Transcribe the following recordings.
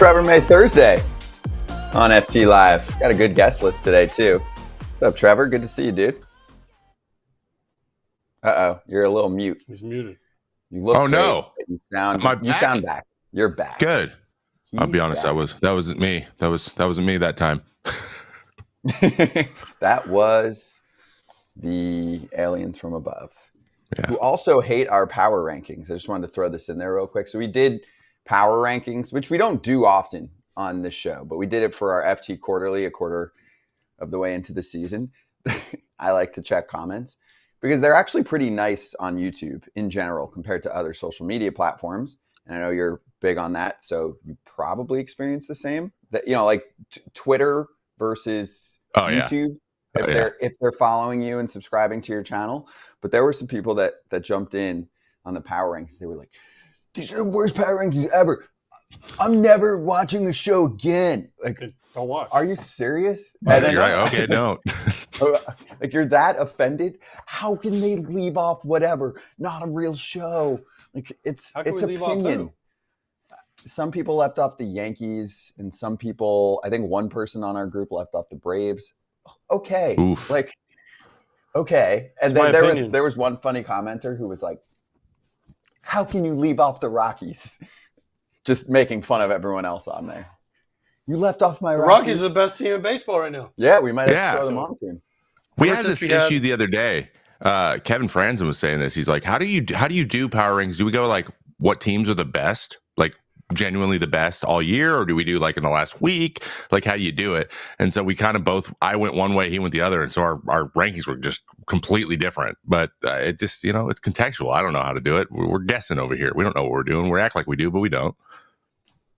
Trevor May Thursday on FT Live. Got a good guest list today, too. What's up, Trevor? Good to see you, dude. Uh-oh, you're a little mute. He's muted. You look great, no. but you sound back. You're back. Good. I'll be honest, back. that wasn't me. That wasn't me that time. That was the aliens from above, Yeah. who also hate our power rankings. I just wanted to throw this in there real quick. So we did power rankings, which we don't do often on this show, but we did it for our FT quarterly, a quarter of the way into the season. I like to check comments because they're actually pretty nice on YouTube in general compared to other social media platforms. And I know you're big on that, so you probably experience the same. That like Twitter versus YouTube. If they're following you and subscribing to your channel. But there were some people that jumped in on the power rankings. They were like, "These are the worst power rankings ever. I'm never watching the show again." Like, don't watch. Are you serious? And then, you're right. Okay, don't. Like, you're that offended? How can they leave off whatever? Not a real show. Like, it's opinion. Some people left off the Yankees, and some people, I think one person on our group left off the Braves. Okay. Oof. Like, okay. And then there was one funny commenter who was like, "How can you leave off the Rockies?" Just making fun of everyone else on there. You left off my Rockies. The Rockies are the best team in baseball right now. Yeah, we might have to throw them on soon. We had this issue the other day. Kevin Franzen was saying this. He's like, how do you do power rankings? Do we go like what teams are the best? Like genuinely the best all year, or do we do like in the last week? Like, how do you do it? And so we kind of I went one way, he went the other, and so our rankings were just completely different. But it just, it's contextual. I don't know how to do it. We're guessing over here. We don't know what we're doing. We act like we do, but we don't.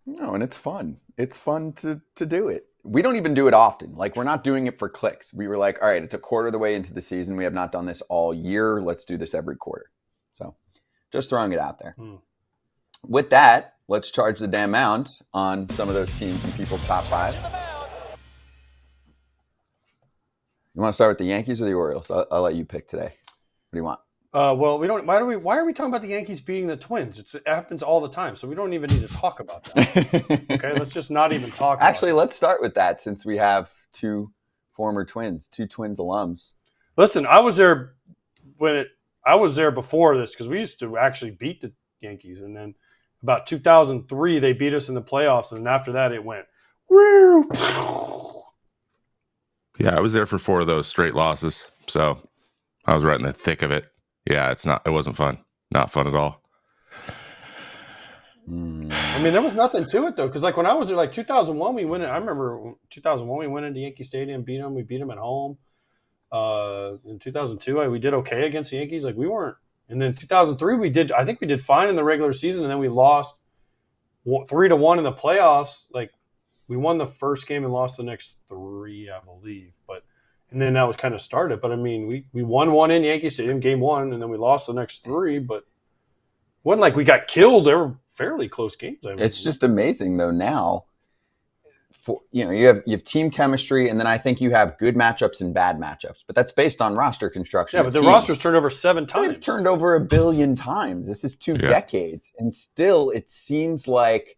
No, and it's fun. It's fun to do it. We don't even do it often. Like, we're not doing it for clicks. We were like, all right, it's a quarter of the way into the season. We have not done this all year. Let's do this every quarter. So just throwing it out there. With that, let's charge the damn mound on some of those teams in people's top five. You want to start with the Yankees or the Orioles? I'll let you pick today. What do you want? Well, we don't. Why are we talking about the Yankees beating the Twins? It happens all the time, so we don't even need to talk about that. Okay, let's just not even talk. Actually, let's start with that since we have two former Twins, two Twins alums. Listen, I was there before this because we used to actually beat the Yankees, and then about 2003 they beat us in the playoffs, and after that it went. Woo! Yeah, I was there for 4 of those straight losses, so I was right in the thick of it. Yeah, it wasn't fun. Not fun at all. I mean, there was nothing to it, though, because like when I was there, like 2001, we went. I remember 2001, we went into Yankee Stadium, beat them. We beat them at home. In 2002, we did okay against the Yankees. Like, we weren't. And then 2003, I think we did fine in the regular season, and then we lost 3-1 in the playoffs. Like, we won the first game and lost the next 3, I believe. And then that was kind of started. But, I mean, we won 1 in Yankee Stadium, game 1, and then we lost the next 3. But it wasn't like we got killed. They were fairly close games. It's just amazing, though, now. You have team chemistry, and then I think you have good matchups and bad matchups. But that's based on roster construction. Yeah, but the roster's turned over 7 times. They've turned over 1 billion times. This is 2 decades. And still, it seems like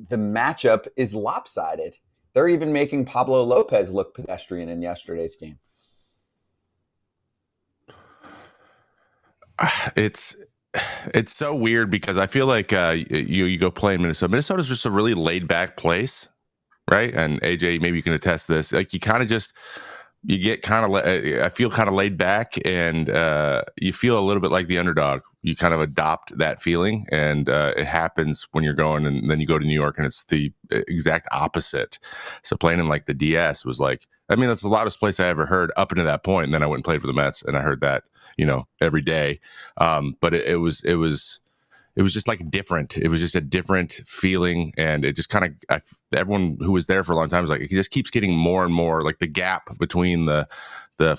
the matchup is lopsided. They're even making Pablo Lopez look pedestrian in yesterday's game. It's so weird because I feel like you go play in Minnesota. Minnesota's just a really laid back place, right? And AJ, maybe you can attest to this. Like, you kind of just you get kind of I feel kind of laid back, and you feel a little bit like the underdog. You kind of adopt that feeling, and it happens when you're going, and then you go to New York, and it's the exact opposite. So playing in like the DS was like, I mean, that's the loudest place I ever heard up until that point. And then I went and played for the Mets, and I heard that, every day. But it was just like different. It was just a different feeling, and it just kind of everyone who was there for a long time was like, it just keeps getting more and more like the gap between the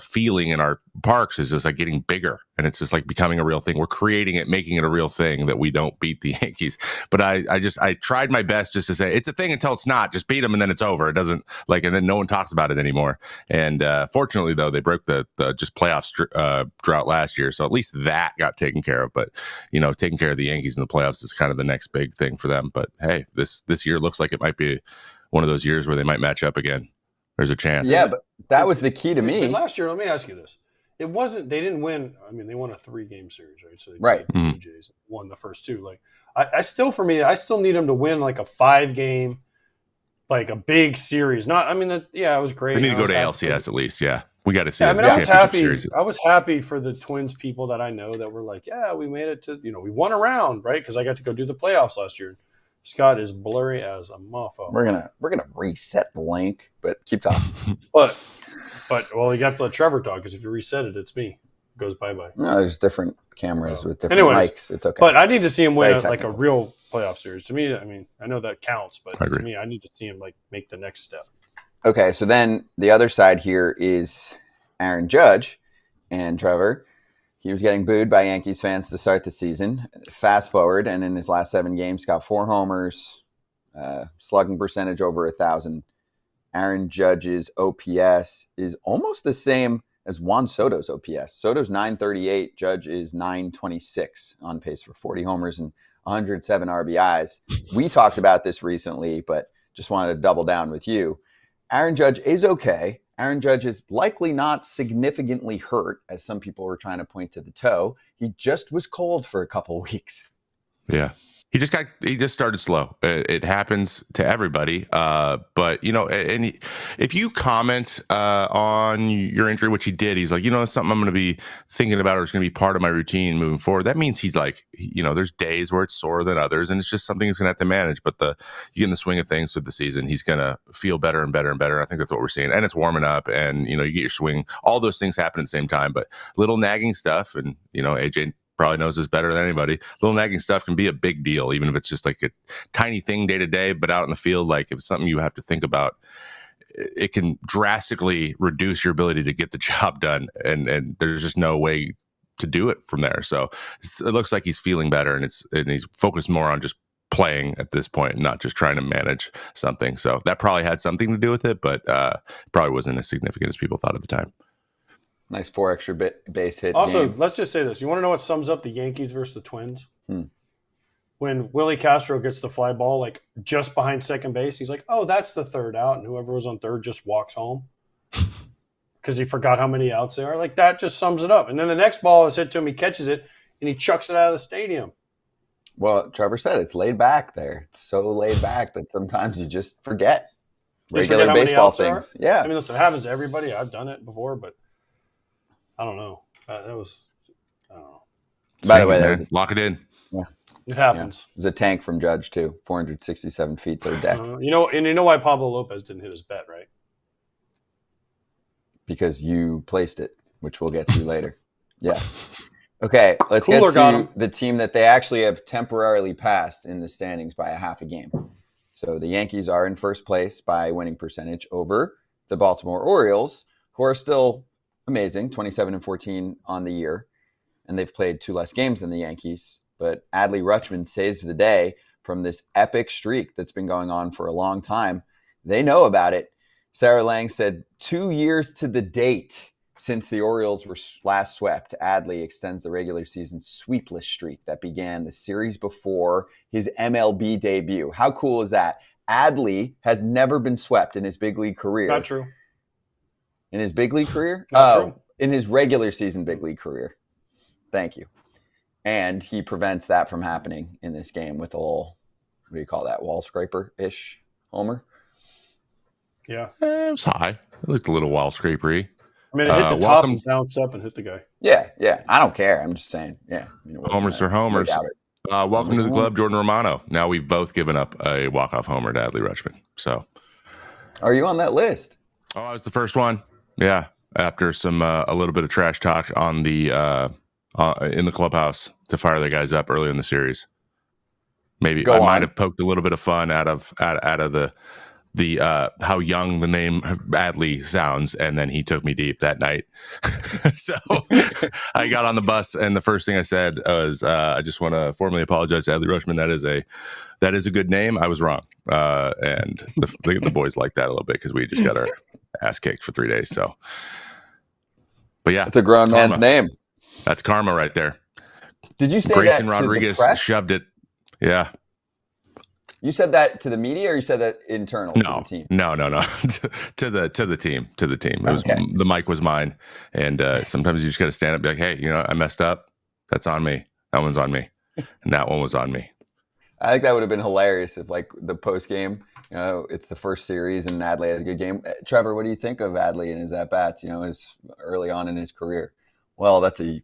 feeling in our parks is just like getting bigger, and it's just like becoming a real thing. We're creating it, making it a real thing that we don't beat the Yankees. But I tried my best just to say it's a thing until it's not. Just beat them and then it's over. It doesn't and then no one talks about it anymore. And fortunately, though, they broke the just playoff drought last year, so at least that got taken care of. But taking care of the Yankees in the playoffs is kind of the next big thing for them. But hey, this year looks like it might be one of those years where they might match up again. There's a chance. Yeah, but that was the key to me. But last year, let me ask you this. It wasn't, they didn't win. I mean, they won a 3-game series, right? So they right. The Blue Jays won the first 2. Like, I still need them to win like a 5-game, like a big series. It was great. We need to go to ALCS at least. Yeah. We got to see. Yeah, I was happy for the Twins people that I know that were like, yeah, we made it to, we won a round, right? Because I got to go do the playoffs last year. Scott is blurry as a mofo. We're gonna reset the link, but keep talking. but you have to let Trevor talk because if you reset it, it's me. It goes bye. No, there's different cameras with different mics. It's okay. But I need to see him win a real playoff series. To me, I know that counts, but to me, I need to see him make the next step. Okay, so then the other side here is Aaron Judge and Trevor. He was getting booed by Yankees fans to start the season. Fast forward, and in his last 7 games, got 4 homers, slugging percentage over 1,000. Aaron Judge's OPS is almost the same as Juan Soto's OPS. Soto's 938, Judge is 926, on pace for 40 homers and 107 RBIs. We talked about this recently, but just wanted to double down with you. Aaron Judge is okay. Aaron Judge is likely not significantly hurt, as some people were trying to point to the toe. He just was cold for a couple weeks. Yeah. He just started slow. It happens to everybody. But if you comment on your injury, which he did, he's like, it's something I'm going to be thinking about, or it's going to be part of my routine moving forward. That means he's like, there's days where it's sore than others, and it's just something he's going to have to manage. But you get in the swing of things through the season, he's going to feel better and better and better. I think that's what we're seeing. And it's warming up, and you get your swing. All those things happen at the same time, but little nagging stuff, and AJ probably knows this better than anybody. Little nagging stuff can be a big deal, even if it's just like a tiny thing day to day, but out in the field, like if it's something you have to think about, it can drastically reduce your ability to get the job done. And there's just no way to do it from there. So it looks like he's feeling better, and he's focused more on just playing at this point, not just trying to manage something. So that probably had something to do with it, but probably wasn't as significant as people thought at the time. Nice 4 extra base hit. Also, game. Let's just say this. You want to know what sums up the Yankees versus the Twins? When Willie Castro gets the fly ball, like just behind second base, he's like, oh, that's the third out. And whoever was on third just walks home because he forgot how many outs there are. Like, that just sums it up. And then the next ball is hit to him. He catches it, and he chucks it out of the stadium. Well, Trevor said it's laid back there. It's so laid back that sometimes you just forget regular baseball things. Yeah. I mean, listen, it happens to everybody. I've done it before, but I don't know. I don't know. By the way, lock it in. Yeah. It happens. Yeah. There's a tank from Judge, too. 467 feet, third deck. You know why Pablo Lopez didn't hit his bet, right? Because you placed it, which we'll get to later. Yes. Okay, let's get to the team that they actually have temporarily passed in the standings by a half a game. So the Yankees are in first place by winning percentage over the Baltimore Orioles, who are still amazing, 27-14 on the year, and they've played 2 less games than the Yankees. But Adley Rutschman saves the day from this epic streak that's been going on for a long time. They know about it. Sarah Lang said 2 years to the date since the Orioles were last swept. Adley extends the regular season sweepless streak that began the series before his MLB debut. How cool is that? Adley has never been swept in his big league career. Not true. In his big league career? True. In his regular season big league career. Thank you. And he prevents that from happening in this game with a little, what do you call that, wall scraper-ish homer? Yeah. It was high. It looked a little wall scrapery. I mean, it hit the top and bounced up and hit the guy. Yeah. I don't care. I'm just saying. Yeah. Homers are homers. Welcome to the club, Jordan Romano. Now we've both given up a walk-off homer to Adley Rutschman. So, are you on that list? Oh, I was the first one. Yeah, after some a little bit of trash talk on the in the clubhouse to fire the guys up early in the series. Maybe I might have poked a little bit of fun out of how young the name Adley sounds, and then he took me deep that night. So I got on the bus, and the first thing I said was, "I just want to formally apologize to Adley Rutschman. That is a good name. I was wrong." And the boys liked that a little bit because we just got our ass kicked for 3 days. So, but yeah, it's a grown man's name. That's karma right there. Did you say Grayson that Rodriguez to the press? shoved it? Yeah. You said that to the media, or you said that internal to the team? No. to the team. It was Okay. The mic was mine, and sometimes you just got to stand up, and be like, "Hey, I messed up. That's on me. That one's on me, and that one was on me." I think that would have been hilarious if, like, the post game, it's the first series and Adley has a good game. Trevor, what do you think of Adley and his at bats? His early on in his career. Well, it's a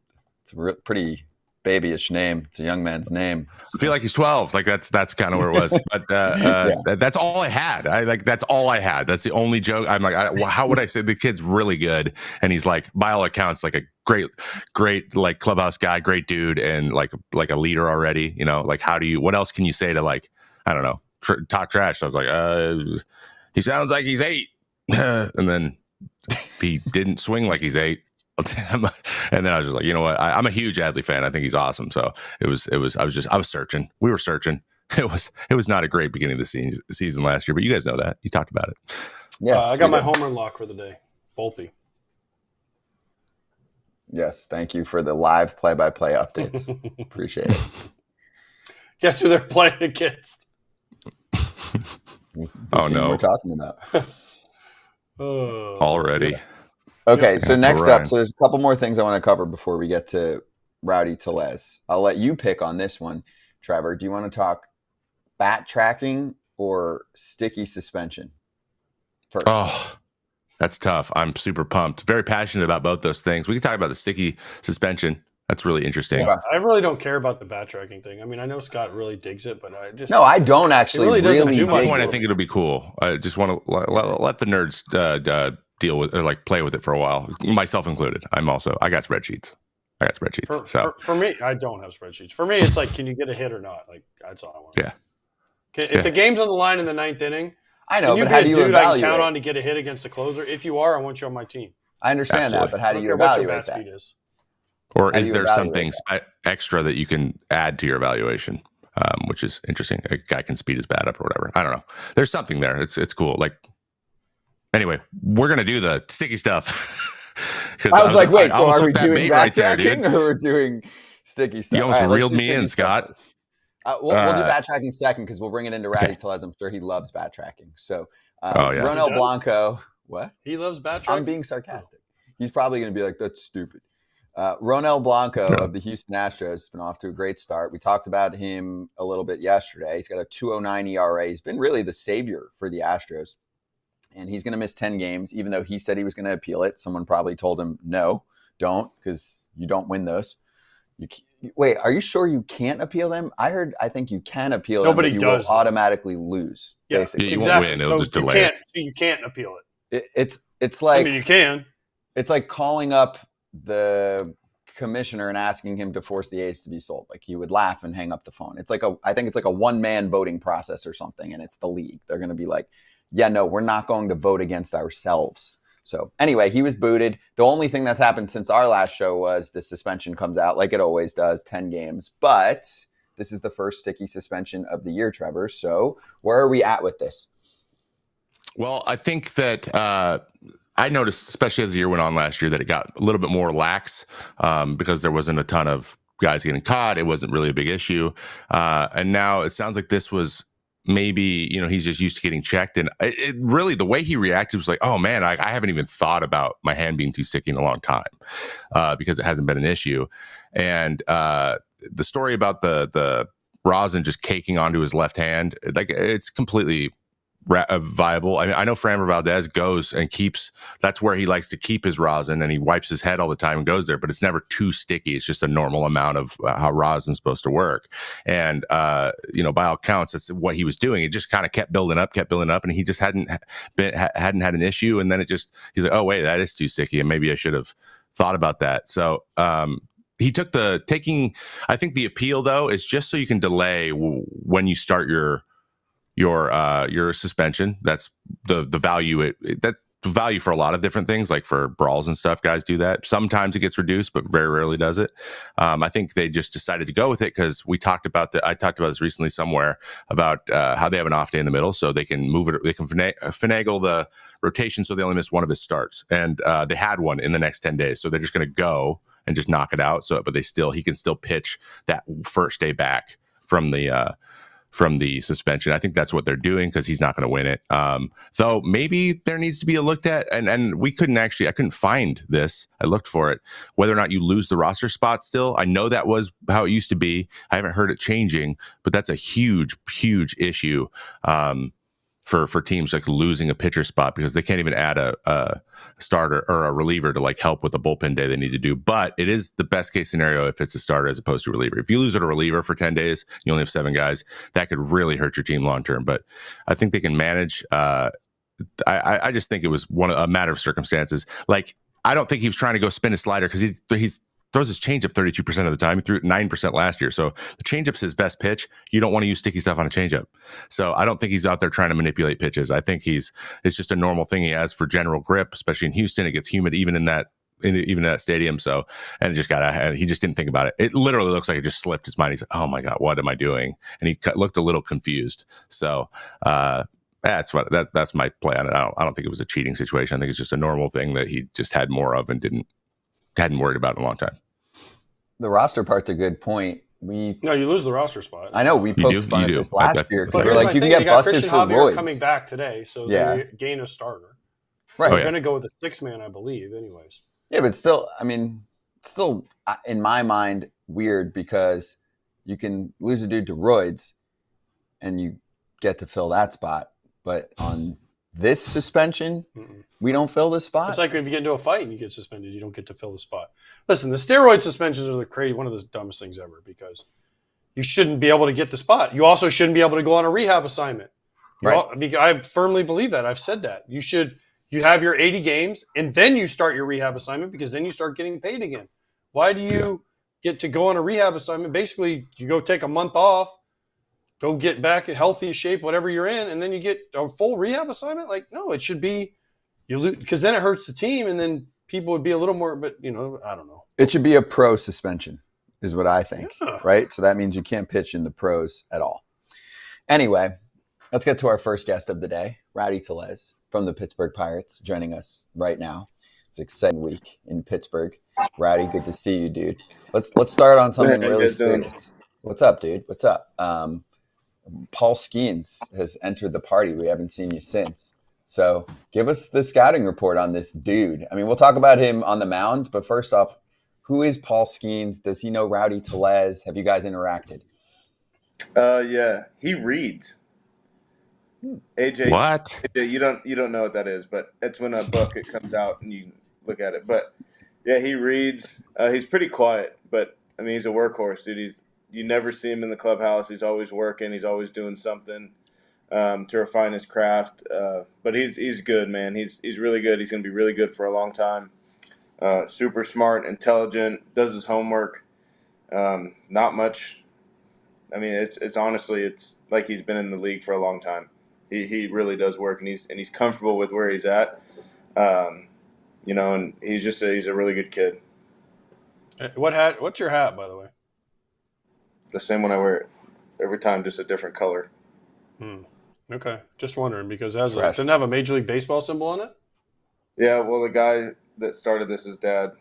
pretty babyish name. It's a young man's name. I feel like he's 12. Like that's kind of where it was. But that's all I had. That's all I had. That's the only joke. I'm like, how would I say the kid's really good? And he's like, by all accounts, like a great like clubhouse guy, great dude, and like a leader already. Like what else can you say to, like, I don't know, talk trash? So I was like, he sounds like he's 8, and then he didn't swing like he's 8. And then I was just like, you know what? I'm a huge Adley fan. I think he's awesome. So I was searching. We were searching. It was not a great beginning of the season last year, but you guys know that. You talked about it. Yes, I got my home run lock for the day. Volpe. Yes, thank you for the live play-by-play updates. Appreciate it. Guess who they're playing against? Oh no, we're talking about already. Yeah. Okay, so next up, so there's a couple more things I want to cover before we get to Rowdy Tellez. I'll let you pick on this one, Trevor. Do you want to talk bat tracking or sticky suspension first? Oh, that's tough. I'm super pumped. Very passionate about both those things. We can talk about the sticky suspension. That's really interesting. Yeah, I really don't care about the bat tracking thing. I mean, I know Scott really digs it, but I don't actually really dig it. I think it'll be cool. I just want to let the nerds deal with, or like play with it for a while, myself included. I got spreadsheets. For me, I don't have spreadsheets. For me, it's like, can you get a hit or not? Like, that's all I want. Yeah. If the game's on the line in the 9th inning, I know, but how do you evaluate? I can count on to get a hit against the closer. If you are, I want you on my team. I understand that, but how do you evaluate what your bat speed is? Or is there something extra that you can add to your evaluation, which is interesting? A guy can speed his bat up or whatever. I don't know. There's something there. It's cool. Like, anyway, we're gonna do the sticky stuff. I was like, wait, so are we doing bat tracking or we're doing sticky stuff? You almost reeled me in, Scott. We'll do bat tracking second because we'll bring it into Rowdy Tellez. I'm sure he loves bat tracking. So, Ronel Blanco, what? He loves bat tracking? I'm being sarcastic. He's probably going to be like, that's stupid. Ronel Blanco of the Houston Astros has been off to a great start. We talked about him a little bit yesterday. He's got a 2.09 ERA. He's been really the savior for the Astros. And he's going to miss 10 games, even though he said he was going to appeal it. Someone probably told him, no, don't, because you don't win those. Wait, are you sure you can't appeal them? I think you can appeal them, but you will automatically lose, basically. You won't win. It'll just delay it. You can't appeal it. It's like... I mean, you can. It's like calling up the commissioner and asking him to force the A's to be sold. Like, he would laugh and hang up the phone. I think it's like a one-man voting process or something, and it's the league. They're going to be like, yeah, no, we're not going to vote against ourselves. So anyway, he was booted. The only thing that's happened since our last show was the suspension comes out like it always does, 10 games. But this is the first sticky suspension of the year, Trevor. So where are we at with this? Well, I think that I noticed, especially as the year went on last year, that it got a little bit more lax because there wasn't a ton of guys getting caught. It wasn't really a big issue. And now it sounds like this was maybe, he's just used to getting checked. And it really, the way he reacted was like, oh man, I haven't even thought about my hand being too sticky in a long time because it hasn't been an issue. And the story about the rosin just caking onto his left hand, like, it's completely viable. I mean, I know Framber Valdez goes and that's where he likes to keep his rosin, and he wipes his head all the time and goes there, but it's never too sticky. It's just a normal amount of how rosin's supposed to work. And, by all counts, that's what he was doing. It just kind of kept building up, and he just hadn't had an issue. And then he's like, oh wait, that is too sticky. And maybe I should have thought about that. So, he took I think the appeal though is just so you can delay when you start your your suspension. That's the value. That's the value for a lot of different things, like for brawls and stuff. Guys do that. Sometimes it gets reduced, but very rarely does it. I think they just decided to go with it because I talked about this recently somewhere about how they have an off day in the middle, so they can move it. They can finagle the rotation so they only miss one of his starts, and they had one in the next 10 days, so they're just going to go and just knock it out. So, but he can still pitch that first day back from the suspension. I think that's what they're doing because he's not going to win it. So maybe there needs to be a looked at, and I couldn't find this. I looked for it, whether or not you lose the roster spot still. I know that was how it used to be. I haven't heard it changing, but that's a huge, huge issue for teams, like losing a pitcher spot, because they can't even add a starter or a reliever to like help with the bullpen day they need to do. But it is the best case scenario if it's a starter as opposed to a reliever. If you lose a reliever for 10 days, you only have 7 guys, that could really hurt your team long term. But I think they can manage. I just think it was a matter of circumstances. Like, I don't think he was trying to go spin a slider because he's throws his changeup 32% of the time. He threw it 9% last year. So the changeup's his best pitch. You don't want to use sticky stuff on a changeup. So I don't think he's out there trying to manipulate pitches. I think it's just a normal thing he has for general grip, especially in Houston. It gets humid even in that stadium. So, and he just didn't think about it. It literally looks like it just slipped his mind. He's like, oh my God, what am I doing? And he looked a little confused. So, that's my play on it. I don't think it was a cheating situation. I think it's just a normal thing that he just had more of and hadn't worried about in a long time. The roster part's a good point. You lose the roster spot. I know we poked fun at this last year. But we're like, you can get busted Christian for Javier roids. coming back today, so they gain a starter. Right. They're going to go with a 6-man, I believe, anyways. Yeah, but still, in my mind, weird because you can lose a dude to roids and you get to fill that spot. But on this suspension, we don't fill the spot. It's like if you get into a fight and you get suspended, you don't get to fill the spot. Listen, the steroid suspensions are one of the dumbest things ever because you shouldn't be able to get the spot. You also shouldn't be able to go on a rehab assignment. Right. I firmly believe that. I've said that. You have your 80 games and then you start your rehab assignment because then you start getting paid again. Why do you get to go on a rehab assignment? Basically, you go take a month off, go get back in healthy shape, whatever you're in, and then you get a full rehab assignment? Like, no, it should be you lose because then it hurts the team and then people would be a little more, but I don't know. It should be a pro suspension is what I think, right? So that means you can't pitch in the pros at all. Anyway, let's get to our first guest of the day, Rowdy Tellez from the Pittsburgh Pirates, joining us right now. It's an exciting week in Pittsburgh. Rowdy, good to see you, dude. Let's start on something really serious. What's up, dude? What's up? Paul Skenes has entered the party. We haven't seen you since. So give us the scouting report on this dude. I mean, we'll talk about him on the mound, but first off, who is Paul Skenes? Does he know Rowdy Tellez? Have you guys interacted? Yeah, he reads. AJ, what? AJ, you don't know what that is, but it's when a book it comes out and you look at it. But yeah, he reads. He's pretty quiet, but I mean, he's a workhorse, dude. You never see him in the clubhouse. He's always working. He's always doing something to refine his craft. But he's good, man. He's really good. He's going to be really good for a long time. Super smart, intelligent, does his homework. Not much. I mean, it's honestly, it's like he's been in the league for a long time. He really does work, and he's comfortable with where he's at. And he's a really good kid. What's your hat, by the way? The same one I wear every time, just a different color. Okay, just wondering because it doesn't have a Major League Baseball symbol on it. Yeah, well, the guy that started this, his dad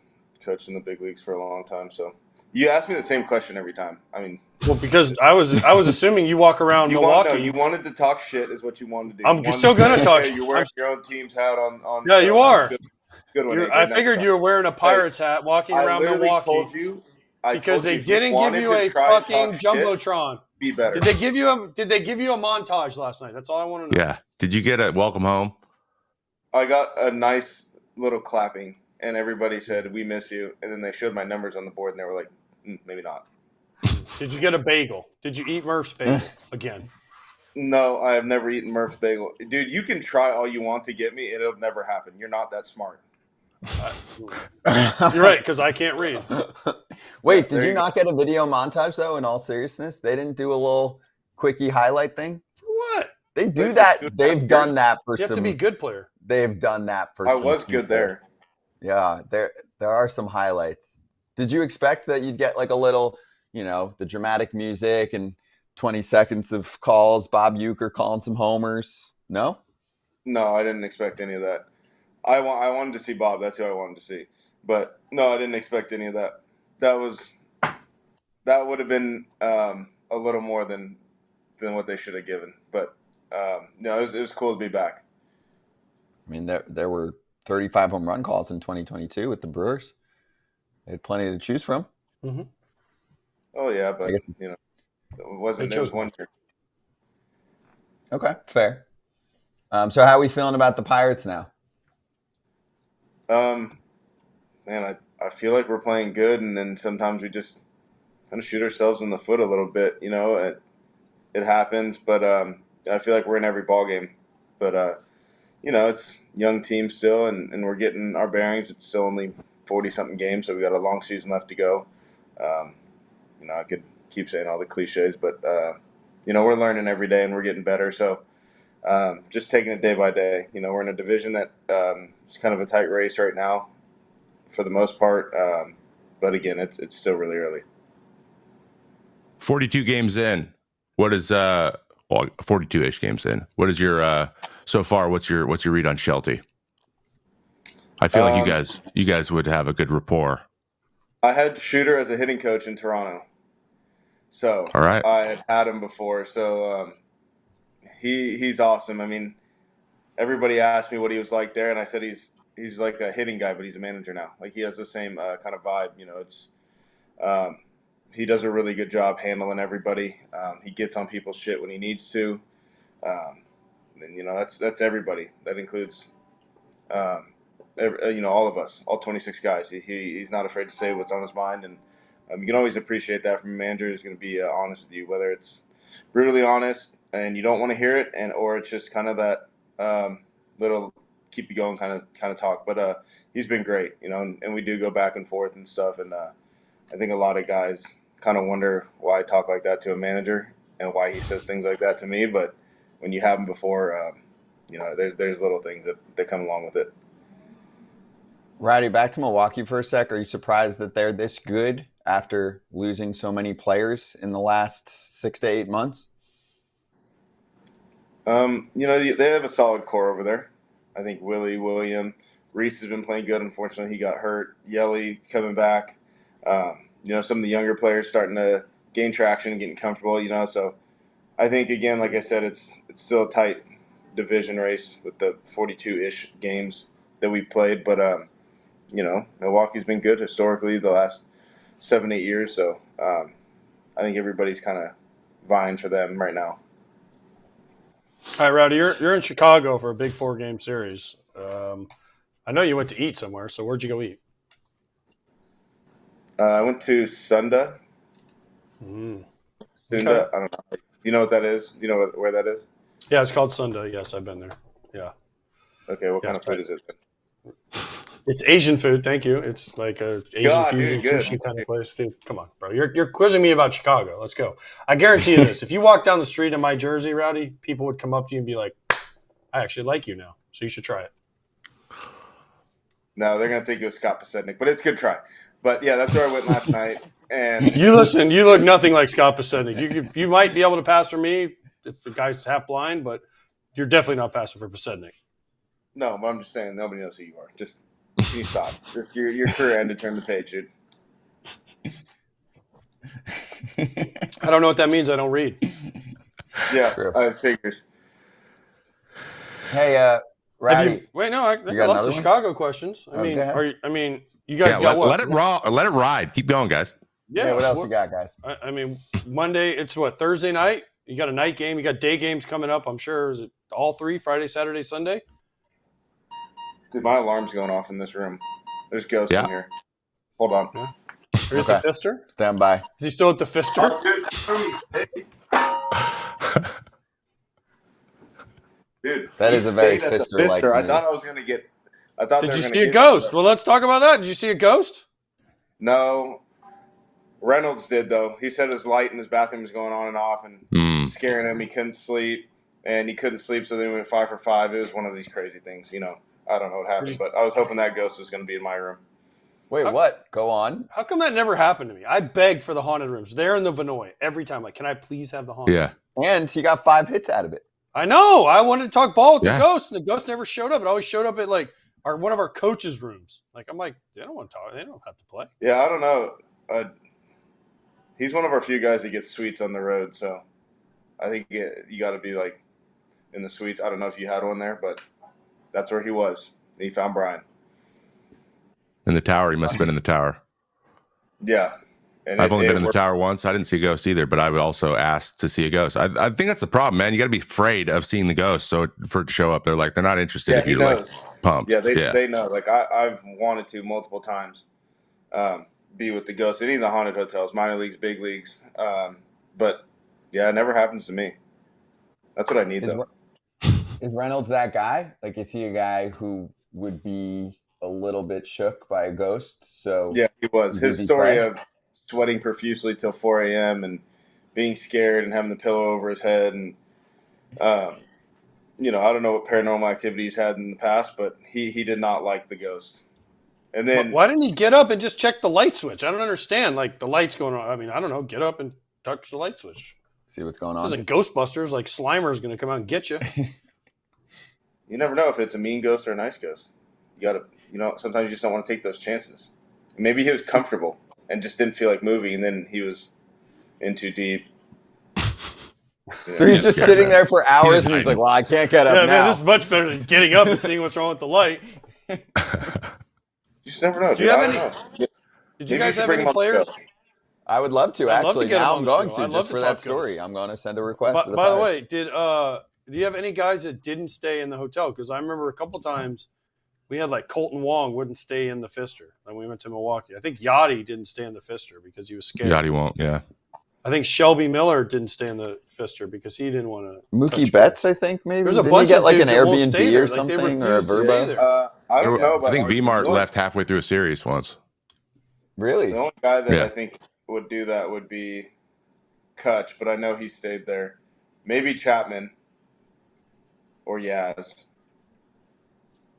coached in the big leagues for a long time. So you ask me the same question every time. I mean, well, because I was assuming you walk around Milwaukee. You wanted to talk shit, is what you wanted to do. I'm still gonna talk. You're wearing your own team's hat on. Yeah, you are. Good one. I figured you were wearing a Pirates hat, walking around Milwaukee. Told you. Because they didn't give you a fucking jumbotron. Be better. Did they give you a montage last night? That's all I want to know. Yeah. Did you get a welcome home? I got a nice little clapping, and everybody said, "We miss you." And then they showed my numbers on the board, and they were like, "Maybe not." Did you get a bagel? Did you eat Murph's bagel again? No, I have never eaten Murph's bagel. Dude, you can try all you want to get me. It'll never happen. You're not that smart. You're right, because I can't read. Wait, did you not get a video montage, though, in all seriousness? They didn't do a little quickie highlight thing? For what? They do that. They've done that for You have to be a good player. They've done that for I some was people. good there. Yeah, there are some highlights. Did you expect that you'd get like a little, the dramatic music and 20 seconds of calls, Bob Uecker calling some homers? No? No, I didn't expect any of that. I wanted to see Bob. That's who I wanted to see. But no, I didn't expect any of that. That would have been a little more than what they should have given. But no, it was cool to be back. I mean, there were 35 home run calls in 2022 with the Brewers. They had plenty to choose from. Mm-hmm. Oh yeah, but I guess, it wasn't. It was one year. Okay, fair. So how are we feeling about the Pirates now? Man, I feel like we're playing good, and then sometimes we just kind of shoot ourselves in the foot a little bit. It happens, but I feel like we're in every ball game. But it's young team still, and we're getting our bearings. It's still only 40-something games, so we got a long season left to go. I could keep saying all the cliches, but we're learning every day, and we're getting better. So just taking it day by day. We're in a division that it's kind of a tight race right now, for the most part. But again, it's still really early. 42 games in. What is 42-ish games in? What is your so far? What's your read on Shelty? I feel like you guys would have a good rapport. I had Shooter as a hitting coach in Toronto, so all right. I had him before. So he's awesome. I mean, everybody asked me what he was like there, and I said he's like a hitting guy, but he's a manager now. Like, he has the same kind of vibe. It's he does a really good job handling everybody. He gets on people's shit when he needs to. And that's everybody. That includes all of us, all 26 guys. He's not afraid to say what's on his mind, and you can always appreciate that from a manager who's going to be honest with you, whether it's brutally honest and you don't want to hear it, or it's just kind of that little keep you going kind of talk. But he's been great, and we do go back and forth and stuff. And I think a lot of guys kind of wonder why I talk like that to a manager and why he says things like that to me. But when you have them before, there's little things that come along with it. Rowdy, back to Milwaukee for a sec. Are you surprised that they're this good after losing so many players in the last 6 to 8 months? They have a solid core over there. I think William, Reese has been playing good. Unfortunately, he got hurt. Yelly coming back. Some of the younger players starting to gain traction and getting comfortable. So I think, again, like I said, it's still a tight division race with the 42-ish games that we've played. But Milwaukee's been good historically the last 7-8 years. So I think everybody's kind of vying for them right now. All right, Rowdy, you're in Chicago for a big 4-game series. I know you went to eat somewhere, so where'd you go eat? I went to Sunda. Sunda, okay. I don't know. You know what that is? You know where that is? Yeah, it's called Sunda. Yes, I've been there. Yeah. Okay, what kind of food is it? It's Asian food. Thank you. It's like a Asian fusion sushi kind of place. Dude, come on, bro. You're quizzing me about Chicago. Let's go. I guarantee you this: if you walk down the street in my jersey, Rowdy, people would come up to you and be like, "I actually like you now, so you should try it." No, they're gonna think it was Scott Pasednik, but it's a good try. But yeah, that's where I went last night. And you look nothing like Scott Pasednik. You might be able to pass for me if the guy's half blind, but you're definitely not passing for Pasednik. No, but I'm just saying nobody knows who you are. Just you stop. Your career ended. Turn the page, dude. I don't know what that means. I don't read. Yeah, true. I have figures. Hey, Rowdy. Wait, no, I got lots of Chicago questions. I mean, you guys got what? Let it ride. Keep going, guys. Yeah, what else you got, guys? I mean, Monday, it's what, Thursday night? You got a night game. You got day games coming up, I'm sure. Is it all three, Friday, Saturday, Sunday? Dude, my alarm's going off in this room. There's ghosts in here. Hold on. Yeah. Here's the Fister. Stand by. Is he still at the Fister? Dude, that is a very Fister-like I thought I was going to get... Did you see a ghost? Well, let's talk about that. Did you see a ghost? No. Reynolds did, though. He said his light in his bathroom was going on and off and scaring him. He couldn't sleep. and he couldn't sleep, so then we went 5 for 5. It was one of these crazy things, you know. I don't know what happened, but I was hoping that ghost was going to be in my room. Wait, what? Go on. How come that never happened to me? I begged for the haunted rooms. They're in the Vinoy every time. Like, can I please have the haunted? Yeah. And he got 5 hits out of it. I know. I wanted to talk ball with Yeah. the ghost, and the ghost never showed up. It always showed up at like one of our coaches' rooms. Like, I'm like, they don't want to talk. They don't have to play. Yeah, I don't know. He's one of our few guys that gets suites on the road, so I think you got to be like in the suites. I don't know if you had one there, but that's where he was. He found Brian. In the tower. He must have been in the tower. Yeah. And I've only been in the worked. tower once. I didn't see a ghost either, but I would also ask to see a ghost. I think that's the problem, man. You got to be afraid of seeing the ghost for it to show up. They're not interested Yeah, if he you're knows. like pumped. Yeah, they know. Like I've wanted to multiple times be with the ghost in any of the haunted hotels, minor leagues, big leagues. But yeah, it never happens to me. That's what I need though. Is Reynolds that guy? Like, is he a guy who would be a little bit shook by a ghost? So yeah, he was. His story of sweating profusely till 4 a.m. and being scared and having the pillow over his head, and you know, I don't know what paranormal activity he's had in the past, but he did not like the ghost. And then Why didn't he get up and just check the light switch? I don't understand. Like, the light's going on. I mean, I don't know. Get up and touch the light switch. See what's going on. This isn't Ghostbusters. Like, Slimer's going to come out and get you. you never know if it's a mean ghost or a nice ghost. You gotta, you know, sometimes you just don't want to take those chances. Maybe he was comfortable and just didn't feel like moving, and then he was in too deep. So he's just sitting there for hours, and he's like, "Well, I can't get up now." Man, this is much better than getting up and seeing what's wrong with the light. You just never know. Do you have I any? don't know. Did you Maybe guys should have bring any him on the players? show. I would love to. I'd love to Actually, get him now on I'm the going show. to I'd love just to for talk that story. ghosts. I'm going to send a request to the By the Pirates. way, do you have any guys that didn't stay in the hotel? Because I remember a couple times we had like Colton Wong wouldn't stay in the Pfister. Then we went to Milwaukee. I think Yachty didn't stay in the Pfister because he was scared. Yachty won't. Yeah. I think Shelby Miller didn't stay in the Pfister because he didn't want to. Mookie Betts, I think maybe. There's a Didn't bunch he get of like an dudes that won't stay Airbnb there. or Like, they something, or a refuse to stay Verbo? there. I don't know, but I think V-Mart left halfway through a series once. Really? The only guy that Yeah. I think would do that would be Kutch, but I know he stayed there. Maybe Chapman or Yaz.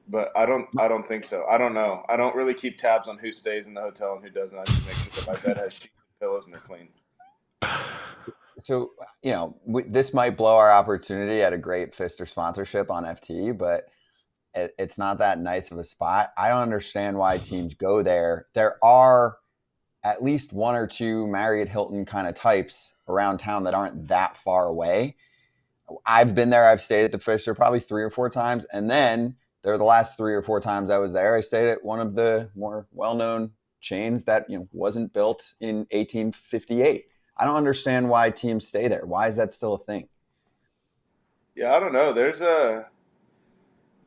But I don't think so. I don't know. I don't really keep tabs on who stays in the hotel and who doesn't. I just make sure that my bed has sheets and pillows and they're clean. So, you know, this might blow our opportunity at a great Pfister sponsorship on FT, but it's not that nice of a spot. I don't understand why teams go there. There are at least one or two Marriott Hilton kind of types around town that aren't that far away. I've been there. I've stayed at the Pfister probably 3 or 4 times. And then the last 3 or 4 times I was there, I stayed at one of the more well-known chains that, you know, wasn't built in 1858. I don't understand why teams stay there. Why is that still a thing? Yeah, I don't know. There's a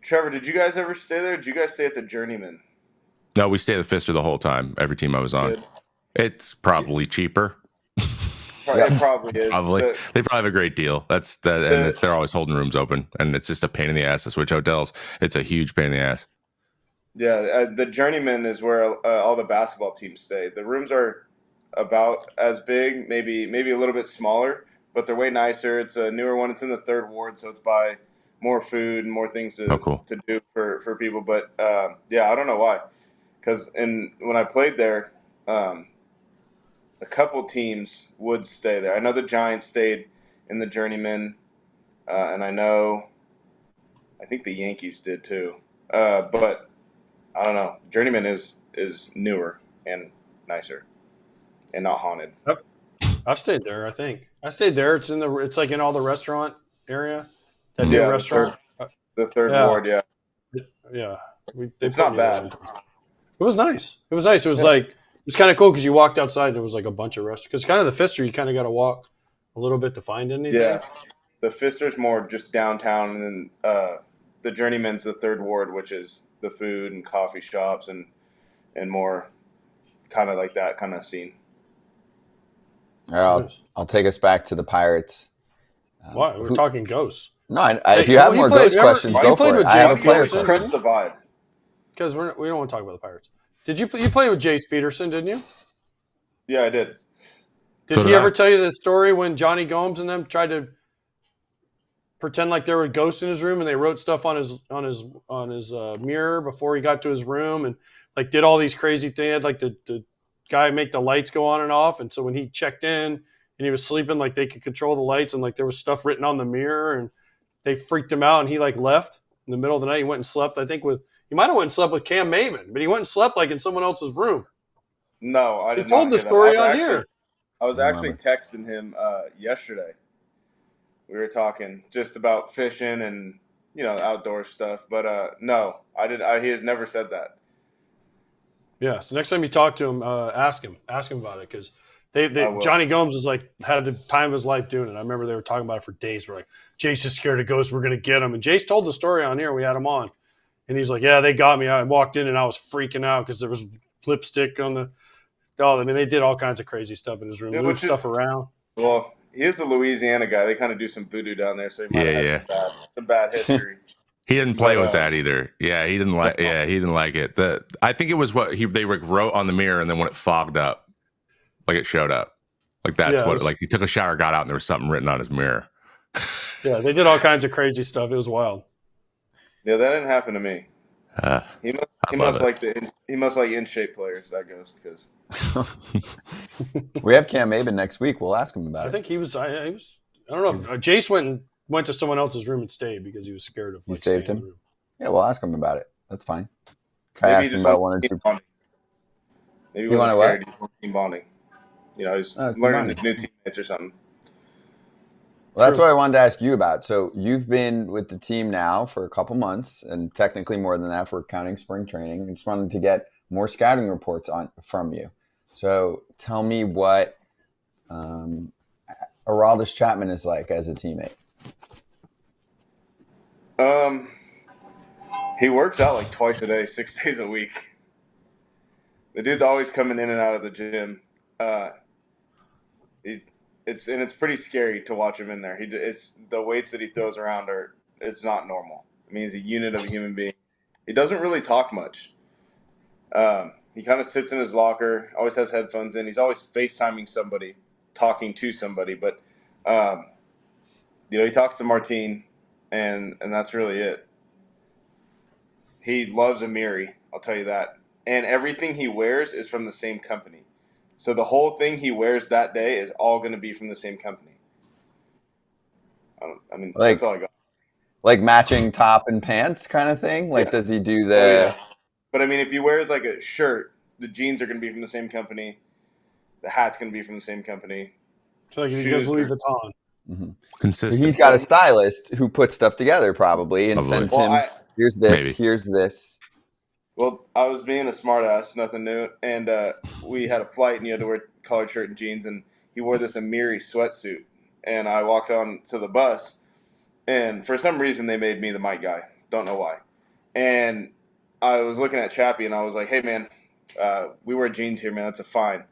Trevor. Did you guys ever stay there? Did you guys stay at the Journeyman? No, we stayed at the Pfister the whole time. Every team I was on. Good. It's probably cheaper. It probably is. Probably. But They probably have a great deal. And they're always holding rooms open, and it's just a pain in the ass to switch hotels. It's a huge pain in the ass. yeah, the Journeyman is where all the basketball teams stay. The rooms are about as big, maybe a little bit smaller, but they're way nicer. It's a newer one. It's in the 3rd ward, so it's by more food and more things to do for people. But yeah, I don't know why. Because when I played there, a couple teams would stay there. I know the Giants stayed in the Journeyman, and I think the Yankees did too. But I don't know. Journeyman is newer and nicer, and not haunted. I've stayed there. I think I stayed there. It's like in all the restaurant area. That new Yeah, restaurant. The third Yeah. ward, yeah. Yeah, It's not bad. It was nice. It was nice. It was like it's kind of cool because you walked outside and there was like a bunch of restaurants. Because kind of the Pfister, you kind of got to walk a little bit to find anything. Yeah, the Pfister's more just downtown, and then the Journeyman's the 3rd ward, which is the food and coffee shops and more kind of like that kind of scene. I'll take us back to the Pirates. Why? We're talking ghosts. No, if you have more ghost questions, go for it. I have a player Peterson? question. Chris the vibe. Because we don't want to talk about the Pirates. Did you play with Jace Peterson? Didn't you? Yeah, I did. Did he ever tell you the story when Johnny Gomes and them tried to pretend like there were ghosts in his room, and they wrote stuff on his mirror before he got to his room, and like did all these crazy things. Like the guy make the lights go on and off, and so when he checked in and he was sleeping, like they could control the lights, and like there was stuff written on the mirror, and they freaked him out, and he like left in the middle of the night. He went and slept. I think he might have went and slept with Cam Maven, but he went and slept like in someone else's room. No, I did He told not the hear that. story on here. I was actually texting him yesterday. We were talking just about fishing and outdoor stuff, but no, I did. He has never said that. Yeah, so next time you talk to him, ask him about it, because Johnny Gomes is like had the time of his life doing it. I remember they were talking about it for days. We're like, Jace is scared of ghosts. We're gonna get him. And Jace told the story on here. We had him on, and he's like, "Yeah, they got me. I walked in and I was freaking out because there was lipstick on the. Oh, I mean, they did all kinds of crazy stuff in his room, moved stuff around." Well, he is a Louisiana guy. They kind of do some voodoo down there, so he might have had some bad history. He didn't play with that either. Yeah, he didn't like. Yeah, he didn't like it. I think it was what they wrote on the mirror, and then when it fogged up, like it showed up. Like that's like he took a shower, got out, and there was something written on his mirror. Yeah, they did all kinds of crazy stuff. It was wild. Yeah, that didn't happen to me. He must like in-shape players. That goes because we have Cam Maven next week. We'll ask him about it. I think he was. I don't know if Jace went to someone else's room and stayed because he was scared of. Like, you saved him. Yeah, we'll ask him about it. That's fine. Can I ask him about one or two? Maybe he wasn't scared. He's team bonding. He's learning new teammates or something. Well, that's what I wanted to ask you about. So you've been with the team now for a couple months, and technically more than that if we're counting spring training. I just wanted to get more scouting reports from you. So tell me what Aroldis Chapman is like as a teammate. He works out like twice a day, 6 days a week. The dude's always coming in and out of the gym. It's pretty scary to watch him in there. It's the weights that he throws around it's not normal. I mean, he's a unit of a human being. He doesn't really talk much. He kind of sits in his locker, always has headphones in. He's always FaceTiming somebody, talking to somebody. But he talks to Martine, and that's really it. He loves Amiri, I'll tell you that. And everything he wears is from the same company. So the whole thing he wears that day is all going to be from the same company. That's all I got. Like matching top and pants kind of thing? Like, does he do the... Oh, yeah. But, if he wears, like, a shirt, the jeans are going to be from the same company. The hat's going to be from the same company. So, like, if he goes Louis Vuitton. Mm-hmm. Consistent. So he's got a stylist who puts stuff together probably and sends him, here's this, here's this. Well, I was being a smart ass, nothing new, and we had a flight, and you had to wear collared shirt and jeans, and he wore this Amiri sweatsuit, and I walked on to the bus, and for some reason they made me the mic guy. Don't know why. And I was looking at Chappie, and I was like, hey, man, we wear jeans here, man. That's a fine.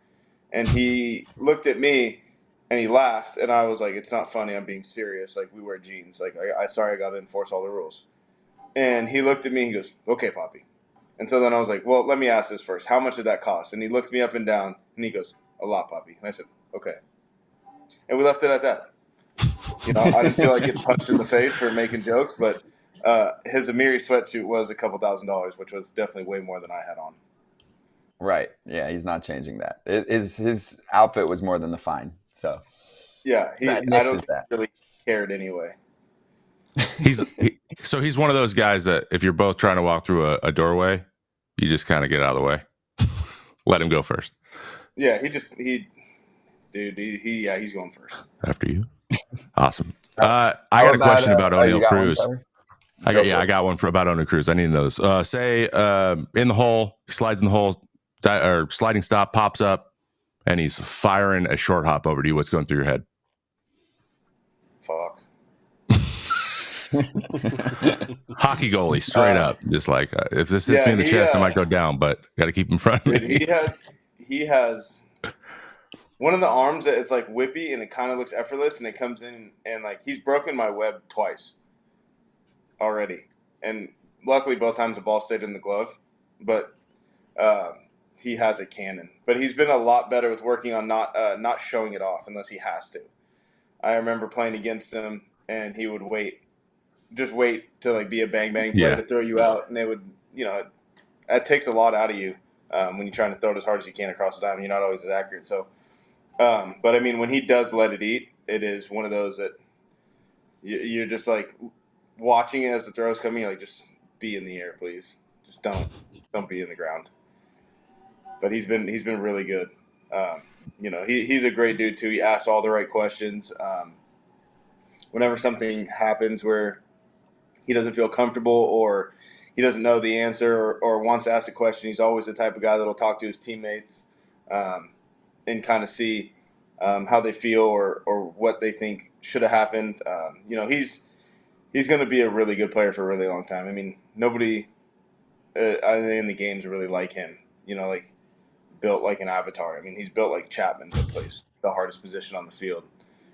And he looked at me, and he laughed, and I was like, it's not funny. I'm being serious. Like, we wear jeans. Like, sorry, I got to enforce all the rules. And he looked at me, and he goes, okay, Poppy. And so then I was like, well, let me ask this first. How much did that cost? And he looked me up and down, and he goes, a lot, Poppy. And I said, okay. And we left it at that. I didn't feel like getting punched in the face for making jokes, but his Amiri sweatsuit was a couple $1,000s, which was definitely way more than I had on. Right. Yeah, he's not changing that. His outfit was more than the fine. So yeah, I don't really cared anyway. So he's one of those guys that if you're both trying to walk through a doorway, you just kind of get out of the way. Let him go first. Yeah, he's going first. After you. Awesome. I got a question about O'Neal Cruz. I got one about O'Neal Cruz. I need to know this. Say in the hole, he slides in the hole, or sliding stop pops up, and he's firing a short hop over to you. What's going through your head? Fuck. Hockey goalie, straight up. Just like if this hits me in the chest, I might go down, but got to keep him in front of me. He has one of the arms that is like whippy and it kind of looks effortless, and it comes in and like he's broken my web twice already, and luckily both times the ball stayed in the glove, but he has a cannon. But he's been a lot better with working on not showing it off unless he has to. I remember playing against him, and he would wait just wait to like be a bang bang play to throw you out, and they would, that takes a lot out of you when you're trying to throw it as hard as you can across the diamond. You're not always as accurate. So, but I mean, when he does let it eat, it is one of those that you're just like watching it as the throw's coming. You're like, just be in the air, please. Just don't be in the ground. But he's been really good. He's a great dude too. He asks all the right questions. Whenever something happens where he doesn't feel comfortable or he doesn't know the answer or wants to ask a question, he's always the type of guy that'll talk to his teammates and kind of see how they feel or what they think should have happened. He's going to be a really good player for a really long time. I mean, nobody in the games really like him. Like built like an avatar. I mean, he's built like Chapman, that plays the hardest position on the field.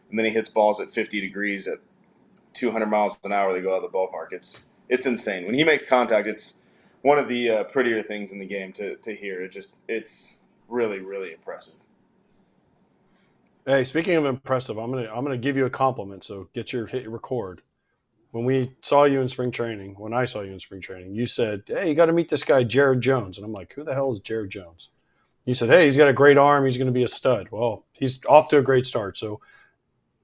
And then he hits balls at 50 degrees at 200 miles an hour. They go out of the ballpark. It's insane. When he makes contact, it's one of the prettier things in the game to hear. It's really, really impressive. Hey, speaking of impressive, I'm gonna give you a compliment. So hit record. When we saw you in spring training, you said, "Hey, you got to meet this guy, Jared Jones." And I'm like, "Who the hell is Jared Jones?" You said, "Hey, he's got a great arm. He's going to be a stud." Well, he's off to a great start. So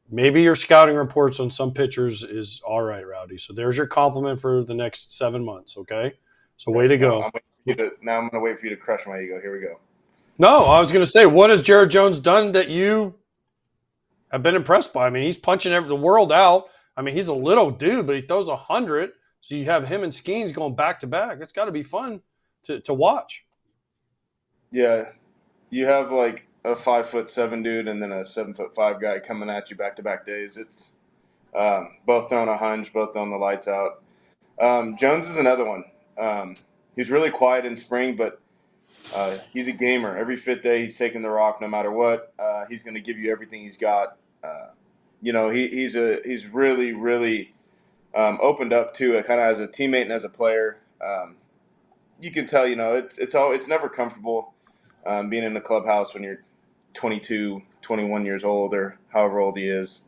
maybe your scouting reports on some pitchers is all right, Rowdy. So there's your compliment for the next 7 months. Okay. So way to go. Now I'm going to wait for you to crush my ego. Here we go. No, I was going to say, what has Jared Jones done that you have been impressed by? I mean, he's punching the world out. I mean, he's a little dude, but he throws 100. So you have him and Skenes going back to back. It's got to be fun to watch. Yeah, you have like a 5'7" dude and then a 7'5" guy coming at you back to back days. It's both throwing a hunch, both throwing the lights out. Jones is another one. He's really quiet in spring, but he's a gamer. Every fifth day, he's taking the rock no matter what. He's going to give you everything he's got. He's really, really opened up too, kind of as a teammate and as a player. You can tell, it's never comfortable being in the clubhouse when you're 22, 21 years old or however old he is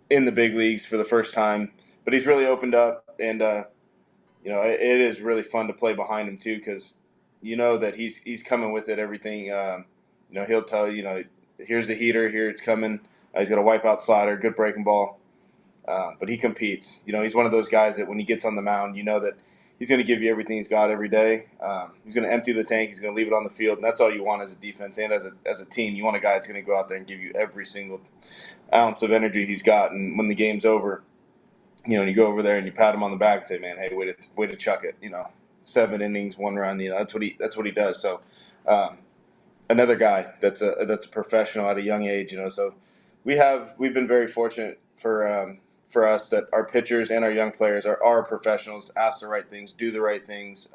in the big leagues for the first time. But he's really opened up, and it is really fun to play behind him too, because that he's coming with it, everything. He'll tell you, here's the heater, here it's coming. He's got a wipeout slider, good breaking ball. But he competes. He's one of those guys that when he gets on the mound, that he's going to give you everything he's got every day. He's going to empty the tank. He's going to leave it on the field, and that's all you want as a defense and as a team. You want a guy that's going to go out there and give you every single ounce of energy he's got. And when the game's over, and you go over there and you pat him on the back and say, "Man, hey, way to chuck it." 7 innings, 1 run. That's what he does. So another guy that's a professional at a young age. So we've been very fortunate for us that our pitchers and our young players are professionals, ask the right things, do the right things,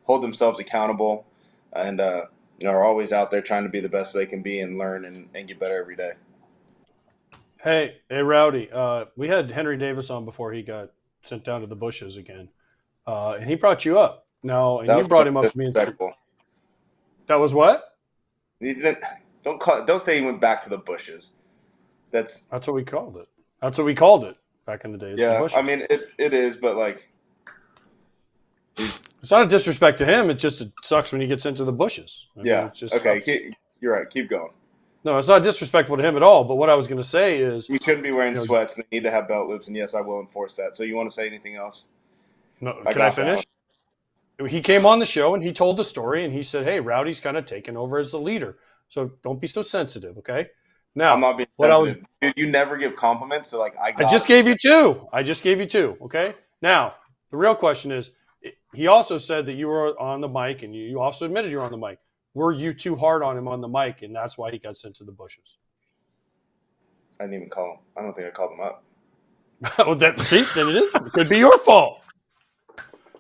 hold themselves accountable, and are always out there trying to be the best they can be and learn and get better every day. Hey, Rowdy, we had Henry Davis on before he got sent down to the bushes again, and he brought you up. Now, and you brought him up to me. That was what? Don't say he went back to the bushes. That's what we called it. That's what we called it back in the day. Yeah, I mean it is, but like it's not a disrespect to him. It sucks when he gets into the bushes. It just okay. You're right. Keep going. No, it's not disrespectful to him at all. But what I was going to say is you shouldn't be wearing sweats. They need to have belt loops, and yes, I will enforce that. So you want to say anything else? No, can I finish? He came on the show and he told the story, and he said, "Hey, Rowdy's kind of taken over as the leader. So don't be so sensitive, okay?" Now, I'm not being sensitive. Dude, you never give compliments, so I just gave you 2. Okay. Now, the real question is, he also said that you were on the mic, and you also admitted you were on the mic. Were you too hard on him on the mic, and that's why he got sent to the bushes? I didn't even call him. I don't think I called him up. Well, then it could be your fault.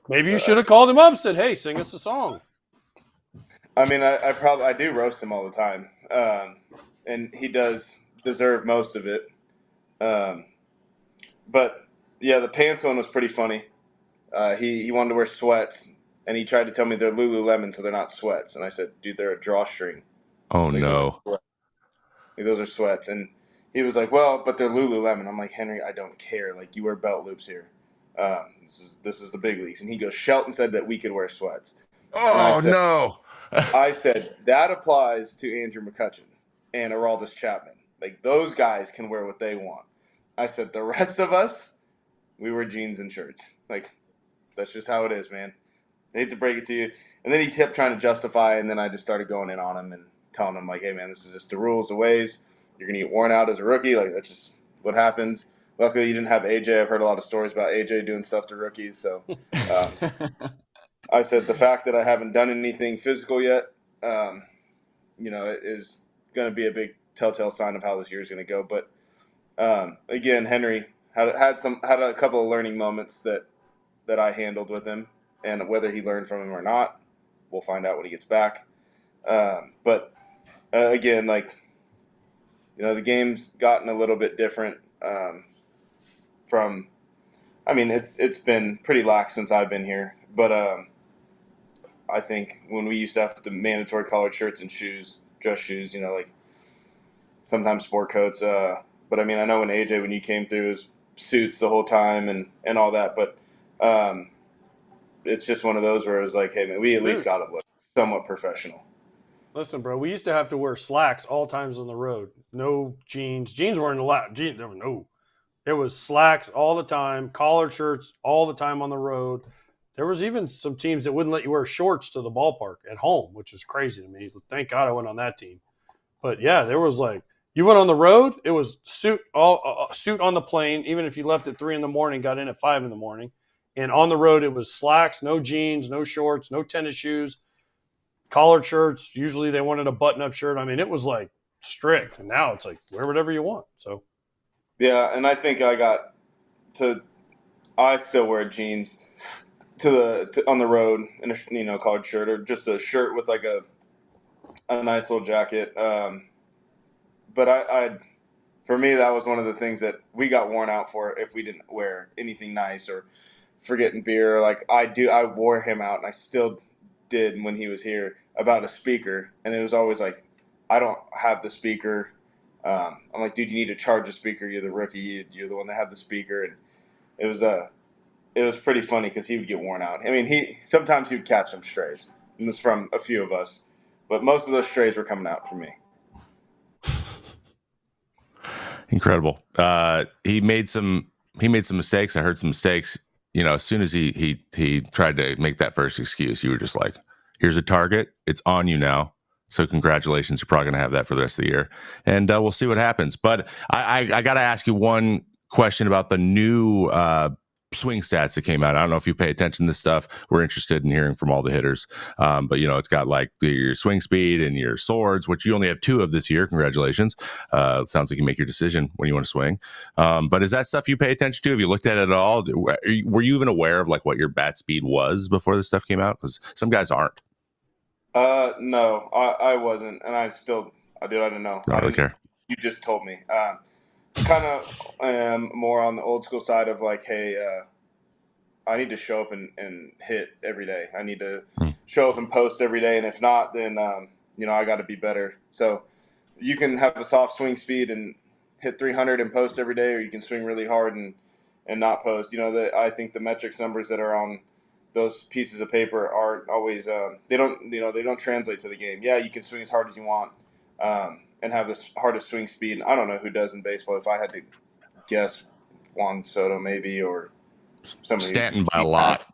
Maybe you should have called him up and said, "Hey, sing us a song." I mean, I do roast him all the time. And he does deserve most of it. But, yeah, the pants one was pretty funny. He wanted to wear sweats, and he tried to tell me they're Lululemon, so they're not sweats. And I said, "Dude, they're a drawstring." Oh, no. Those are sweats. And he was like, well, but they're Lululemon. I'm like, Henry, I don't care. Like, you wear belt loops here. This is the big leagues. And he goes, Shelton said that we could wear sweats. And Oh no. I said that applies to Andrew McCutchen and Aroldis Chapman. Like, those guys can wear what they want. I said the rest of us, we wear jeans and shirts. Like, that's just how it is, man. I hate to break it to you. And then he kept trying to justify, and then I just started going in on him and telling him, like, hey, man, this is just the rules, the ways. You're going to get worn out as a rookie. Like, that's just what happens. Luckily, you didn't have AJ. I've heard a lot of stories about AJ doing stuff to rookies. So I said the fact that I haven't done anything physical yet, is going to be a big telltale sign of how this year is going to go. But again, Henry had a couple of learning moments that I handled with him, and whether he learned from him or not, we'll find out when he gets back. But again, like, the game's gotten a little bit different from. I mean, it's been pretty lax since I've been here, but I think when we used to have the mandatory collared shirts and shoes, dress shoes, like sometimes sport coats. But I mean, I know when you came through, it was suits the whole time and all that. But it's just one of those where it was like, hey, man, we at least got to look somewhat professional. Listen, bro, we used to have to wear slacks all times on the road. No jeans. Jeans weren't allowed. It was slacks all the time, collared shirts all the time on the road. There was even some teams that wouldn't let you wear shorts to the ballpark at home, which is crazy to me. Thank God I went on that team. But yeah, there was like, you went on the road, it was suit on the plane, even if you left at 3 a.m, got in at 5 a.m. And on the road, it was slacks, no jeans, no shorts, no tennis shoes, collared shirts. Usually they wanted a button-up shirt. I mean, it was like strict. And now it's like, wear whatever you want. So, yeah, and I think I still wear jeans on the road in a collared shirt, or just a shirt with like a nice little jacket. But for me, that was one of the things that we got worn out for if we didn't wear anything nice or forgetting beer. Like I wore him out, and I still did when he was here about a speaker, and it was always like, I don't have the speaker. I'm like, dude, you need to charge a speaker. You're the rookie. You're the one that had the speaker, and it was pretty funny because he would get worn out. I mean, sometimes he would catch some strays. And this from a few of us, but most of those strays were coming out for me. Incredible. He made some mistakes. I heard some mistakes. As soon as he tried to make that first excuse, you were just like, here's a target. It's on you now. So congratulations. You're probably going to have that for the rest of the year. And we'll see what happens. But I got to ask you one question about the new swing stats that came out. I don't know if you pay attention to this stuff. We're interested in hearing from all the hitters. But it's got like your swing speed and your swords, which you only have 2 of this year. Congratulations. It sounds like you make your decision when you want to swing. But is that stuff you pay attention to? Have you looked at it at all? Were you even aware of like what your bat speed was before this stuff came out? Because some guys aren't. No, I wasn't. And I didn't know. I don't care. You just told me. Kind of am more on the old school side of like, hey, I need to show up and hit every day. I need to show up and post every day. And if not, then, I got to be better. So you can have a soft swing speed and hit 300 and post every day, or you can swing really hard and not post. I think the metrics numbers that are on those pieces of paper aren't always, they don't translate to the game. Yeah, you can swing as hard as you want. And have the hardest swing speed. I don't know who does in baseball. If I had to guess, Juan Soto maybe, or somebody. Stanton by a lot.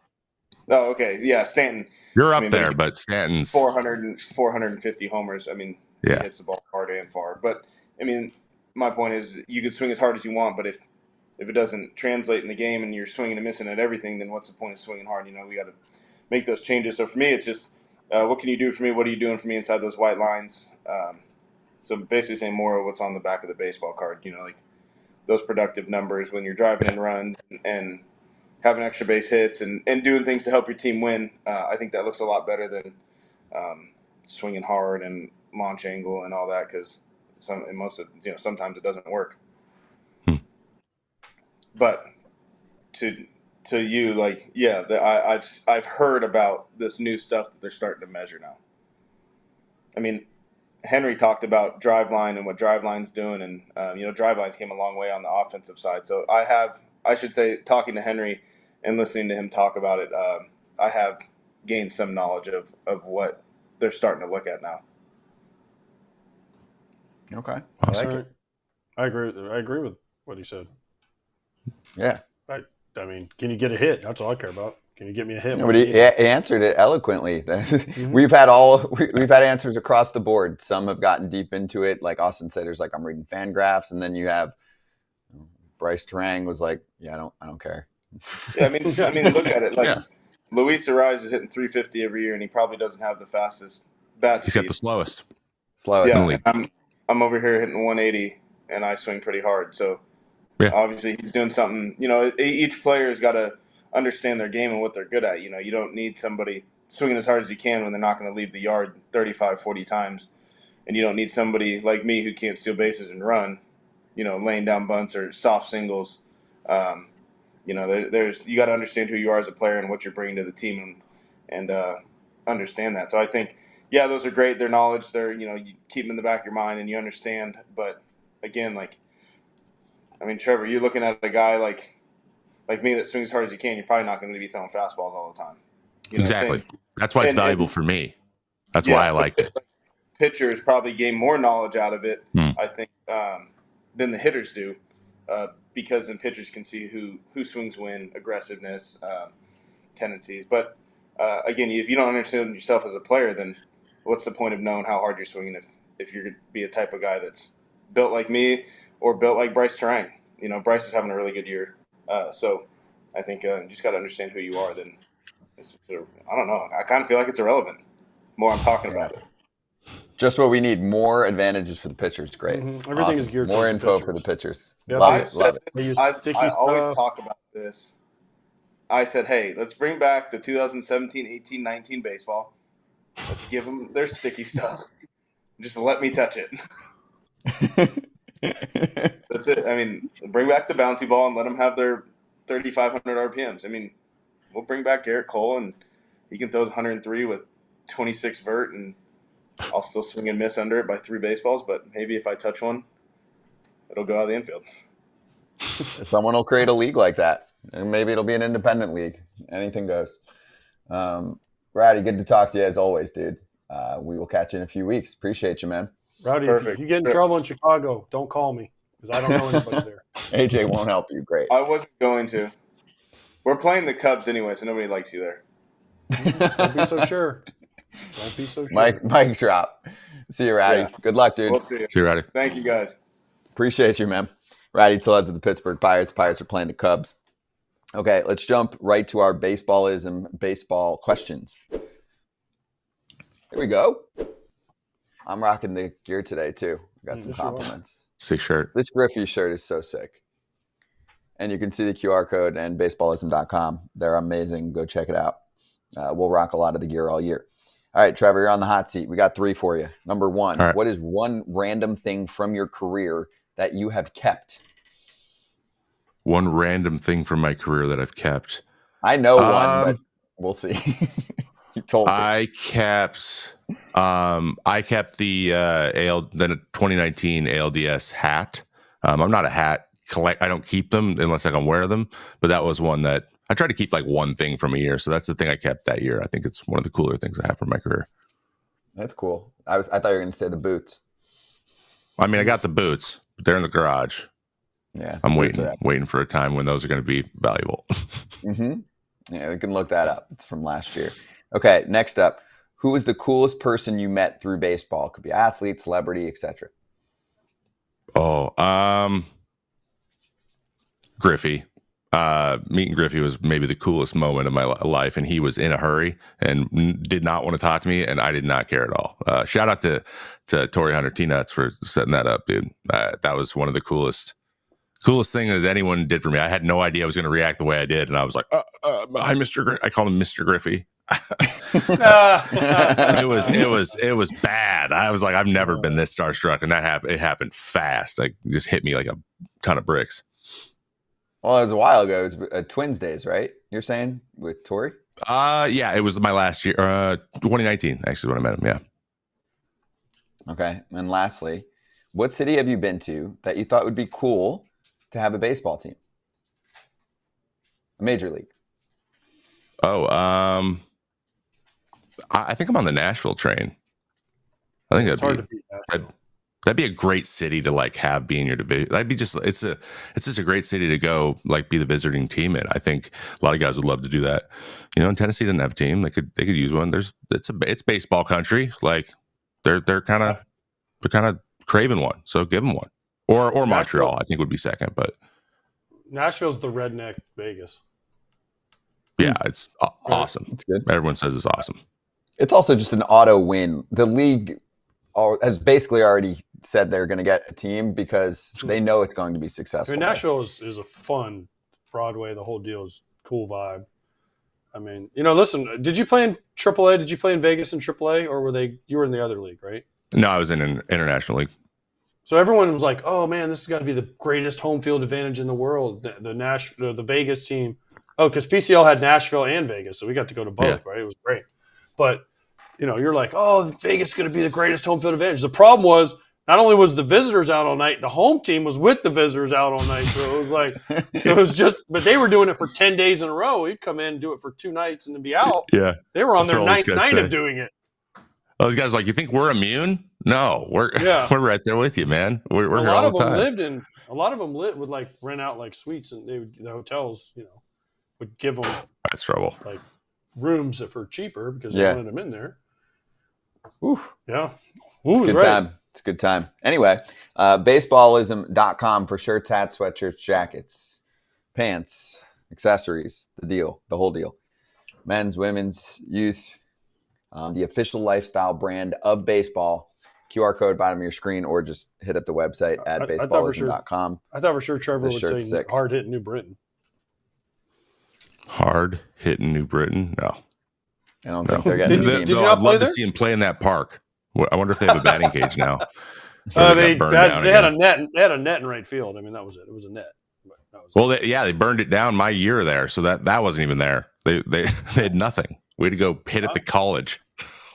Oh, okay. Yeah, Stanton. You're up there, but Stanton's 450 homers. I mean, yeah. He hits the ball hard and far. But, I mean, my point is you can swing as hard as you want, but if it doesn't translate in the game and you're swinging and missing at everything, then what's the point of swinging hard? We got to make those changes. So for me, it's just what can you do for me? What are you doing for me inside those white lines? So basically saying more of what's on the back of the baseball card, like those productive numbers when you're driving in runs and having extra base hits and doing things to help your team win. I think that looks a lot better than swinging hard and launch angle and all that, because sometimes it doesn't work. But to you, like, yeah, I've heard about this new stuff that they're starting to measure now. I mean, Henry talked about Driveline and what Driveline's doing, and Driveline's came a long way on the offensive side. So I should say, talking to Henry and listening to him talk about it, I have gained some knowledge of what they're starting to look at now. Okay, Awesome. I like it. I agree with what he said. Yeah. I mean, can you get a hit? That's all I care about. Can you get me a hit? But he answered it eloquently. We've had answers across the board. Some have gotten deep into it, like Austin said. There's like, I'm reading fan graphs, and then you have Bryce Terang was like, yeah, I don't care. Yeah, I mean, look at it. Like Luis Ariz is hitting 350 every year, and he probably doesn't have the fastest bat speed. He's got the slowest. Yeah, I'm over here hitting 180, and I swing pretty hard. So obviously he's doing something. Each player has got to understand their game and what they're good at. You don't need somebody swinging as hard as you can when they're not going to leave the yard 35, 40 times. And you don't need somebody like me who can't steal bases and run, laying down bunts or soft singles. You got to understand who you are as a player and what you're bringing to the team and understand that. So I think, those are great. They're knowledge. You keep them in the back of your mind and you understand. But again, Trevor, you're looking at a guy like me that swings as hard as you can. You're probably not going to be throwing fastballs all the time. Exactly. That's why it's valuable for me. That's why I like it. Pitchers probably gain more knowledge out of it, I think, than the hitters do, because then pitchers can see who swings when, aggressiveness, tendencies. But again, if you don't understand yourself as a player, then what's the point of knowing how hard you're swinging if you're going to be a type of guy that's built like me or built like Bryce Terang? Bryce is having a really good year. So I think you just got to understand who you are. Then I don't know. I kind of feel like it's irrelevant. More I'm talking about it. Just what we need. More advantages for the pitchers. Great. Mm-hmm. Everything is geared more info for the pitchers. Love it. I always talk about this. I said, hey, let's bring back the 2017, 18, 19 baseball. Let's give them their sticky stuff. Just let me touch it. That's it. Bring back the bouncy ball and let them have their 3,500 RPMs. We'll bring back Garrett Cole, and he can throw 103 with 26 vert, and I'll still swing and miss under it by 3 baseballs, but maybe if I touch one, it'll go out of the infield. Someone will create a league like that, and maybe it'll be an independent league. Anything goes. Rowdy, good to talk to you as always, dude. We will catch you in a few weeks. Appreciate you, man. Rowdy, if you get in trouble in Chicago, don't call me because I don't know anybody there. AJ won't help you. Great. I wasn't going to. We're playing the Cubs anyway, so nobody likes you there. Don't be so sure. Don't be so sure. Mic drop. See you, Rowdy. Yeah. Good luck, dude. We'll see you, Rowdy. Thank you, guys. Appreciate you, man. Rowdy Tellez of the Pittsburgh Pirates. Pirates are playing the Cubs. Okay, let's jump right to our baseball questions. Here we go. I'm rocking the gear today, too. Got some compliments. Sick shirt. This Griffey shirt is so sick. And you can see the QR code and baseballism.com. They're amazing. Go check it out. We'll rock a lot of the gear all year. All right, Trevor, you're on the hot seat. We got 3 for you. Number 1, right. What is one random thing from your career that you have kept? One random thing from my career that I've kept. I know one, but we'll see. You told me. I kept the 2019 ALDS hat. I'm not a hat I don't keep them unless I can wear them, but that was one that I try to keep like one thing from a year. So that's the thing I kept that year. I think it's one of the cooler things I have from my career. That's cool. I thought you were going to say the boots. I got the boots, but they're in the garage. Yeah. I'm waiting for a time when those are going to be valuable. Mm-hmm. Yeah, we can look that up. It's from last year. Okay, next up. Who is the coolest person you met through baseball? Could be athlete, celebrity, etc. Griffey. Meeting Griffey was maybe the coolest moment of my life, and he was in a hurry and did not want to talk to me, and I did not care at all. Shout out to Torrey Hunter T-Nuts for setting that up, dude. That was one of the coolest things anyone did for me. I had no idea I was going to react the way I did, and I was like, "Hi, Mr. I called him Mr. Griffey." It was bad. I was like, I've never been this starstruck, and it happened fast. Like, just hit me like a ton of bricks. Well, it was a while ago. It was Twins days, right? You're saying with Torrey? Yeah, it was my last year. 2019, actually, when I met him. Yeah. Okay. And lastly, what city have you been to that you thought would be cool to have a baseball team? A major league. Oh, I think I'm on the Nashville train. I think It's hard to beat Nashville. that'd be a great city to like have be in your division. That'd be just it's just a great city to go like be the visiting team in. I think a lot of guys would love to do that. And Tennessee didn't have a team. They could use one. It's baseball country. Like they're kind of craving one. So give them one. Or Montreal, I think would be second. But Nashville's the redneck Vegas. Yeah, it's awesome. It's good. Everyone says it's awesome. It's also just an auto win. The league has basically already said they're going to get a team because they know it's going to be successful. I mean, Nashville is a fun Broadway. The whole deal is cool vibe. I mean, listen, did you play in AAA? Did you play in Vegas in AAA, or you were in the other league, right? No, I was in an international league. So everyone was like, "Oh man, this has got to be the greatest home field advantage in the world." The Vegas team. Oh, because PCL had Nashville and Vegas, so we got to go to both, right? It was great. But, you're like, oh, Vegas is going to be the greatest home field advantage. The problem was, not only was the visitors out all night, the home team was with the visitors out all night. So it was like, but they were doing it for 10 days in a row. We'd come in and do it for 2 nights and then be out. Yeah. They were on their 9th night of doing it. Those guys are like, you think we're immune? No, we're right there with you, man. We're here all the time. A lot of them would like rent out like suites, and the hotels, would give them that's trouble like rooms for cheaper because they wanted them in there. Ooh. Yeah. It's a good time. It's a good time. Anyway, baseballism.com for shirts, hats, sweatshirts, jackets, pants, accessories, the whole deal. Men's, women's, youth, the official lifestyle brand of baseball. QR code bottom of your screen, or just hit up the website at baseballism.com. I thought for sure Trevor would say hard hit New Britain. Hard hitting New Britain? No. I don't think they're getting Did you not I'd play love there? to see him play in that park. I wonder if they have a batting cage now. They had a net. They had a net in right field. I mean, that was it. It was a net. They burned it down my year there, so that wasn't even there. They had nothing. We had to go hit at the college,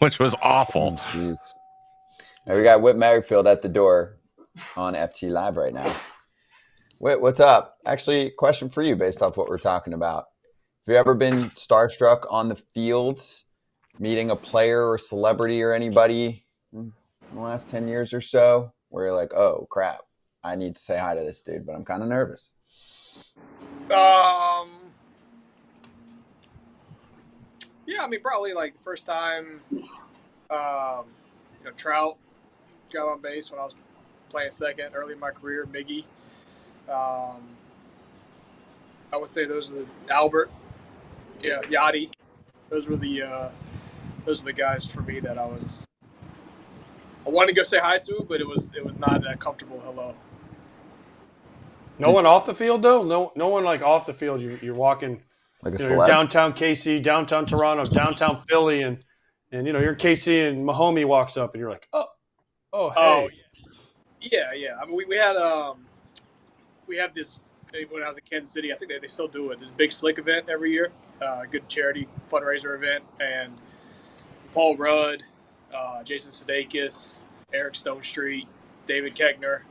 which was awful. Oh, now we got Whit Merrifield at the door on FT Live right now. Whit, what's up? Actually, question for you based off what we're talking about. Have you ever been starstruck on the field, meeting a player or celebrity or anybody in the last 10 years or so, where you're like, oh, crap, I need to say hi to this dude, but I'm kind of nervous? Yeah, I mean, probably like the first time, Trout got on base when I was playing second early in my career, Miggy. I would say those are the Albert, Yachty. Those were the guys for me that I wanted to go say hi to, but it was not a comfortable hello. No one off the field though. No one like off the field. You're walking Like you're downtown KC, downtown Toronto, downtown Philly, and you're in KC and Mahomey walks up and you're like, oh, hey. Yeah. I mean, we have this when I was in Kansas City. I think they still do it. This big slick event every year, good charity fundraiser event, and Paul Rudd, Jason Sudeikis, Eric Stonestreet, David Koechner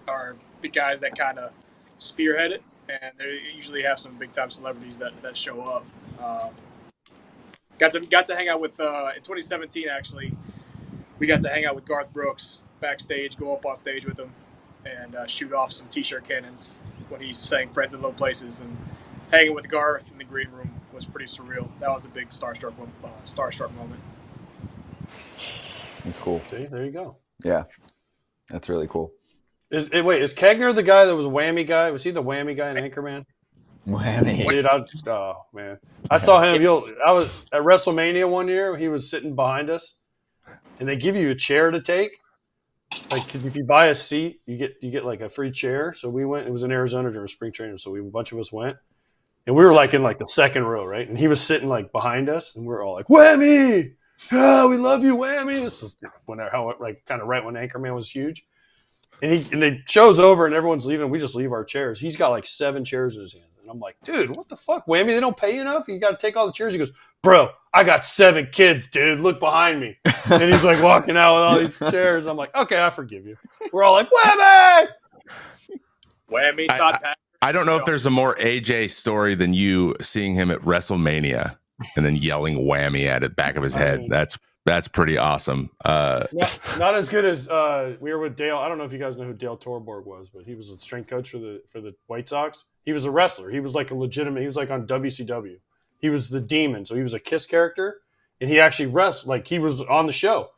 are the guys that kind of spearhead it, and they usually have some big time celebrities that show up. Got to hang out with in 2017 actually. We got to hang out with Garth Brooks backstage, go up on stage with him, and shoot off some T-shirt cannons when he sang "Friends in Low Places." And hanging with Garth in the green room was pretty surreal. That was a big starstruck moment. That's cool. See, there you go. Yeah, that's really cool. Is Koechner the guy that was a whammy guy? Was he the whammy guy in Anchorman? Whammy. Dude, oh man, I saw him. I was at WrestleMania one year. He was sitting behind us, and they give you a chair to take. Like if you buy a seat, you get like a free chair. So we went. It was in Arizona during spring training, so a bunch of us went, and we were like in like the second row, right? And he was sitting like behind us, and we were all like, "Whammy! Oh, we love you, Whammy!" This is kind of right when Anchorman was huge. And the show's over and everyone's leaving. We just leave our chairs. He's got like 7 chairs in his hands. And I'm like, dude, what the fuck, Whammy? They don't pay you enough? You got to take all the chairs? He goes, bro, I got 7 kids, dude. Look behind me. And he's like walking out with all these chairs. I'm like, okay, I forgive you. We're all like, Whammy! Whammy, Todd Packer. I don't know if there's a more AJ story than you seeing him at WrestleMania and then yelling Whammy at the back of his head. That's pretty awesome. Not as good as we were with Dale. I don't know if you guys know who Dale Torborg was, but he was a strength coach for the White Sox. He was a wrestler. He was like he was like on WCW. He was the Demon, so he was a Kiss character, and he actually wrestled. Like he was on the show,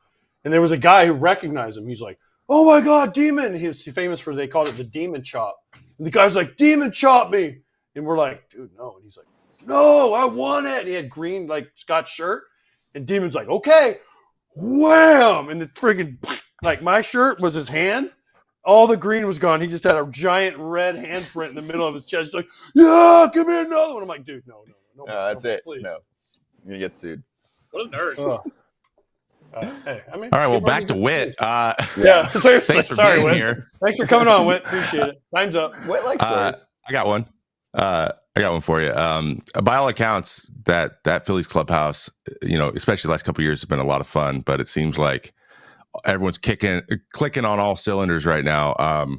and there was a guy who recognized him. He's like, "Oh my God, Demon!" He was famous for they called it the Demon Chop. And the guy's like, "Demon Chop me," and we're like, "Dude, no!" And he's like, "No, I want it." And he had green like Scott shirt. And Demon's like, okay, wham! And the friggin' like my shirt was his hand. All the green was gone. He just had a giant red handprint in the middle of his chest. He's like, yeah, give me another one. I'm like, dude, no. That's it. Please. No, you're gonna get sued. What a nerd. Hey, I mean, all right, well, back to Whit. Yeah, seriously. Thanks for Sorry, being Whit. here. Thanks for coming on, Whit. Appreciate it. Time's up. Whit likes stories. I got one. I got one for you. By all accounts, that Phillies clubhouse, especially the last couple of years, has been a lot of fun. But it seems like everyone's clicking on all cylinders right now.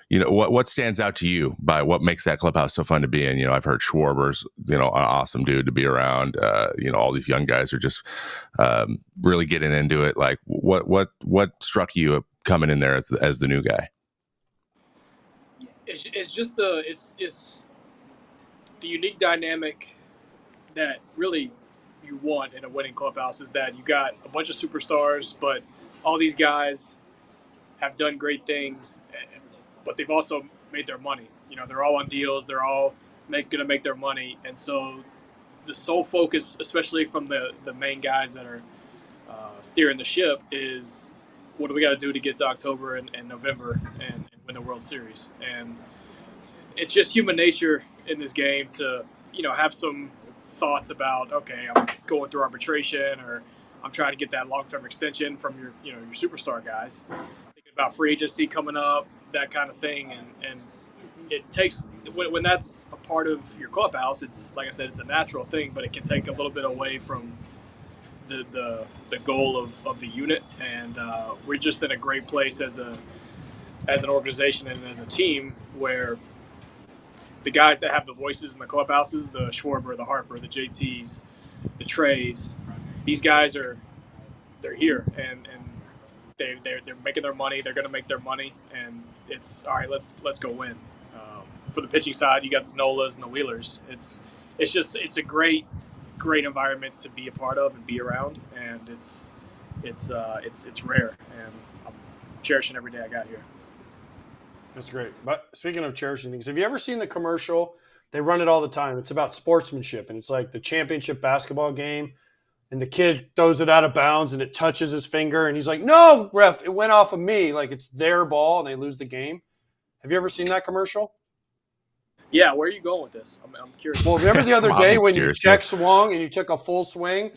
What stands out to you by what makes that clubhouse so fun to be in? I've heard Schwarber's, an awesome dude to be around. All these young guys are just really getting into it. Like, what struck you coming in there as the new guy? It's just it's the unique dynamic that really you want in a winning clubhouse is that you got a bunch of superstars, but all these guys have done great things, but they've also made their money. They're all on deals. They're all going to make their money. And so the sole focus, especially from the main guys that are steering the ship, is what do we got to do to get to October and November and win the World Series. And it's just human nature in this game to, have some thoughts about, okay, I'm going through arbitration or I'm trying to get that long-term extension from your superstar guys. Thinking about free agency coming up, that kind of thing. And it takes, when that's a part of your clubhouse, it's, like I said, it's a natural thing, but it can take a little bit away from the goal of the unit. And we're just in a great place as an organization and as a team where the guys that have the voices in the clubhouses, the Schwarber, the Harper, the JTs, the Treys, these guys they're here and they're making their money. They're going to make their money, and it's all right. Let's go win. For the pitching side, you got the Nolas and the Wheelers. It's a great environment to be a part of and be around, and it's rare, and I'm cherishing every day I got here. That's great. But speaking of cherishing things, have you ever seen the commercial? They run it all the time. It's about sportsmanship, and it's like the championship basketball game, and the kid throws it out of bounds, and it touches his finger, and he's like, no, ref, it went off of me. Like it's their ball, and they lose the game. Have you ever seen that commercial? Yeah, where are you going with this? I'm curious. Well, remember the other day when you check swung and you took a full swing,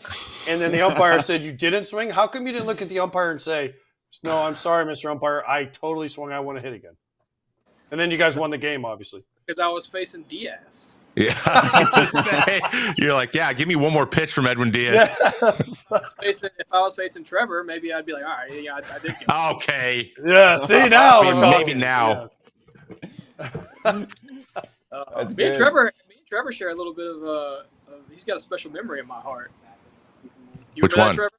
and then the umpire said you didn't swing? How come you didn't look at the umpire and say, no, I'm sorry, Mr. Umpire, I totally swung. I want to hit again. And then you guys won the game, obviously. Because I was facing Diaz. Yeah, I was gonna say, you're like, yeah, give me one more pitch from Edwin Diaz. If I was facing Trevor, maybe I'd be like, all right, yeah, I did get it. Okay. Yeah, see now. Maybe now. Me and Trevor share a little bit of he's got a special memory in my heart. Which one? Trevor?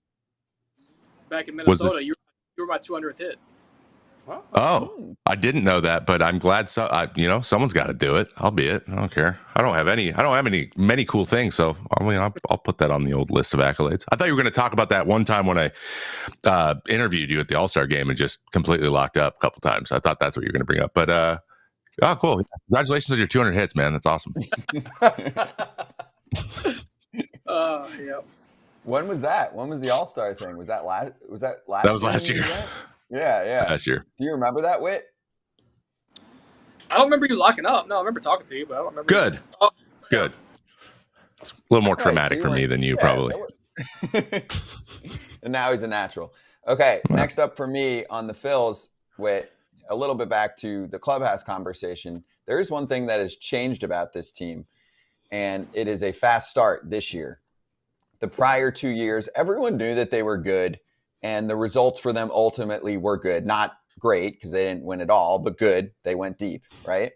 Back in Minnesota, you were my 200th hit. Oh, I didn't know that, but I'm glad. Someone's got to do it. I'll be it. I don't care. I don't have many cool things. So I'll put that on the old list of accolades. I thought you were going to talk about that one time when I interviewed you at the All-Star game and just completely locked up a couple times. I thought that's what you were going to bring up, but cool. Congratulations on your 200 hits, man. That's awesome. Yeah. When was that? When was the All-Star thing? Was that last? That was last year. Yeah. Last year. Do you remember that, Whit? I don't remember you locking up. No, I remember talking to you, but I don't remember. Good. Good. It's a little more traumatic for me than you, probably. And now he's a natural. Okay, next up for me on the Phils, Whit, a little bit back to the clubhouse conversation. there is one thing that has changed about this team, and it is a fast start this year. The prior 2 years, everyone knew that they were good, and the results for them ultimately were good. Not great because they didn't win it all, but good. They went deep, right?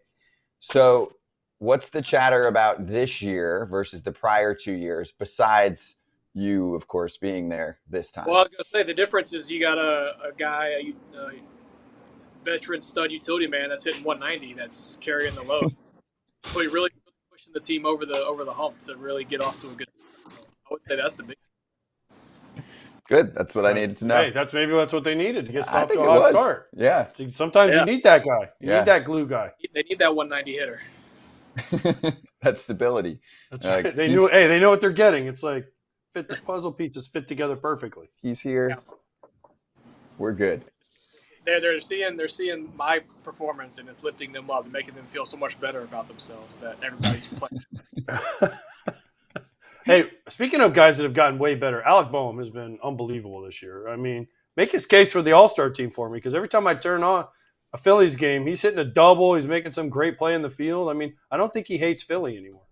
So what's the chatter about this year versus the prior 2 years, besides you, of course, being there this time? Well, I was going to say the difference is you got a guy, a veteran stud utility man that's hitting 190, that's carrying the load. So he really pushing the team over the hump to really get off to a good start. I would say that's the big. Good. That's what I needed to know. Hey, that's what they neted to get I off think to a it hot was. start. Yeah. See, sometimes you need that guy. You need that glue guy. They need that 190 hitter. That stability. That's right. They know what they're getting. It's like the puzzle pieces fit together perfectly. He's here. Yeah. We're good. They're seeing my performance, and it's lifting them up and making them feel so much better about themselves that everybody's playing. Hey, speaking of guys that have gotten way better, Alec Boehm has been unbelievable this year. I mean, make his case for the All-Star team for me, because every time I turn on a Phillies game, he's hitting a double. He's making some great play in the field. I mean, I don't think he hates Philly anymore.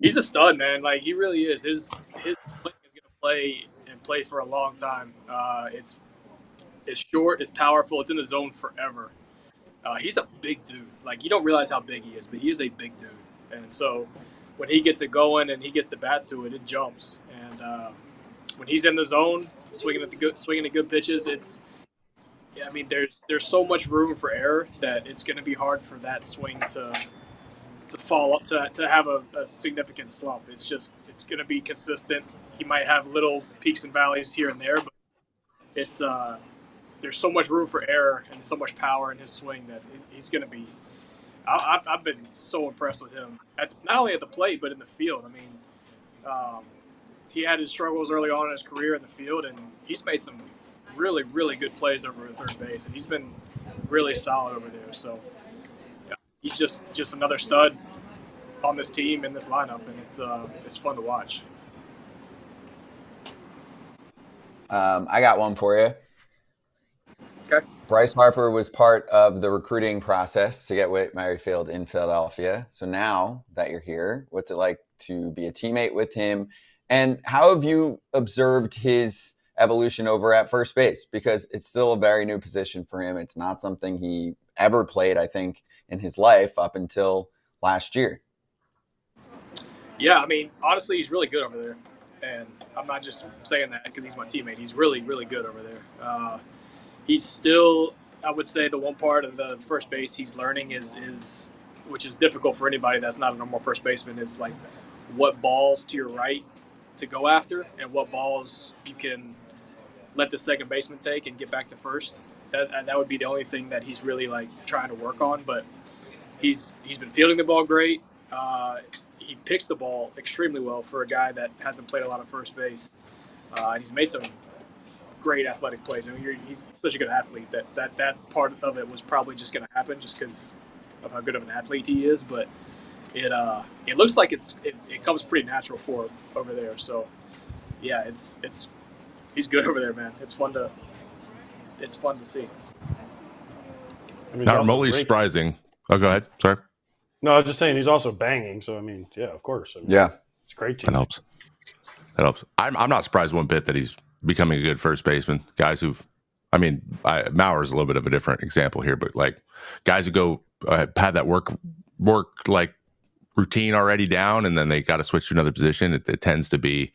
He's a stud, man. Like, he really is. His playing is going to play for a long time. It's short, it's powerful, it's in the zone forever. He's a big dude. Like, you don't realize how big he is, but he is a big dude. And so when he gets it going and he gets the bat to it, it jumps. And when he's in the zone, swinging at good pitches, there's so much room for error that it's going to be hard for that swing to fall up, to have a significant slump. It's going to be consistent. He might have little peaks and valleys here and there, but it's there's so much room for error and so much power in his swing that he's going to be. I've been so impressed with him, not only at the plate but in the field. I mean, he had his struggles early on in his career in the field, and he's made some really, really good plays over at third base, and he's been really solid over there. So yeah, he's just another stud on this team in this lineup, and it's fun to watch. I got one for you. Okay. Bryce Harper was part of the recruiting process to get Whit Merrifield in Philadelphia. So now that you're here, what's it like to be a teammate with him? And how have you observed his evolution over at first base? Because it's still a very new position for him. It's not something he ever played, I think, in his life up until last year. Yeah, I mean, honestly, he's really good over there. And I'm not just saying that because he's my teammate. He's really, really good over there. He's still, I would say, the one part of the first base he's learning is which is difficult for anybody that's not a normal first baseman, is like what balls to your right to go after and what balls you can let the second baseman take and get back to first. That would be the only thing that he's really like trying to work on. But he's been fielding the ball great. He picks the ball extremely well for a guy that hasn't played a lot of first base. And he's made some great athletic plays. I mean, he's such a good athlete that part of it was probably just going to happen just because of how good of an athlete he is. But it looks like it comes pretty natural for him over there. So yeah, he's good over there, man. It's fun to see. I mean, not remotely surprising. Oh, go ahead. Sorry. No, I was just saying he's also banging. So I mean, yeah, of course. I mean, yeah, it's a great team. That helps. I'm not surprised one bit that he's becoming a good first baseman. Guys Mauer's a little bit of a different example here, but like guys who go have that work like routine already down, and then they got to switch to another position. It tends to be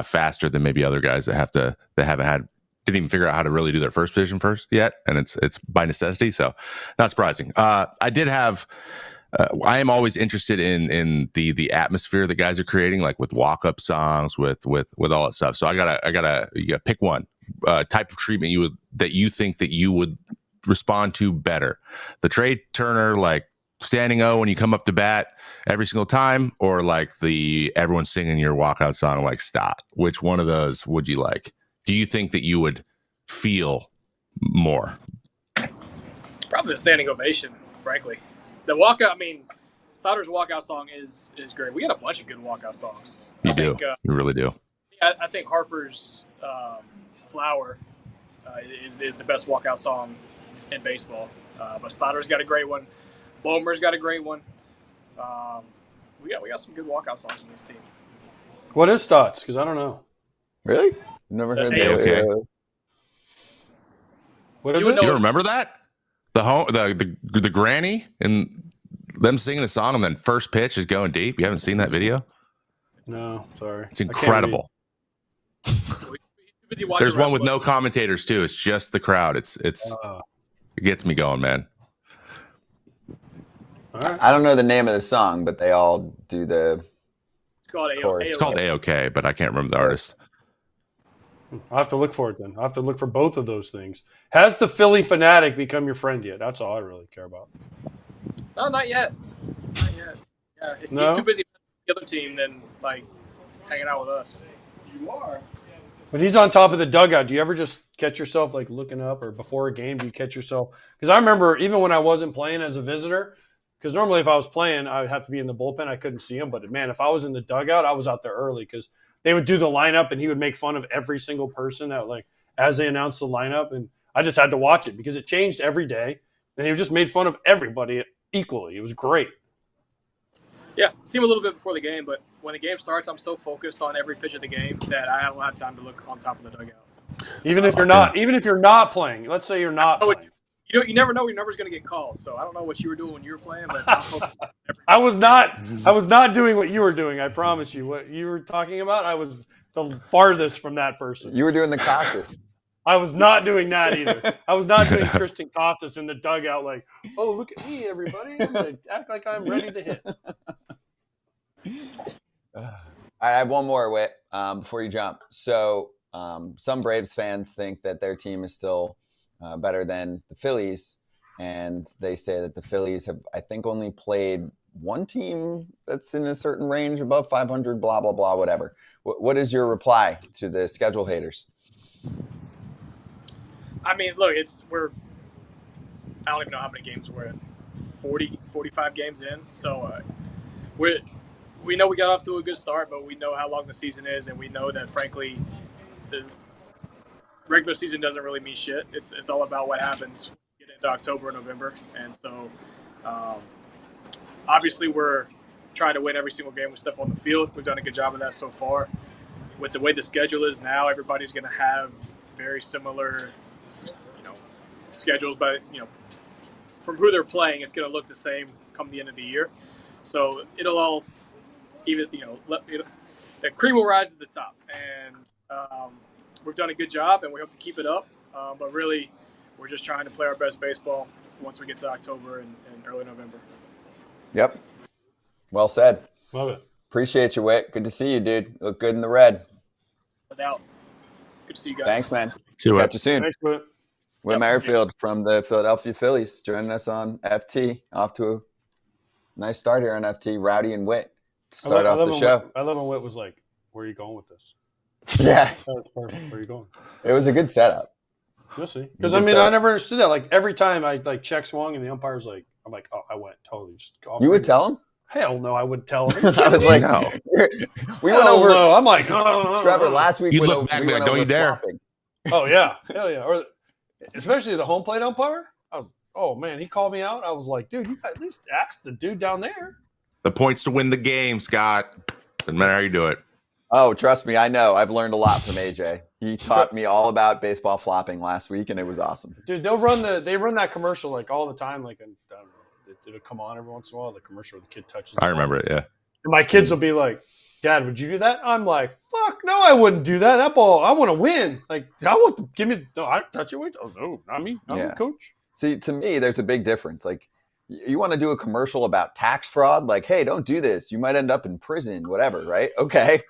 faster than maybe other guys that didn't even figure out how to really do their first position first yet, and it's by necessity. So not surprising. I did have. I am always interested in the atmosphere that guys are creating, like with walk-up songs, with all that stuff. So I gotta pick one type of treatment that you think that you would respond to better. The Trey Turner like standing O when you come up to bat every single time, or like the everyone singing your walkout song like stop. Which one of those would you like? Do you think that you would feel more? Probably the standing ovation, frankly. The walkout, I mean, Stotter's walkout song is great. We got a bunch of good walkout songs. You really do. I think Harper's Flower is the best walkout song in baseball. But Stotter's got a great one. Bomer's got a great one. We got some good walkout songs in this team. What is Stotts? Because I don't know. Really? You've never heard A-OK. What is You would it? know- You don't remember that? The granny and them singing a song and then first pitch is going deep. You haven't seen that video? No, sorry. It's incredible. There's one with no commentators too. It's just the crowd. It gets me going, man. All right. I don't know the name of the song, but they all do the It's called chorus. It's called A-OK, but I can't remember the artist. I'll have to look for it then. I'll have to look for both of those things. Has the Philly fanatic become your friend yet? That's all I really care about. No, not yet. Not yet. Yeah, No? he's too busy with the other team than like hanging out with us. You are. When he's on top of the dugout, do you ever just catch yourself like looking up, or before a game, do you catch yourself? Because I remember even when I wasn't playing as a visitor, because normally if I was playing, I would have to be in the bullpen. I couldn't see him. But man, if I was in the dugout, I was out there early because they would do the lineup and he would make fun of every single person that like as they announced the lineup. And I just had to watch it because it changed every day. And he just made fun of everybody equally. It was great. Yeah, see him a little bit before the game, but when the game starts, I'm so focused on every pitch of the game that I don't have time to look on top of the dugout. Even if you're not playing, let's say you're not playing. You never know when your number's going to get called. So I don't know what you were doing when you were playing, but I'm focused on every I was not doing what you were doing. I promise you. What you were talking about, I was the farthest from that person. You were doing the Casas. I was not doing that either. I was not doing Tristan Casas in the dugout like, oh, look at me, everybody. I'm going to act like I'm ready to hit. I have one more, Whit, before you jump. So some Braves fans think that their team is still better than the Phillies, and they say that the Phillies have, I think, only played one team that's in a certain range above 500, blah, blah, blah, whatever. What is your reply to the schedule haters? I mean, look, I don't even know how many games we're in. 40, 45 games in. So we know we got off to a good start, but we know how long the season is, and we know that, frankly, the regular season doesn't really mean shit. It's all about what happens get into October and November. And so obviously we're trying to win every single game we step on the field. We've done a good job of that so far. With the way the schedule is now, everybody's going to have very similar schedules, but from who they're playing, it's going to look the same come the end of the year. So it'll all even the cream will rise to the top, and we've done a good job, and we hope to keep it up. But really, we're just trying to play our best baseball once we get to October and early November. Yep. Well said. Love it. Appreciate you, Whit. Good to see you, dude. You look good in the red. Without. Good to see you guys. Thanks, man. See you, Catch you soon. Thanks, Whit. Whit Merrifield from the Philadelphia Phillies joining us on FT. Off to a nice start here on FT. Rowdy and Whit to start off the show. I love when Whit was like, where are you going with this? Yeah. That was perfect. Where are you going? It was a good setup. You'll see. Because, I never understood that. Like, every time I, check swung and the umpire's like, I'm like, oh, I went totally just off. You would tell him? Hell no, I wouldn't tell him. I was like, No. We went over. No. I'm like, oh, Trevor, last week You we look went back, we man, went don't over you dare. flopping. Oh, yeah. Hell yeah. Or especially the home plate umpire. I was, oh, man, he called me out. I was like, dude, you got at least ask the dude down there. The points to win the game, Scott. Doesn't matter how you do it. Oh, trust me, I know. I've learned a lot from AJ. He taught me all about baseball flopping last week, and it was awesome. Dude, they run that commercial like all the time. Like, I don't know, it'll come on every once in a while. The commercial where the kid touches. I remember it, yeah. And my kids will be like, Dad, would you do that? I'm like, fuck no, I wouldn't do that. That ball, I want to win. Like, I touch it. Wait, oh no, not me. I'm the coach. See, to me, there's a big difference. Like, you want to do a commercial about tax fraud? Like, hey, don't do this. You might end up in prison, whatever, right? Okay.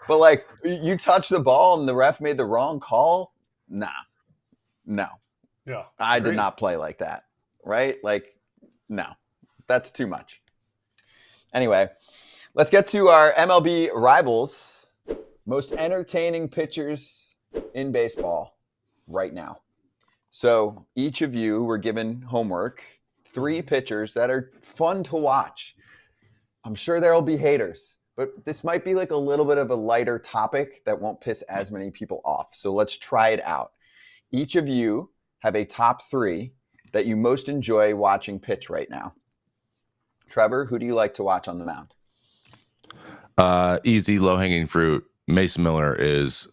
But, like, you touch the ball and the ref made the wrong call? Nah. No. Yeah. I did not play like that, right? Like, no. That's too much. Anyway, let's get to our MLB rivals. Most entertaining pitchers in baseball right now. So each of you were given homework, 3 pitchers that are fun to watch. I'm sure there'll be haters, but this might be like a little bit of a lighter topic that won't piss as many people off. So let's try it out. Each of you have a top 3 that you most enjoy watching pitch right now. Trevor, who do you like to watch on the mound? Easy, low-hanging fruit. Mason Miller is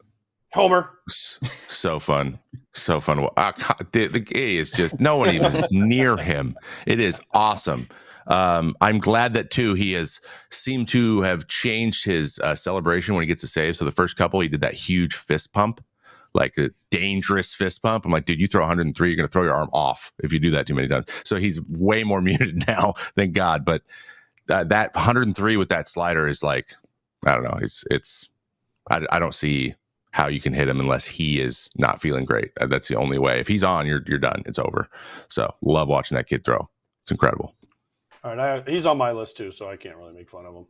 Homer. so fun. So fun. The A is just, no one even is near him. It is awesome. I'm glad that, too, he has seemed to have changed his celebration when he gets a save. So the first couple, he did that huge fist pump, like a dangerous fist pump. I'm like, dude, you throw 103, you're going to throw your arm off if you do that too many times. So he's way more muted now, thank God. But that 103 with that slider is like, I don't know. I don't see how you can hit him unless he is not feeling great. That's the only way. If he's on, you're done. It's over. So love watching that kid throw. It's incredible. All right, he's on my list too, so I can't really make fun of him.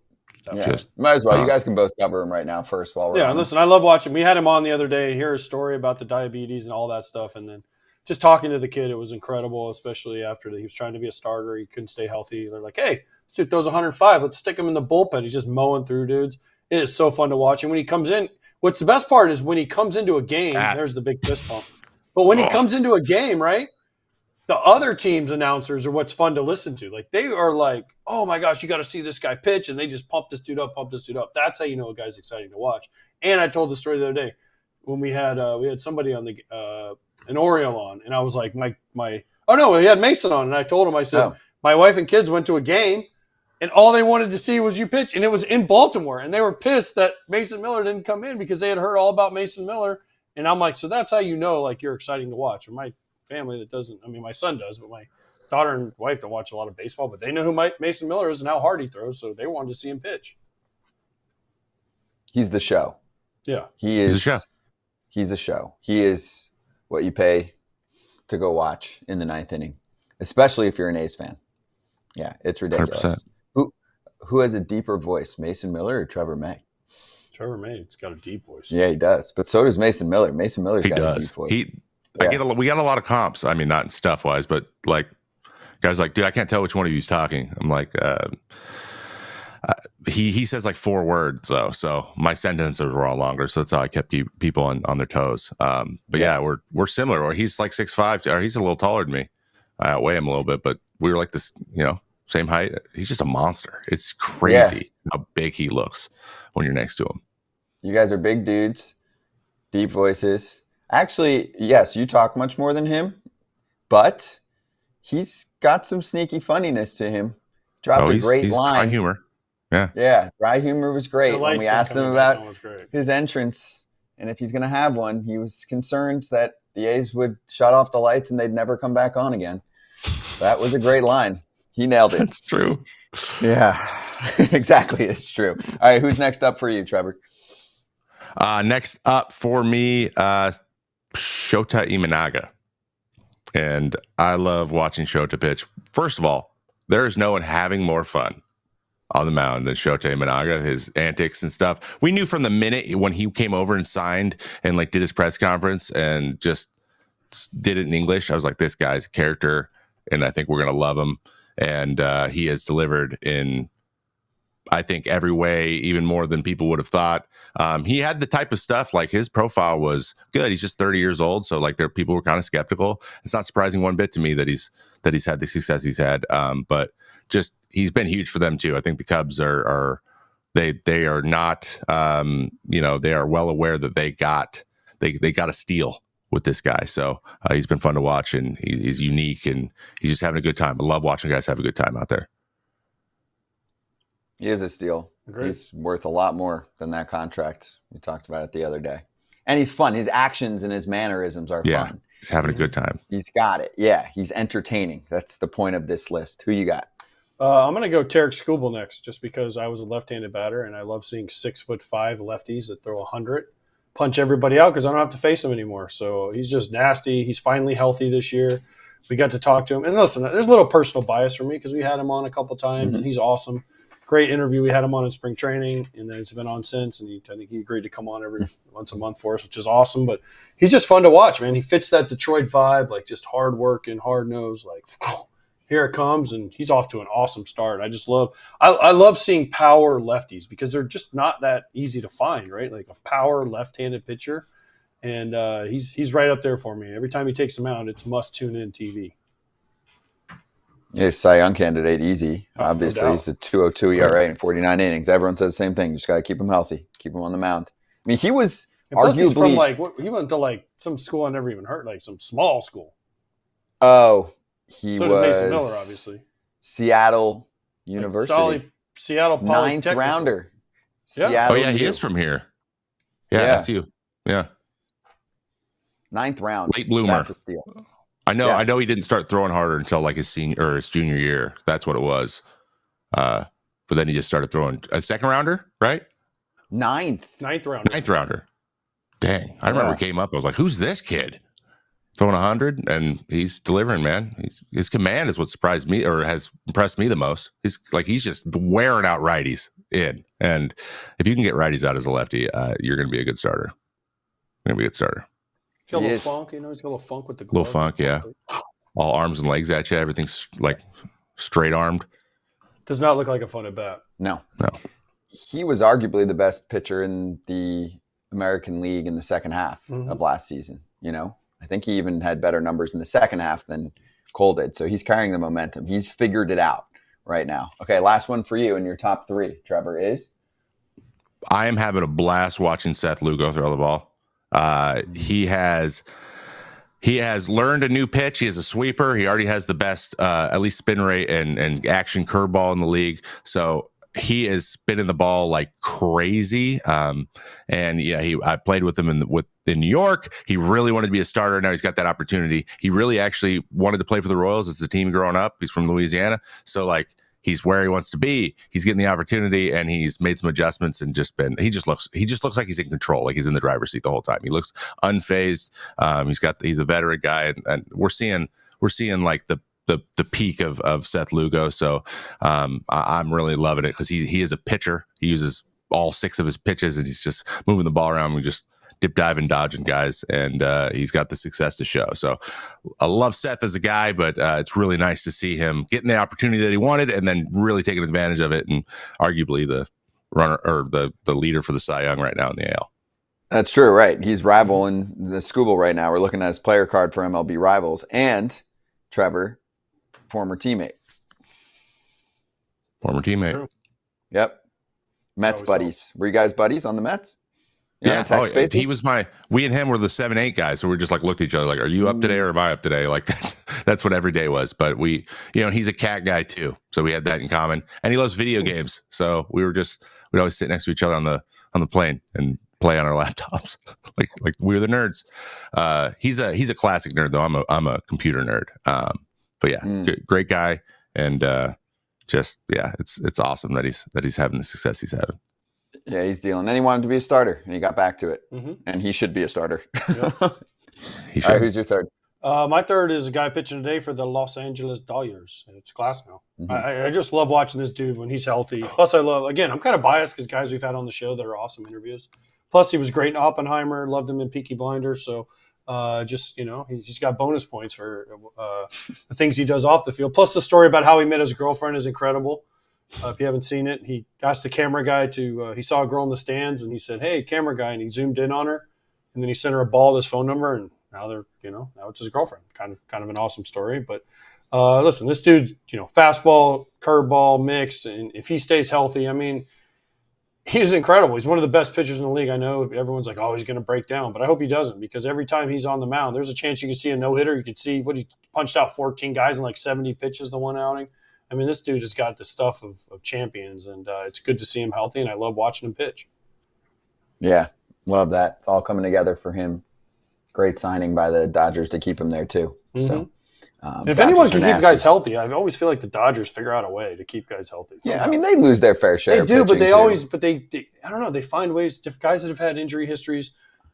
Yeah, might as well. You guys can both cover him right now first while we're on. Listen, I love watching. We had him on the other day. Hear his story about the diabetes and all that stuff, and then just talking to the kid, it was incredible, especially after he was trying to be a starter. He couldn't stay healthy. They're like, hey, this dude throws 105. Let's stick him in the bullpen. He's just mowing through dudes. It is so fun to watch. And when he comes in, what's the best part is when he comes into a game, there's the big fist pump. But when he comes into a game, right, the other team's announcers are what's fun to listen to. Like, they are like, oh, my gosh, you got to see this guy pitch. And they just pump this dude up. That's how you know a guy's exciting to watch. And I told the story the other day when we had somebody on an Oriole on. And I was like, we had Mason on. And I told him, I said, my wife and kids went to a game. And all they wanted to see was you pitch. And it was in Baltimore. And they were pissed that Mason Miller didn't come in because they had heard all about Mason Miller. And I'm like, so that's how you know, like, you're exciting to watch. And my family that doesn't, I mean, my son does, but my daughter and wife don't watch a lot of baseball. But they know who Mason Miller is and how hard he throws. So they wanted to see him pitch. He's the show. Yeah. He's a show. He is what you pay to go watch in the ninth inning, especially if you're an A's fan. Yeah, it's ridiculous. 100%. Who has a deeper voice, Mason Miller or Trevor May? Trevor May's got a deep voice. Yeah, he does. But so does Mason Miller. Mason Miller's got a deep voice. We got a lot of comps. I mean, not stuff wise, but like guys like, dude, I can't tell which one of you's talking. I'm like, he says like 4 words though, so my sentences were all longer. So that's how I kept people on their toes. But yeah, we're similar. Or he's like 6'5", or he's a little taller than me. I outweigh him a little bit, but we were like this, same height. He's just a monster. It's crazy how big he looks when you're next to him. You guys are big dudes, deep voices. Actually, yes, you talk much more than him, but he's got some sneaky funniness to him. Dropped a great line. Dry humor. Yeah. Yeah, dry humor was great. When we asked him about his entrance and if he's going to have one, he was concerned that the A's would shut off the lights and they'd never come back on again. That was a great line. He nailed it. That's true. Yeah, exactly. It's true. All right, who's next up for you, Trevor? Next up for me, Shota Imanaga. And I love watching Shota pitch. First of all, there is no one having more fun on the mound than Shota Imanaga, his antics and stuff. We knew from the minute when he came over and signed and like did his press conference and just did it in English, I was like, this guy's a character, and I think we're going to love him. And he has delivered in, I think, every way, even more than people would have thought. He had the type of stuff, like his profile was good. He's just 30 years old. So like people were kind of skeptical. It's not surprising one bit to me that he's had the success he's had. But just, he's been huge for them too. I think the Cubs are not, they are well aware that they got a steal with this guy. So he's been fun to watch, and he's unique, and he's just having a good time. I love watching guys have a good time out there. He is a steal. Agreed. He's worth a lot more than that contract. We talked about it the other day. And he's fun. His actions and his mannerisms are fun. He's having a good time. He's got it. Yeah, he's entertaining. That's the point of this list. Who you got? I'm going to go Tarek Skubal next, just because I was a left-handed batter, and I love seeing 6'5" lefties that throw 100. Punch everybody out because I don't have to face him anymore. So he's just nasty. He's finally healthy this year. We got to talk to him. And listen, there's a little personal bias for me because we had him on a couple times, and he's awesome. Great interview. We had him on in spring training, and then it's been on since. And I think he agreed to come on every once a month for us, which is awesome. But he's just fun to watch, man. He fits that Detroit vibe, like just hard work and hard nose, like here it comes, and he's off to an awesome start. I love seeing power lefties because they're just not that easy to find, right? Like a power left-handed pitcher, and he's right up there for me. Every time he takes them out, it's must tune in TV. Yeah, Cy Young candidate, easy. Oh, no Obviously, doubt. he's a 2.02 ERA in 49 innings. Everyone says the same thing. Just got to keep him healthy, keep him on the mound. I mean, he was And plus he's from arguably. he went to like some school I never even heard, like some small school. Oh, he So did was Mason Miller, obviously. Seattle University, Seattle ninth Polytechnical. rounder. Yeah. Seattle Oh yeah, he U. is from here. Yeah, Yeah. SU. Yeah, 9th round. late bloomer. That's a steal. I know. Yes. I know he didn't start throwing harder until like his junior year. That's what it was. But then he just started throwing a second rounder, right? 9th. Ninth rounder. Ninth rounder. Dang, I remember Yeah. he came up. I was like, "Who's this kid?" Throwing 100, and he's delivering. Man, his command is what surprised me or has impressed me the most. He's just wearing out righties in, and if you can get righties out as a lefty, you're going to be a good starter. You're going to be a good starter. He's got a He little is. funk, you know. He's got a little funk with the Little glove. funk, yeah. All arms and legs at you. Everything's like straight armed. Does not look like a fun at bat. No. No. He was arguably the best pitcher in the American League in the second half of last season. You know, I think he even had better numbers in the second half than Cole did. So he's carrying the momentum. He's figured it out right now. Okay, last one for you in your top 3, Trevor, is? I am having a blast watching Seth Lugo throw the ball. He has learned a new pitch. He has a sweeper. He already has the best, at least spin rate and action curveball in the league. So he is spinning the ball like crazy. And yeah, I played with him in New York. He really wanted to be a starter. Now he's got that opportunity. He really actually wanted to play for the Royals as a team growing up. He's from Louisiana. So like, he's where he wants to be. He's getting the opportunity, and he's made some adjustments and he just looks like he's in control, like he's in the driver's seat the whole time. He looks unfazed. He's a veteran guy, and we're seeing like the peak of Seth Lugo. So I'm really loving it because he is a pitcher. He uses all 6 of his pitches, and he's just moving the ball around. We just dip diving, dodging guys, and he's got the success to show. So I love Seth as a guy, but it's really nice to see him getting the opportunity that he wanted and then really taking advantage of it, and arguably the runner or the leader for the Cy Young right now in the AL. That's true, right? He's rivaling the Scooble right now. We're looking at his player card for MLB Rivals, and Trevor, former teammate. True. Yep. Mets Always buddies. Were you guys buddies on the Mets? Yeah, text basis? he was we and him were the 7-8 guys. So we just like looked at each other like, are you up today or am I up today? Like that's what every day was. But he's a cat guy too. So we had that in common, and he loves video games. So we'd always sit next to each other on the plane and play on our laptops. like we were the nerds. He's a classic nerd though. I'm a computer nerd. But yeah, great guy. And it's awesome that he's having the success he's having. Yeah, he's dealing. And he wanted to be a starter, and he got back to it. Mm-hmm. And he should be a starter. Yep. All right, who's your third? My third is a guy pitching today for the Los Angeles Dodgers. It's class now. Mm-hmm. I just love watching this dude when he's healthy. Plus, I'm kind of biased because guys we've had on the show that are awesome interviews. Plus, he was great in Oppenheimer. Loved him in Peaky Blinders. So, he's got bonus points for the things he does off the field. Plus, the story about how he met his girlfriend is incredible. If you haven't seen it, he asked the camera guy he saw a girl in the stands, and he said, "Hey, camera guy," and he zoomed in on her, and then he sent her a ball with his phone number, and now now it's his girlfriend. Kind of an awesome story. But listen, this dude, fastball, curveball mix, and if he stays healthy, I mean, he's incredible. He's one of the best pitchers in the league. I know everyone's like, "Oh, he's going to break down," but I hope he doesn't, because every time he's on the mound, there's a chance you can see a no-hitter. You could see he punched out 14 guys in like 70 pitches the one outing. I mean, this dude has got the stuff of champions, and it's good to see him healthy, and I love watching him pitch. Yeah, love that. It's all coming together for him. Great signing by the Dodgers to keep him there, too. Mm-hmm. So, if anyone can keep guys healthy, I always feel like the Dodgers figure out a way to keep guys healthy. Somehow. Yeah, I mean, they lose their fair share. They do, but they too. always, they I don't know, they find ways. Guys that have had injury histories,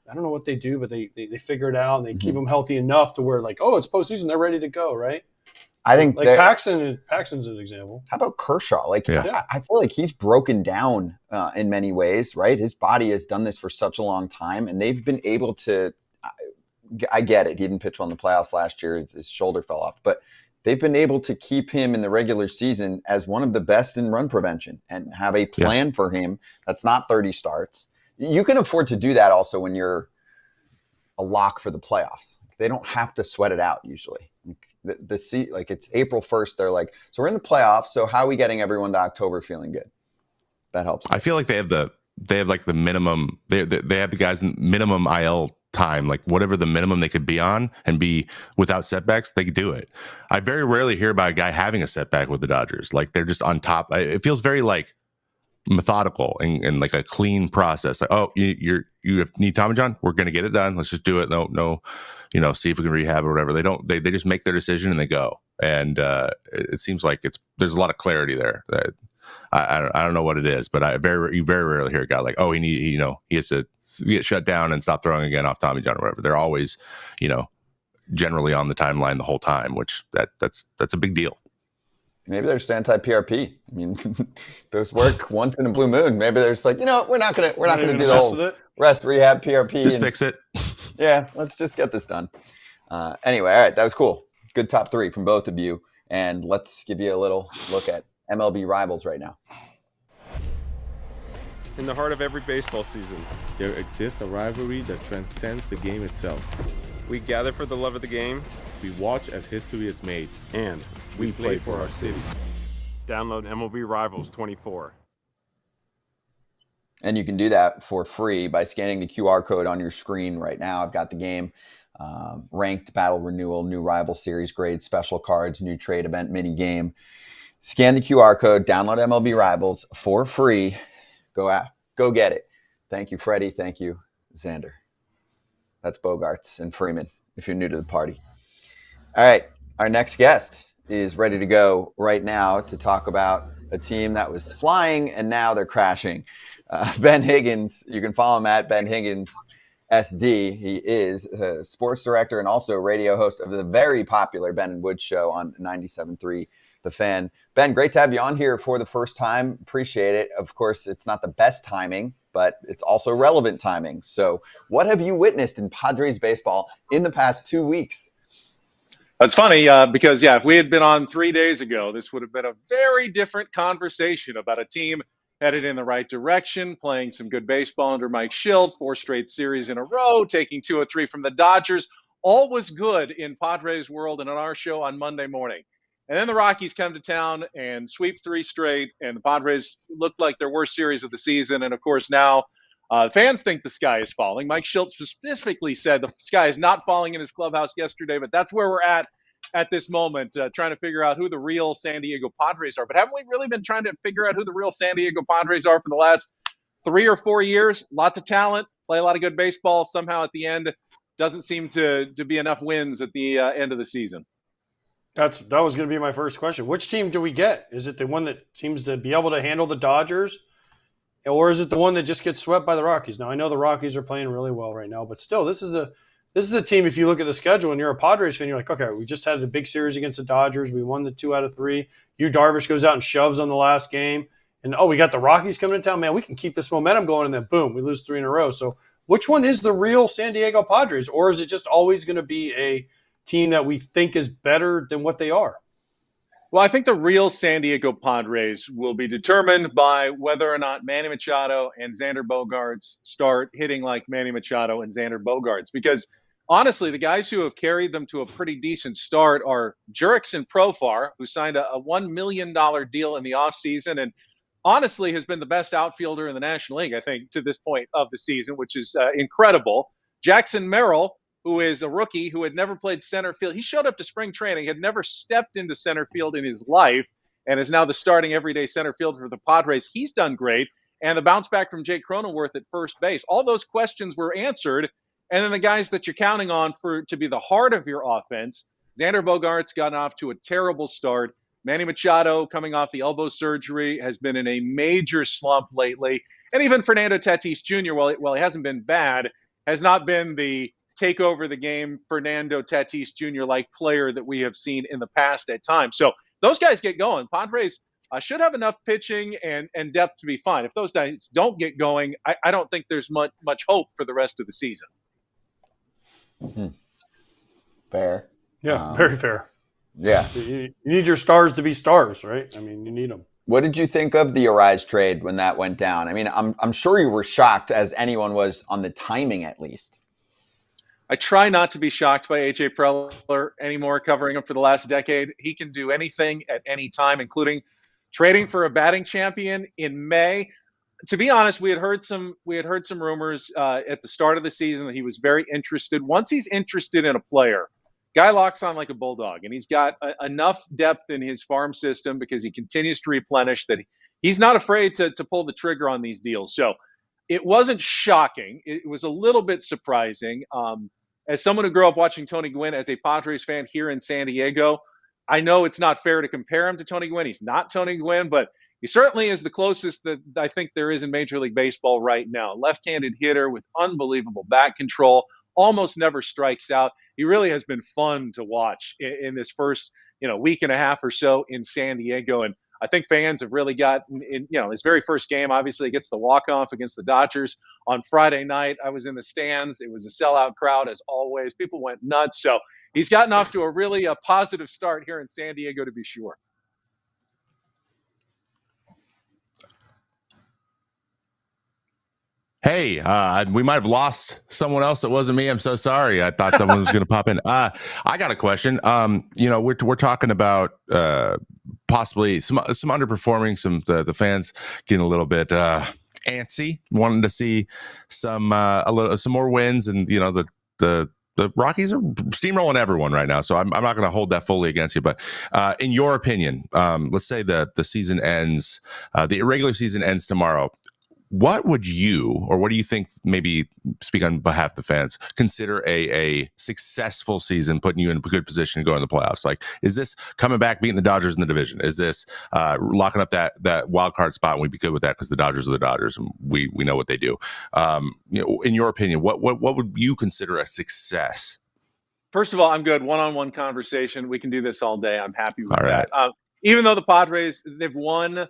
I don't know what they do, but they figure it out, and they keep them healthy enough to where, like, oh, it's postseason, they're ready to go, right? I think like Paxton's an example. How about Kershaw? Like, yeah. I feel like he's broken down in many ways, right? His body has done this for such a long time, and they've been able to. I get it. He didn't pitch well in the playoffs last year. His shoulder fell off, but they've been able to keep him in the regular season as one of the best in run prevention and have a plan for him that's not 30 starts. You can afford to do that also when you're a lock for the playoffs. They don't have to sweat it out usually. It's April 1st. They're like, so we're in the playoffs. So how are we getting everyone to October feeling good? That helps. I feel like they have like the minimum. They have the guys in minimum IL time, like whatever the minimum they could be on and be without setbacks, they could do it. I very rarely hear about a guy having a setback with the Dodgers. Like they're just on top. It feels very like methodical and like a clean process. Like, oh, you need Tommy John, we're gonna get it done. Let's just do it. No, see if we can rehab or whatever. They just make their decision and they go. And it seems like there's a lot of clarity there. That I don't know what it is, but you very rarely hear a guy like, oh, he has to get shut down and stop throwing again off Tommy John or whatever. They're always, generally on the timeline the whole time, which that's a big deal. Maybe they're just anti-PRP. I mean, those work once in a blue moon. Maybe they're just like, we're not gonna do the whole rest, rehab, PRP. Just fix it. Yeah, let's just get this done. Anyway, all right, that was cool. Good top three from both of you, and let's give you a little look at MLB rivals right now. In the heart of every baseball season, there exists a rivalry that transcends the game itself. We gather for the love of the game. We watch as history is made. And we play for our city. Download MLB Rivals 24. And you can do that for free by scanning the QR code on your screen right now. I've got the game, ranked battle renewal, new rival series grade, special cards, new trade event mini game. Scan the QR code, download MLB Rivals for free. Go get it. Thank you, Freddie. Thank you, Xander. That's Bogarts and Freeman, if you're new to the party. All right, our next guest is ready to go right now to talk about a team that was flying and now they're crashing. Ben Higgins, you can follow him at Ben Higgins SD. He is a sports director and also radio host of the very popular Ben Woods show on 97.3 The Fan. Ben, great to have you on here for the first time. Appreciate it. Of course, it's not the best timing, but it's also relevant timing. So what have you witnessed in Padres baseball in the past 2 weeks? That's funny because, if we had been on 3 days ago, this would have been a very different conversation about a team headed in the right direction, playing some good baseball under Mike Shildt, 4 straight series in a row, taking 2 or 3 from the Dodgers. All was good in Padres world and on our show on Monday morning. And then the Rockies come to town and sweep 3 straight, and the Padres looked like their worst series of the season. And, of course, now fans think the sky is falling. Mike Shildt specifically said the sky is not falling in his clubhouse yesterday, but that's where we're at this moment, trying to figure out who the real San Diego Padres are. But haven't we really been trying to figure out who the real San Diego Padres are for the last 3 or 4 years? Lots of talent, play a lot of good baseball. Somehow at the end, doesn't seem to be enough wins at the end of the season. That was going to be my first question. Which team do we get? Is it the one that seems to be able to handle the Dodgers? Or is it the one that just gets swept by the Rockies? Now, I know the Rockies are playing really well right now, but still, this is a team, if you look at the schedule and you're a Padres fan, you're like, okay, we just had a big series against the Dodgers. We won the 2 out of 3. Darvish goes out and shoves on the last game. And, we got the Rockies coming to town. Man, we can keep this momentum going. And then, boom, we lose 3 in a row. So which one is the real San Diego Padres? Or is it just always going to be a team that we think is better than what they are? Well, I think the real San Diego Padres will be determined by whether or not Manny Machado and Xander Bogaerts start hitting like Manny Machado and Xander Bogaerts. Because honestly, the guys who have carried them to a pretty decent start are Jurickson Profar, who signed a $1 million deal in the offseason and honestly has been the best outfielder in the National League, I think, to this point of the season, which is incredible. Jackson Merrill, who is a rookie who had never played center field. He showed up to spring training, had never stepped into center field in his life, and is now the starting everyday center fielder for the Padres. He's done great. And the bounce back from Jake Cronenworth at first base. All those questions were answered. And then the guys that you're counting on to be the heart of your offense, Xander Bogaerts got off to a terrible start. Manny Machado, coming off the elbow surgery, has been in a major slump lately. And even Fernando Tatis Jr., while he hasn't been bad, has not been the take over the game Fernando Tatis Jr. like player that we have seen in the past at times. So those guys get going. Padres should have enough pitching and depth to be fine. If those guys don't get going, I don't think there's much hope for the rest of the season. Mm-hmm. Fair. Yeah, very fair. Yeah. You need your stars to be stars, right? I mean, you need them. What did you think of the Arise trade when that went down? I mean, I'm sure you were shocked, as anyone was, on the timing at least. I try not to be shocked by AJ Preller anymore, covering him for the last decade. He can do anything at any time, including trading for a batting champion in May. To be honest, we had heard some rumors at the start of the season that he was very interested. Once he's interested in a player, guy locks on like a bulldog, and he's got enough depth in his farm system because he continues to replenish that he's not afraid to pull the trigger on these deals. So it wasn't shocking. It was a little bit surprising. As someone who grew up watching Tony Gwynn as a Padres fan here in San Diego, I know it's not fair to compare him to Tony Gwynn. He's not Tony Gwynn, but he certainly is the closest that I think there is in Major League Baseball right now. Left-handed hitter with unbelievable bat control, almost never strikes out. He really has been fun to watch in this first, week and a half or so in San Diego. And I think fans have really gotten in, his very first game, obviously he gets the walk-off against the Dodgers on Friday night. I was in the stands. It was a sellout crowd as always. People went nuts. So he's gotten off to a really positive start here in San Diego, to be sure. Hey, we might have lost someone else that wasn't me. I'm so sorry. I thought someone was going to pop in. I got a question. We're talking about possibly some underperforming, the fans getting a little bit antsy, wanting to see some more wins, and the Rockies are steamrolling everyone right now. So I'm not going to hold that fully against you. But in your opinion, let's say the season ends, the irregular season ends tomorrow. What would you, or what do you think, maybe speak on behalf of the fans, consider a successful season, putting you in a good position to go in the playoffs? Like, is this coming back, beating the Dodgers in the division? Is this locking up that wild card spot? And we'd be good with that because the Dodgers are the Dodgers, and we know what they do. In your opinion, what would you consider a success? First of all, I'm good. One-on-one conversation. We can do this all day. I'm happy with that. Even though the Padres, they've won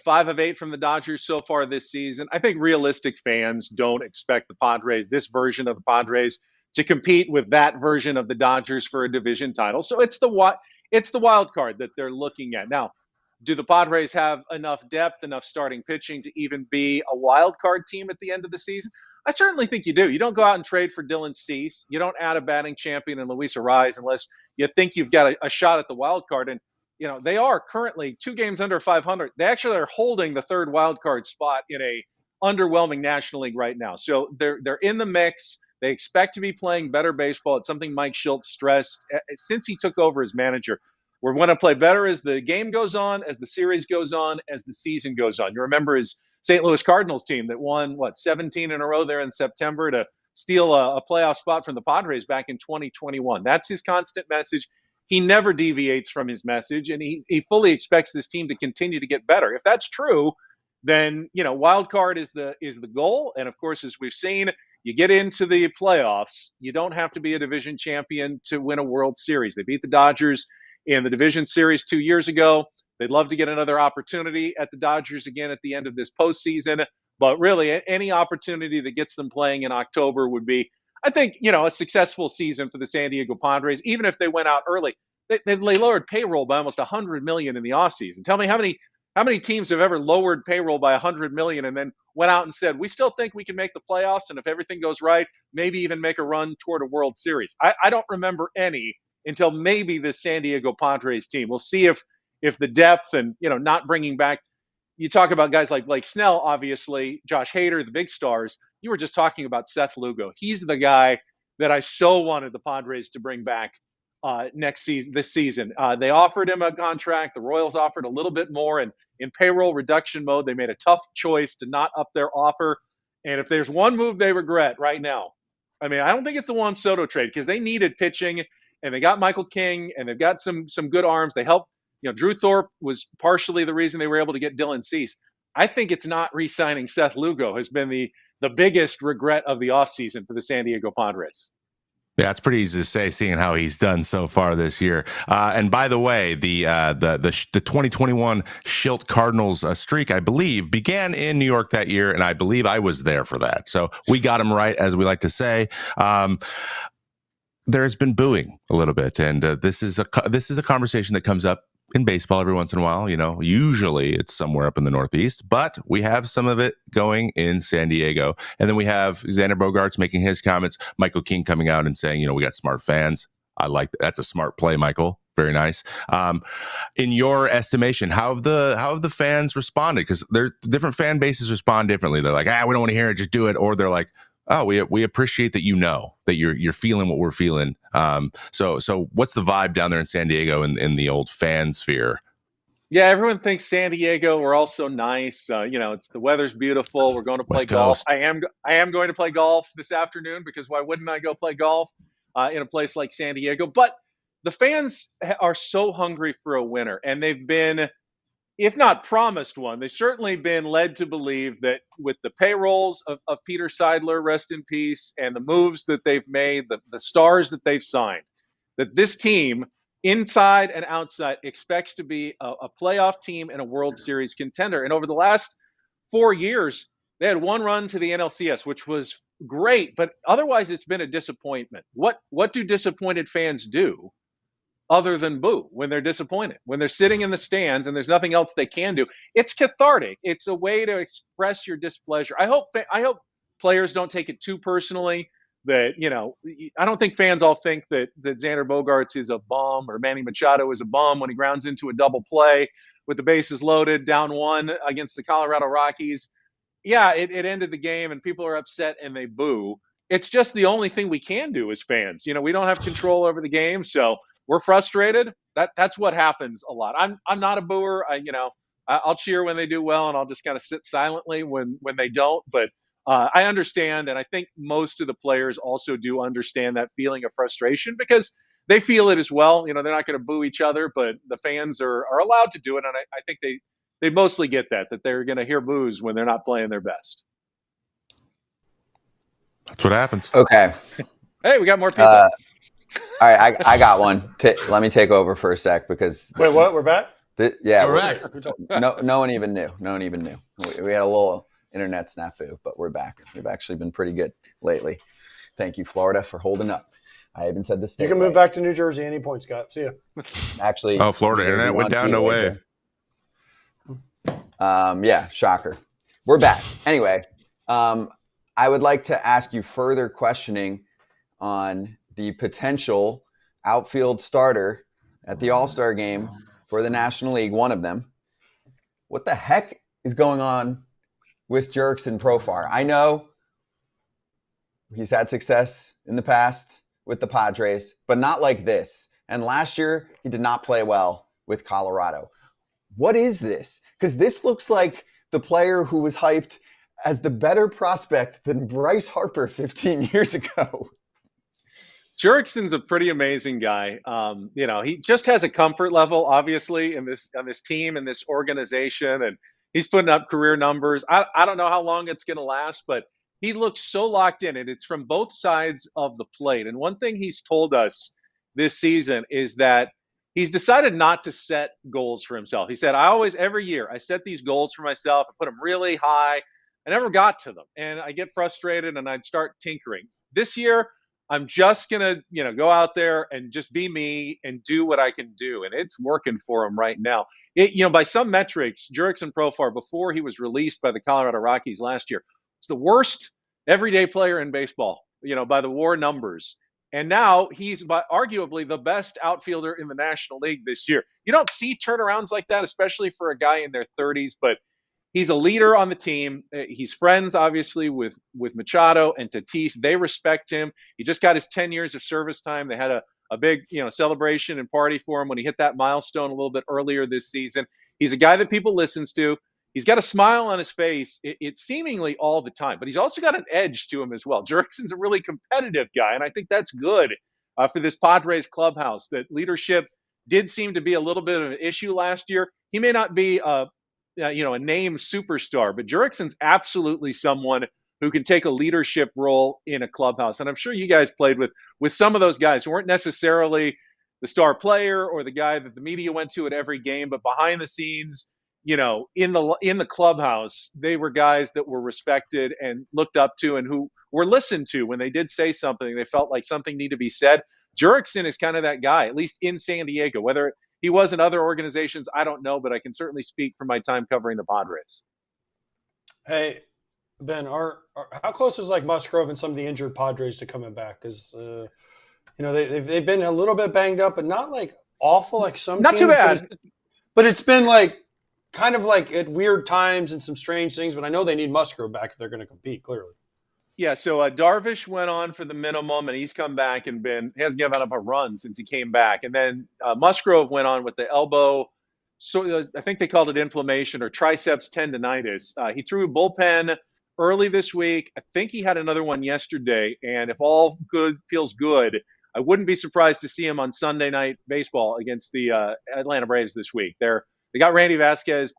5 of 8 from the Dodgers so far this season. I think realistic fans don't expect the Padres, this version of the Padres, to compete with that version of the Dodgers for a division title. So it's the wild card that they're looking at. Now, do the Padres have enough depth, enough starting pitching to even be a wild card team at the end of the season? I certainly think you do. You don't go out and trade for Dylan Cease. You don't add a batting champion in Luis Arraez unless you think you've got a shot at the wild card. And they are currently 2 games under 500. They actually are holding the 3rd wild card spot in a underwhelming National League right now. So they're in the mix. They expect to be playing better baseball. It's something Mike Shildt stressed since he took over as manager. We're going to play better as the game goes on, as the series goes on, as the season goes on. You remember his St. Louis Cardinals team that won 17 in a row there in September to steal a playoff spot from the Padres back in 2021. That's his constant message. He never deviates from his message, and he fully expects this team to continue to get better. If that's true, then wild card is the goal. And of course, as we've seen, you get into the playoffs, you don't have to be a division champion to win a World Series. They beat the Dodgers in the division series 2 years ago. They'd love to get another opportunity at the Dodgers again at the end of this postseason. But really, any opportunity that gets them playing in October would be, I think, a successful season for the San Diego Padres, even if they went out early. They lowered payroll by almost $100 million in the offseason. Tell me how many teams have ever lowered payroll by $100 million and then went out and said, we still think we can make the playoffs, and if everything goes right, maybe even make a run toward a World Series. I don't remember any until maybe this San Diego Padres team. We'll see if the depth and not bringing back. You talk about guys like Blake Snell, obviously, Josh Hader, the big stars. You were just talking about Seth Lugo. He's the guy that I so wanted the Padres to bring back this season. They offered him a contract. The Royals offered a little bit more, and in payroll reduction mode, they made a tough choice to not up their offer. And if there's one move they regret right now, I don't think it's the Juan Soto trade, because they needed pitching, and they got Michael King, and they've got some good arms. They helped. Drew Thorpe was partially the reason they were able to get Dylan Cease. I think it's not re-signing Seth Lugo has been the biggest regret of the offseason for the San Diego Padres. Yeah, it's pretty easy to say, seeing how he's done so far this year. And by the way, the 2021 Shildt Cardinals streak, I believe, began in New York that year, and I believe I was there for that. So we got him right, as we like to say. There has been booing a little bit, and this is a conversation that comes up in baseball every once in a while. Usually it's somewhere up in the Northeast, but we have some of it going in San Diego. And then we have Xander Bogaerts making his comments, Michael King coming out and saying, we got smart fans. I like that. That's a smart play, Michael. Very nice. In your estimation, how have the fans responded? Because different fan bases respond differently. They're like, we don't want to hear it, just do it. Or they're like, oh, we appreciate that that you're feeling what we're feeling. So what's the vibe down there in San Diego in the old fan sphere? Yeah, everyone thinks San Diego. We're all so nice. It's the weather's beautiful. We're going to play West golf. Coast. I am going to play golf this afternoon because why wouldn't I go play golf in a place like San Diego? But the fans are so hungry for a winner, and they've been, if not promised one, they've certainly been led to believe that with the payrolls of Peter Seidler, rest in peace, and the moves that they've made, the stars that they've signed, that this team, inside and outside, expects to be a playoff team and a World Series contender. And over the last 4 years, they had one run to the NLCS, which was great, but otherwise it's been a disappointment. What do disappointed fans do other than boo when they're disappointed? When they're sitting in the stands and there's nothing else they can do, it's cathartic. It's a way to express your displeasure. I hope players don't take it too personally. That I don't think fans all think that Xander Bogaerts is a bum or Manny Machado is a bum when he grounds into a double play with the bases loaded, down 1 against the Colorado Rockies. Yeah, it ended the game and people are upset and they boo. It's just the only thing we can do as fans. We don't have control over the game, so we're frustrated. That's what happens a lot. I'm not a booer. I'll cheer when they do well, and I'll just kind of sit silently when they don't. But I understand, and I think most of the players also do understand that feeling of frustration because they feel it as well. They're not going to boo each other, but the fans are allowed to do it, and I think they mostly get that they're going to hear boos when they're not playing their best. That's what happens. Okay. Hey, we got more people. All right, I got one. Let me take over for a sec because Wait, what? We're back? We're back. No one even knew. We had a little internet snafu, but we're back. We've actually been pretty good lately. Thank you, Florida, for holding up. I even said this. You can move back to New Jersey any point, Scott. See ya. Actually, Florida internet went down. No way. Yeah, shocker. We're back. Anyway, I would like to ask you further questioning on the potential outfield starter at the All-Star game for the National League, one of them. What the heck is going on with Jurickson Profar? I know he's had success in the past with the Padres, but not like this. And last year, he did not play well with Colorado. What is this? Because this looks like the player who was hyped as the better prospect than Bryce Harper 15 years ago. Jurickson's a pretty amazing guy. He just has a comfort level, obviously, on this team and this organization, and he's putting up career numbers. I don't know how long it's going to last, but he looks so locked in, and it's from both sides of the plate. And one thing he's told us this season is that he's decided not to set goals for himself. He said, every year, I set these goals for myself. I put them really high. I never got to them, and I get frustrated, and I'd start tinkering. This year, I'm just going to, go out there and just be me and do what I can do. And it's working for him right now. By some metrics, Jurickson Profar, before he was released by the Colorado Rockies last year, was the worst everyday player in baseball, by the WAR numbers. And now he's arguably the best outfielder in the National League this year. You don't see turnarounds like that, especially for a guy in their 30s, but he's a leader on the team. He's friends, obviously, with Machado and Tatis. They respect him. He just got his 10 years of service time. They had a big, celebration and party for him when he hit that milestone a little bit earlier this season. He's a guy that people listens to. He's got a smile on his face. It's seemingly all the time, but he's also got an edge to him as well. Jurickson's a really competitive guy, and I think that's good for this Padres clubhouse. That leadership did seem to be a little bit of an issue last year. He may not be a name superstar, but Jurickson's absolutely someone who can take a leadership role in a clubhouse. And I'm sure you guys played with some of those guys who weren't necessarily the star player or the guy that the media went to at every game, but behind the scenes, in the clubhouse, they were guys that were respected and looked up to and who were listened to when they did say something. They felt like something needed to be said. Jurickson is kind of that guy, at least in San Diego, whether he was in other organizations, I don't know, but I can certainly speak from my time covering the Padres. Hey, Ben, how close is like Musgrove and some of the injured Padres to coming back? Because they've been a little bit banged up, but not like awful like some not teams. Too bad. But it's been like kind of like at weird times and some strange things. But I know they need Musgrove back if they're going to compete. Clearly. Yeah, so Darvish went on for the minimum, and he's come back and hasn't given up a run since he came back. And then Musgrove went on with the elbow, so I think they called it inflammation or triceps tendonitis. He threw a bullpen early this week. I think he had another one yesterday. And if all good feels good, I wouldn't be surprised to see him on Sunday Night Baseball against the Atlanta Braves this week. They got Randy Vasquez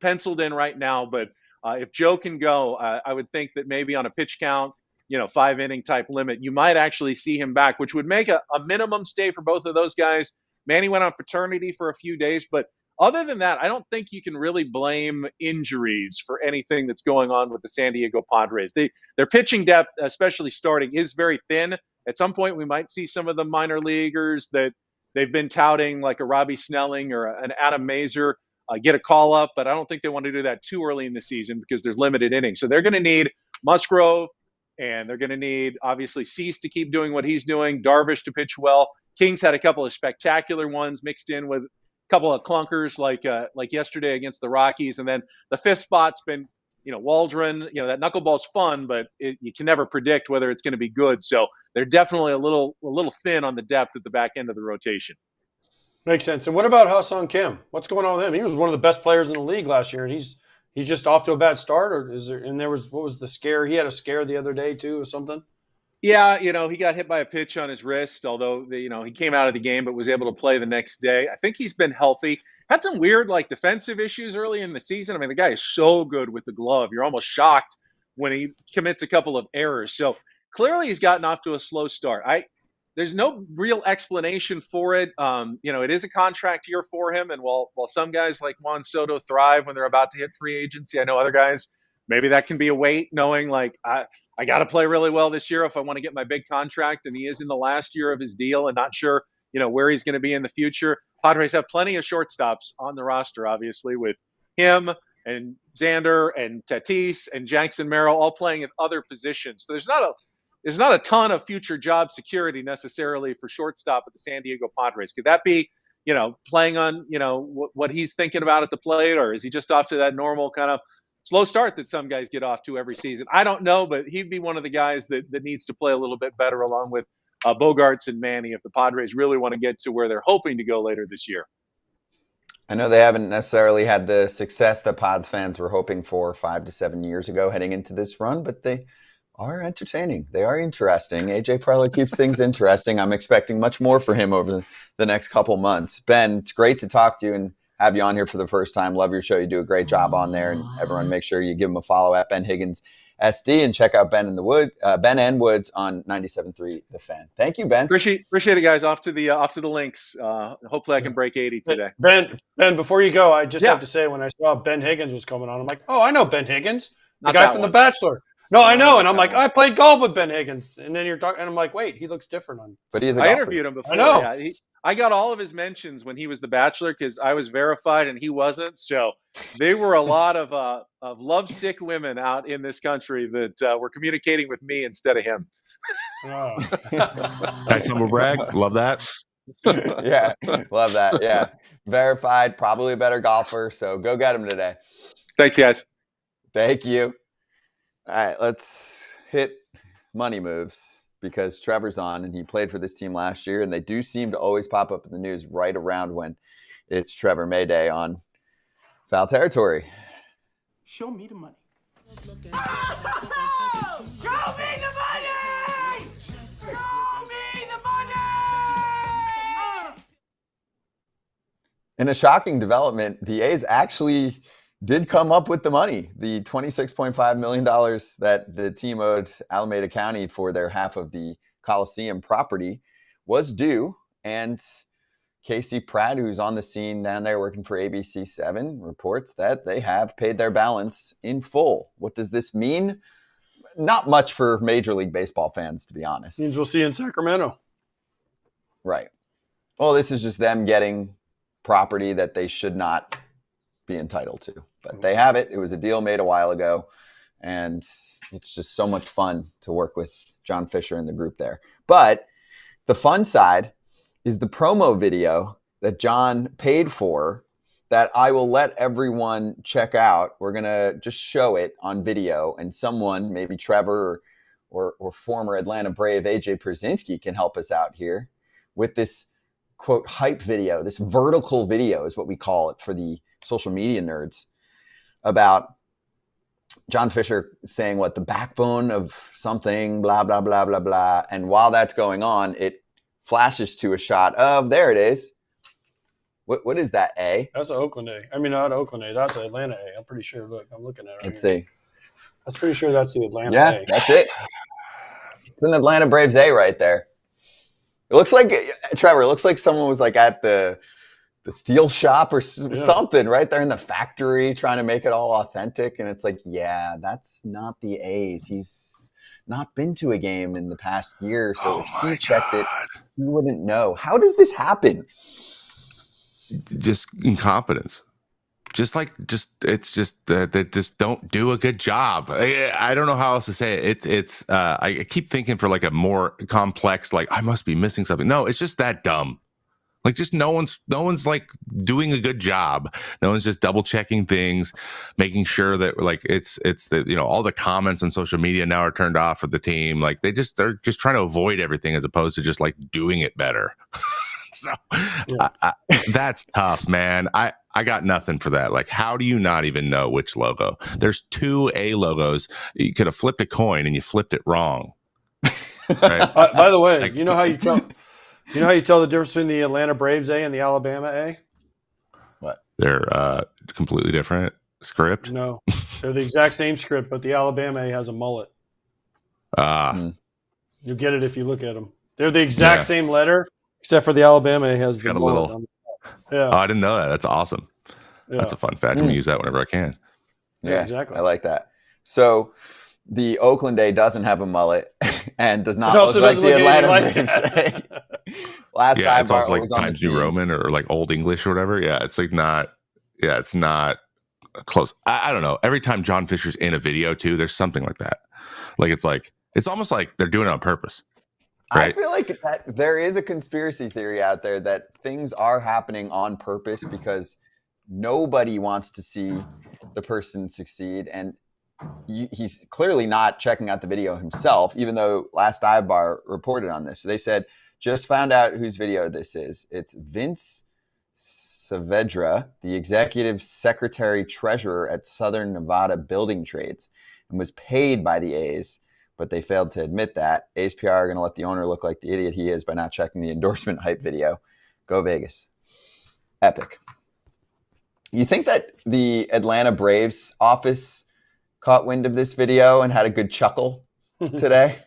penciled in right now, but if Joe can go, I would think that maybe on a pitch count, 5-inning type limit, you might actually see him back, which would make a minimum stay for both of those guys. Manny went on paternity for a few days, but other than that, I don't think you can really blame injuries for anything that's going on with the San Diego Padres. Their pitching depth, especially starting, is very thin. At some point, we might see some of the minor leaguers that they've been touting, like a Robbie Snelling or an Adam Mazur, get a call up, but I don't think they want to do that too early in the season because there's limited innings. So they're going to need Musgrove, and they're going to need, obviously, Cease to keep doing what he's doing, Darvish to pitch well. King's had a couple of spectacular ones mixed in with a couple of clunkers like yesterday against the Rockies. And then the fifth spot's been, Waldron. That knuckleball's fun, but you can never predict whether it's going to be good. So they're definitely a little thin on the depth at the back end of the rotation. Makes sense. And what about Ha-Seong Kim? What's going on with him? He was one of the best players in the league last year, and he's just off to a bad start. Or is there? And what was the scare? He had a scare the other day too, or something. Yeah, he got hit by a pitch on his wrist. Although he came out of the game, but was able to play the next day. I think he's been healthy. Had some weird defensive issues early in the season. I mean, the guy is so good with the glove. You're almost shocked when he commits a couple of errors. So clearly, he's gotten off to a slow start. There's no real explanation for it. It is a contract year for him. And while some guys like Juan Soto thrive when they're about to hit free agency, I know other guys, maybe that can be a weight, knowing I got to play really well this year if I want to get my big contract. And he is in the last year of his deal and not sure, where he's going to be in the future. Padres have plenty of shortstops on the roster, obviously, with him and Xander and Tatis and Jackson Merrill all playing at other positions. So there's not a ton of future job security necessarily for shortstop at the San Diego Padres. Could that be, playing on, what he's thinking about at the plate, or is he just off to that normal kind of slow start that some guys get off to every season? I don't know, but he'd be one of the guys that needs to play a little bit better along with Bogarts and Manny if the Padres really want to get to where they're hoping to go later this year. I know they haven't necessarily had the success that Pods fans were hoping for 5 to 7 years ago heading into this run, but they are entertaining. They are interesting. AJ Preller keeps things interesting. I'm expecting much more for him over the next couple months. Ben, it's great to talk to you and have you on here for the first time. Love your show. You do a great job on there. And everyone make sure you give him a follow at Ben Higgins SD and check out Ben and Woods on 97.3 The Fan. Thank you, Ben. Appreciate it, guys. Off to the links. Hopefully I can break 80 today. Ben, before you go, I just have to say when I saw Ben Higgins was coming on, I'm like, oh, I know Ben Higgins, the guy from The Bachelor. No, I know. And I'm like, I played golf with Ben Higgins. And then you're talking, and I'm like, wait, he looks different on. But he's a golfer. I interviewed him before. I know. Yeah, I got all of his mentions when he was The Bachelor because I was verified and he wasn't. So they were a lot of lovesick women out in this country that were communicating with me instead of him. Oh. Nice humble brag. Love that. Yeah, love that. Yeah. Verified, probably a better golfer. So go get him today. Thanks, guys. Thank you. All right, let's hit money moves because Trevor's on and he played for this team last year and they do seem to always pop up in the news right around when it's Trevor May Day on Foul Territory. Show me the money. Show me the money! Show me the money! In a shocking development, the A's actually did come up with the money. The $26.5 million that the team owed Alameda County for their half of the Coliseum property was due. And Casey Pratt, who's on the scene down there working for ABC7, reports that they have paid their balance in full. What does this mean? Not much for Major League Baseball fans, to be honest. Means we'll see you in Sacramento. Right. Well, this is just them getting property that they should not be entitled to. But they have it. It was a deal made a while ago. And it's just so much fun to work with John Fisher and the group there. But the fun side is the promo video that John paid for that I will let everyone check out. We're going to just show it on video, and someone, maybe Trevor or former Atlanta Brave AJ Pierzynski, can help us out here with this, quote, hype video. This vertical video is what we call it for the social media nerds, about John Fisher saying what the backbone of something, blah, blah, blah, blah, blah. And while that's going on, it flashes to a shot of, there it is. What is that, A? That's an Oakland A. I mean, not Oakland A. That's an Atlanta A. I'm pretty sure. Look, I'm looking at it. Let's see. That's pretty sure that's the Atlanta Yeah, A. that's it. It's an Atlanta Braves A right there. It looks like, Trevor, it looks like someone was like at the steel shop or something right there in the factory trying to make it all authentic. And it's like, yeah, that's not the A's. He's not been to a game in the past year. So if he checked it, he wouldn't know. How does this happen? Just incompetence. They just don't do a good job. I don't know how else to say it. I keep thinking for like a more complex, like I must be missing something. No, it's just that dumb. Like, just no one's like doing a good job. No one's just double checking things, making sure that like it's the, you know, all the comments on social media now are turned off for the team. Like they're just trying to avoid everything as opposed to just like doing it better. So that's tough, man. I got nothing for that. Like, how do you not even know which logo? There's 2 A logos. You could have flipped a coin and you flipped it wrong. Right? By the way, you know how you tell the difference between the Atlanta Braves A and the Alabama A? What? They're completely different script. No, they're the exact same script, but the Alabama A has a mullet. You'll get it if you look at them. They're the exact same letter, except for the Alabama A has the got a mullet. little. Yeah. Oh, I didn't know that. That's awesome. Yeah. That's a fun fact. I'm going to use that whenever I can. Yeah, exactly. I like that. So the Oakland A doesn't have a mullet and does not look like the Atlanta Braves A. Last time it's also like was on Times the New scene. Roman or like Old English or whatever. Yeah, it's like not. Yeah, it's not close. I don't know. Every time John Fisher's in a video too, there's something like that. Like it's almost like they're doing it on purpose. Right? I feel like that there is a conspiracy theory out there that things are happening on purpose because nobody wants to see the person succeed, and he's clearly not checking out the video himself, even though Last Dive Bar reported on this. So they said, just found out whose video this is. It's Vince Saavedra, the executive secretary treasurer at Southern Nevada Building Trades, and was paid by the A's, but they failed to admit that. A's PR are going to let the owner look like the idiot he is by not checking the endorsement hype video. Go Vegas. Epic. You think that the Atlanta Braves office caught wind of this video and had a good chuckle today?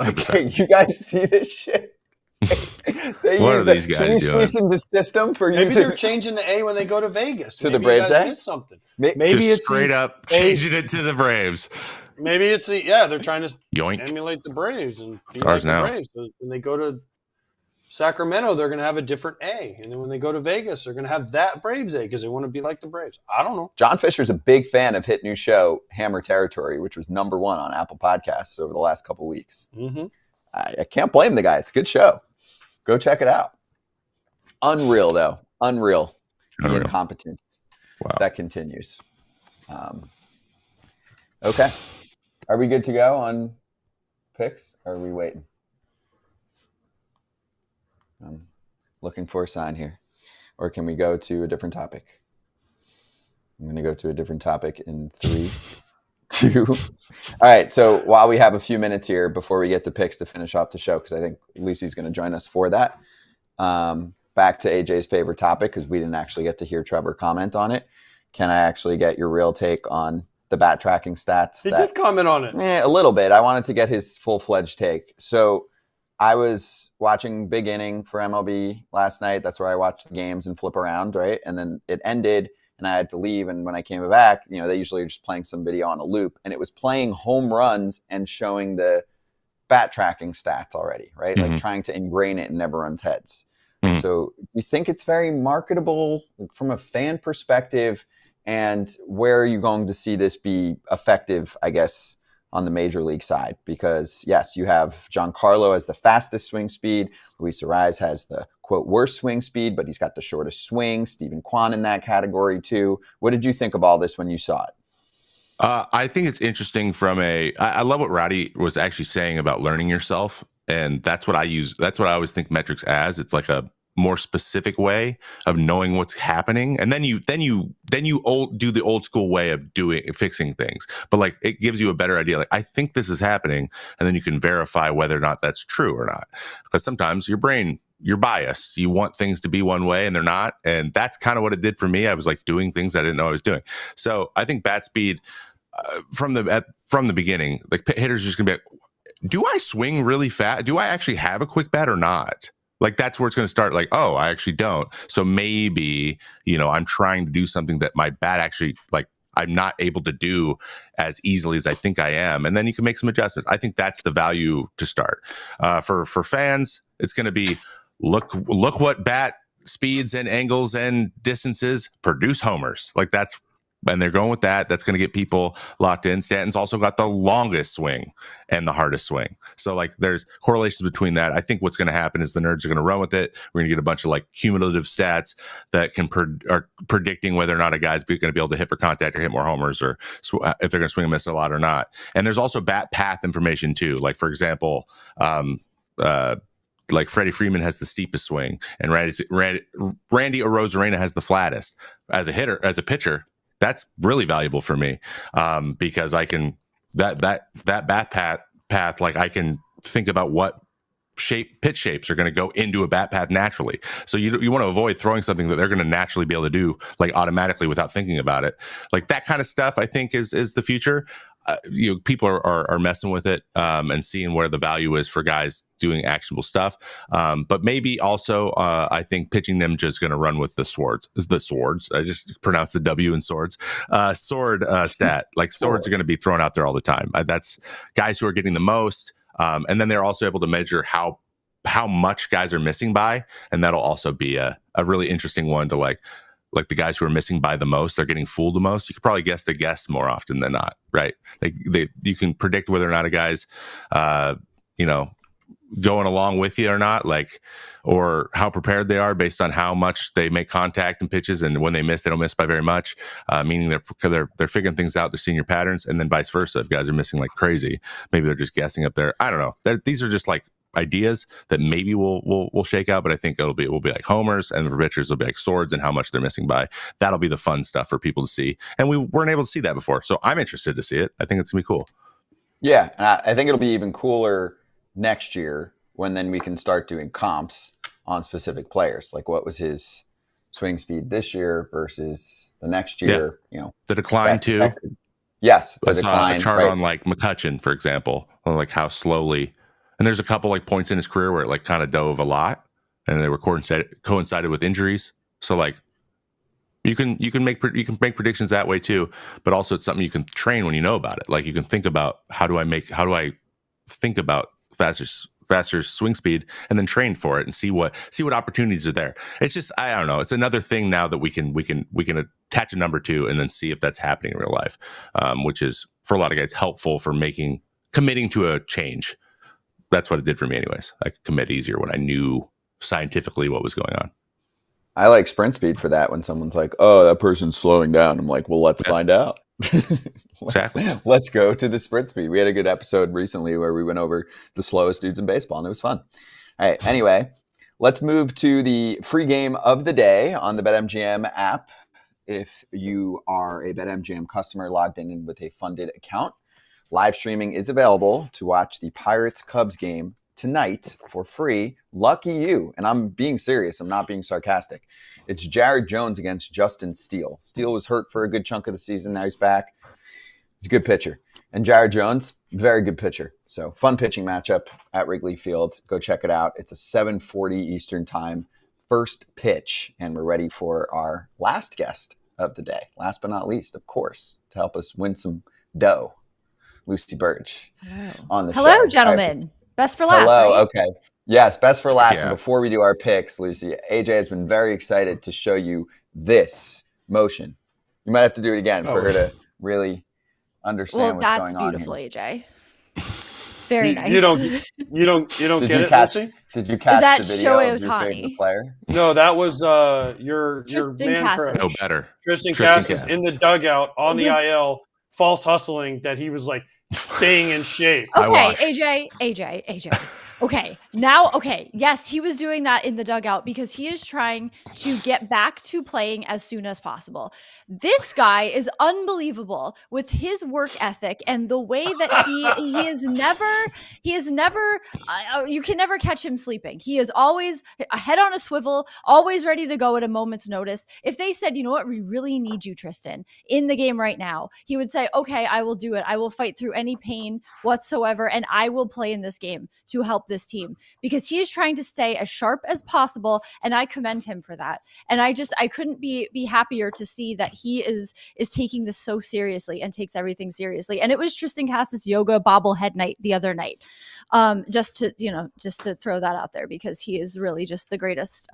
Like, hey, you guys see this shit? What are these guys doing? Should we cease the system for Maybe using they're changing the A when they go to Vegas. To the Braves A? Something. Maybe just it's straight up changing it to the Braves. Maybe it's they're trying to Yoink. emulate the Braves and be It's ours like the now. Braves. So when they go to Sacramento, they're going to have a different A, and then when they go to Vegas, they're going to have that Braves A because they want to be like the Braves. I don't know. John Fisher's a big fan of hit new show Hammer Territory, which was #1 on Apple Podcasts over the last couple weeks. Mm-hmm. I can't blame the guy. It's a good show. Go check it out. Unreal, though. Unreal. The incompetence that continues. Okay. Are we good to go on picks? Or are we waiting? I'm looking for a sign here. Or can we go to a different topic? I'm going to go to a different topic in 3, 2. All right. So while we have a few minutes here before we get to picks to finish off the show, because I think Lucy's going to join us for that. Back to AJ's favorite topic, because we didn't actually get to hear Trevor comment on it. Can I actually get your real take on the bat tracking stats? He did comment on it. A little bit. I wanted to get his full-fledged take. So I was watching Big Inning for MLB last night. That's where I watched the games and flip around, right? And then it ended, and I had to leave. And when I came back, they usually are just playing some video on a loop. And it was playing home runs and showing the bat tracking stats already, right? Mm-hmm. Like trying to ingrain it in everyone's heads. Mhm. So you think it's very marketable from a fan perspective, and where are you going to see this be effective, I guess, on the major league side? Because yes, you have Giancarlo as the fastest swing speed. Luis Arraez has the quote worst swing speed, but he's got the shortest swing. Stephen Kwan in that category too. What did you think of all this when you saw it? I think it's interesting I love what Rowdy was actually saying about learning yourself. And that's what I use. That's what I always think metrics as. It's like a more specific way of knowing what's happening. And then you do the old school way of fixing things. But like, it gives you a better idea. Like, I think this is happening. And then you can verify whether or not that's true or not. Because sometimes you're biased. You want things to be one way and they're not. And that's kind of what it did for me. I was like doing things I didn't know I was doing. So I think bat speed from the beginning, like hitters are just gonna be like, do I swing really fast? Do I actually have a quick bat or not? Like, that's where it's going to start. Like, oh, I actually don't. So maybe, I'm trying to do something that my bat actually, like, I'm not able to do as easily as I think I am. And then you can make some adjustments. I think that's the value to start. For fans, it's going to be, look what bat speeds and angles and distances produce homers. Like, and they're going with that. That's going to get people locked in. Stanton's also got the longest swing and the hardest swing. So like, there's correlations between that. I think what's going to happen is the nerds are going to run with it. We're going to get a bunch of like cumulative stats that are predicting whether or not a guy's going to be able to hit for contact or hit more homers, or if they're going to swing and miss a lot or not. And there's also bat path information too. Like, for example, like Freddie Freeman has the steepest swing, and Randy Arozarena has the flattest. As a pitcher, that's really valuable for me, because I can that bat path, like, I can think about what pitch shapes are going to go into a bat path naturally. So you want to avoid throwing something that they're going to naturally be able to do, like, automatically without thinking about it. Like, that kind of stuff, I think is the future. People are messing with it, and seeing where the value is for guys doing actionable stuff. But maybe also, I think pitching them just going to run with the swords. I just pronounced the W in swords. Sword stat. Like, swords are going to be thrown out there all the time. That's guys who are getting the most. And then they're also able to measure how much guys are missing by. And that'll also be a really interesting one to like the guys who are missing by the most, they're getting fooled the most. You could probably guess the guess more often than not, right? Like, you can predict whether or not a guy's, going along with you or not, like, or how prepared they are based on how much they make contact and pitches, and when they miss, they don't miss by very much. Meaning they're figuring things out, they're seeing your patterns, and then vice versa. If guys are missing like crazy, maybe they're just guessing up there. I don't know. These are just like ideas that maybe we'll shake out, but I think it will be like homers, and for pitchers it'll be like swords and how much they're missing by. That'll be the fun stuff for people to see, and we weren't able to see that before, so I'm interested to see it. I think it's gonna be cool. Yeah, and I think it'll be even cooler next year, when then we can start doing comps on specific players, like what was his swing speed this year versus the next year. The decline too. Yes, I saw a chart on like McCutchen, for example, on like how slowly. And there's a couple like points in his career where it like kind of dove a lot, and they were coincided with injuries. So like, you can make predictions that way too, but also it's something you can train when you know about it. Like, you can think about how do I think about faster swing speed, and then train for it and see what opportunities are there. It's just, I don't know. It's another thing now that we can attach a number to, and then see if that's happening in real life, which is for a lot of guys helpful for committing to a change. That's what it did for me anyways. I could commit easier when I knew scientifically what was going on. I like sprint speed for that. When someone's like, oh, that person's slowing down, I'm like, well, let's find out. Let's go to the sprint speed. We had a good episode recently where we went over the slowest dudes in baseball, and it was fun. All right. Anyway, let's move to the free game of the day on the BetMGM app. If you are a BetMGM customer logged in with a funded account, live streaming is available to watch the Pirates-Cubs game tonight for free. Lucky you. And I'm being serious. I'm not being sarcastic. It's Jared Jones against Justin Steele. Steele was hurt for a good chunk of the season. Now he's back. He's a good pitcher. And Jared Jones, very good pitcher. So fun pitching matchup at Wrigley Field. Go check it out. It's a 7:40 Eastern time first pitch. And we're ready for our last guest of the day. Last but not least, of course, to help us win some dough, Lucy Burdge on the show. Hello, gentlemen. Best for last. Hello. Right? Okay. Yes, best for last. Yeah. And before we do our picks, Lucy, AJ has been very excited to show you this motion. You might have to do it again for her to really understand what's going on. Well, that's beautiful, AJ. Very nice. You don't get it, catch, Lucy? Did you catch that the video Shohei of your favorite Ohtani? player? No, that was your man Cassis. crush. No better. Tristan Cassis Cassis in the dugout on the IL, false hustling that he was like staying in shape. Okay, AJ. Okay, now, yes, he was doing that in the dugout because he is trying to get back to playing as soon as possible. This guy is unbelievable with his work ethic and the way that he is never, you can never catch him sleeping. He is always a head on a swivel, always ready to go at a moment's notice. If they said, you know what, we really need you, Tristan, in the game right now, he would say, okay, I will do it. I will fight through any pain whatsoever, and I will play in this game to help this team because he is trying to stay as sharp as possible, and I commend him for that. And I couldn't be happier to see that he is taking this so seriously and takes everything seriously. And it was Tristan Cassis yoga bobblehead night the other night, just to throw that out there because he is really just the greatest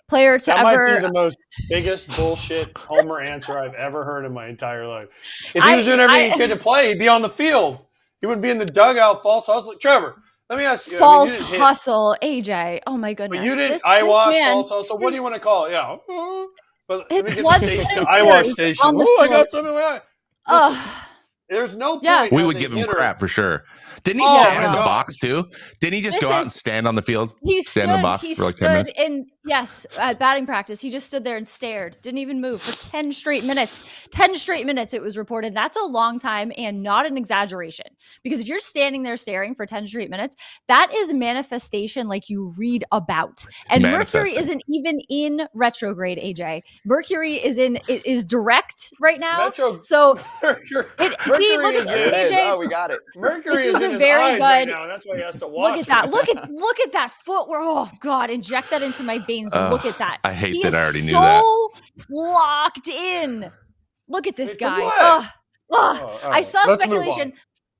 player to that ever. Might be the most biggest bullshit homer answer I've ever heard in my entire life. If he was doing everything he could to play, he'd be on the field. He wouldn't be in the dugout false hustling. Trevor, let me ask you. False hustle, AJ. Oh my goodness. But you didn't this eyewash man, false hustle. What do you want to call it? Yeah. But let me get blood the station. and Eyewash tears station. on the Oh, I field. got something in my eye. There's no point. We as would a give him hitter. crap for sure. Didn't he Oh, stand in the God. box too? Didn't he just go out and stand on the field? He stand in the box for like 10 minutes? At batting practice. He just stood there and stared. Didn't even move for 10 straight minutes. 10 straight minutes, it was reported. That's a long time and not an exaggeration. Because if you're standing there staring for 10 straight minutes, that is manifestation like you read about. And Mercury isn't even in retrograde, AJ. Mercury is direct right now. So Mercury look is at in. AJ. Oh, we got it. Mercury This is was in a his very eyes right good- now. That's why he has to watch. Look at that. Look at that foot where, oh God, inject that into my veins. Look at that. I hate He that is I already knew that. so locked in. Look at this It's a guy. what? I right. saw Let's move speculation.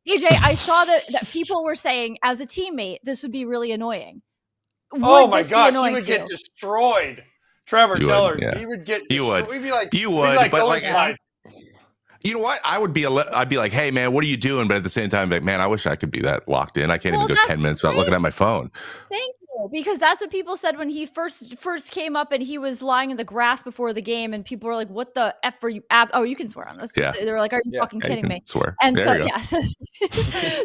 AJ, I saw that people were saying as a teammate, this would be really annoying. Oh Would my this be gosh, he annoying would to get you? destroyed. Trevor You would, Teller, yeah. he would get You destroyed. would. We'd be like, You would, but but like, like, you know what? I'd be like, hey man, what are you doing? But at the same time, like, man, I wish I could be that locked in. I can't even go 10 minutes without looking at my phone. Thank you, because that's what people said when he first came up and he was lying in the grass before the game, and people were like, "What the f are you?" Oh, you can swear on this. Yeah. They were like, "Are you fucking kidding me?" Swear. And There so you go. yeah,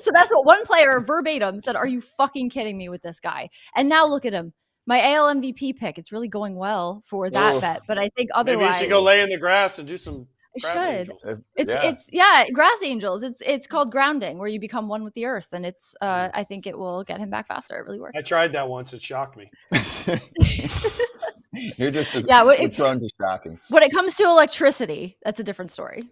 so that's what one player verbatim said. Are you fucking kidding me with this guy? And now look at him. My AL MVP pick. It's really going well for that bet, but I think otherwise, maybe you should go lay in the grass and do some. I should. It's grass angels. It's called grounding, where you become one with the earth, and it's I think it will get him back faster. It really works. I tried that once. It shocked me. You're just prone to shocking. When it comes to electricity, that's a different story.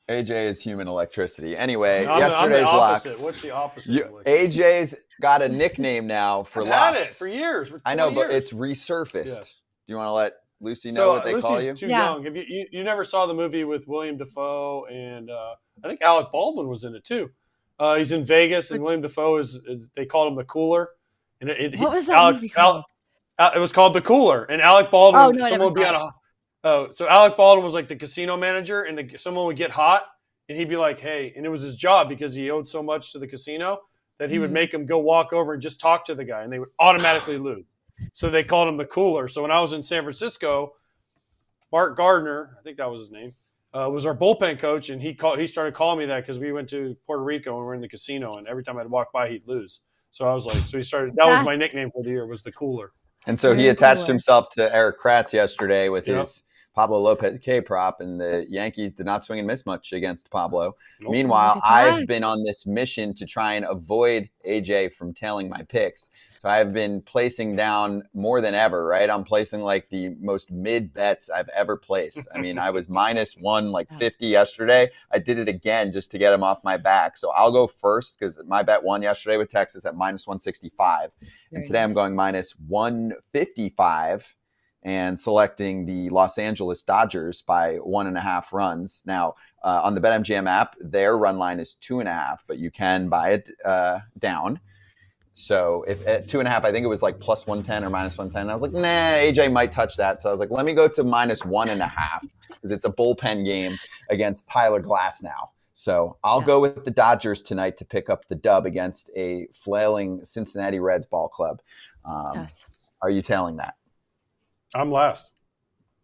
AJ is human electricity. Anyway, I'm yesterday's the opposite. locks. What's the opposite? AJ's got a nickname now for I've locks. had it for years. For I know, but years. it's resurfaced. Yes. Do you want to let Lucy know what they Lucy's call you? Too young. Have you never saw the movie with William Dafoe and I think Alec Baldwin was in it too. He's in Vegas and William Dafoe they called him the Cooler. And what was that movie called? It was called The Cooler. And Alec Baldwin. Oh, no, someone would be on so Alec Baldwin was like the casino manager, and someone would get hot, and he'd be like, "Hey," and it was his job because he owed so much to the casino that he would make him go walk over and just talk to the guy, and they would automatically lose. So they called him the Cooler. So when I was in San Francisco, Mark Gardner, I think that was his name, was our bullpen coach, and he started calling me that because we went to Puerto Rico and we were in the casino, and every time I'd walk by, he'd lose. So I was like, that was my nickname for the year, was the Cooler. And so he attached himself to Eric Kratz yesterday with his Pablo Lopez K prop, and the Yankees did not swing and miss much against Pablo. Nope. Meanwhile, I've been on this mission to try and avoid AJ from tailing my picks. So I've been placing down more than ever, right? I'm placing like the most mid bets I've ever placed. I mean, I was -1 like 50 yesterday. I did it again just to get him off my back. So I'll go first because my bet won yesterday with Texas at -165. And today I'm going -155. And selecting the Los Angeles Dodgers by 1.5 runs. Now, on the BetMGM app, their run line is 2.5, but you can buy it down. So if at 2.5, I think it was like plus 110 or minus 110. I was like, nah, AJ might touch that. So I was like, let me go to minus 1.5 because it's a bullpen game against Tyler Glasnow. So I'll go with the Dodgers tonight to pick up the dub against a flailing Cincinnati Reds ball club. Are you tailing that? I'm last.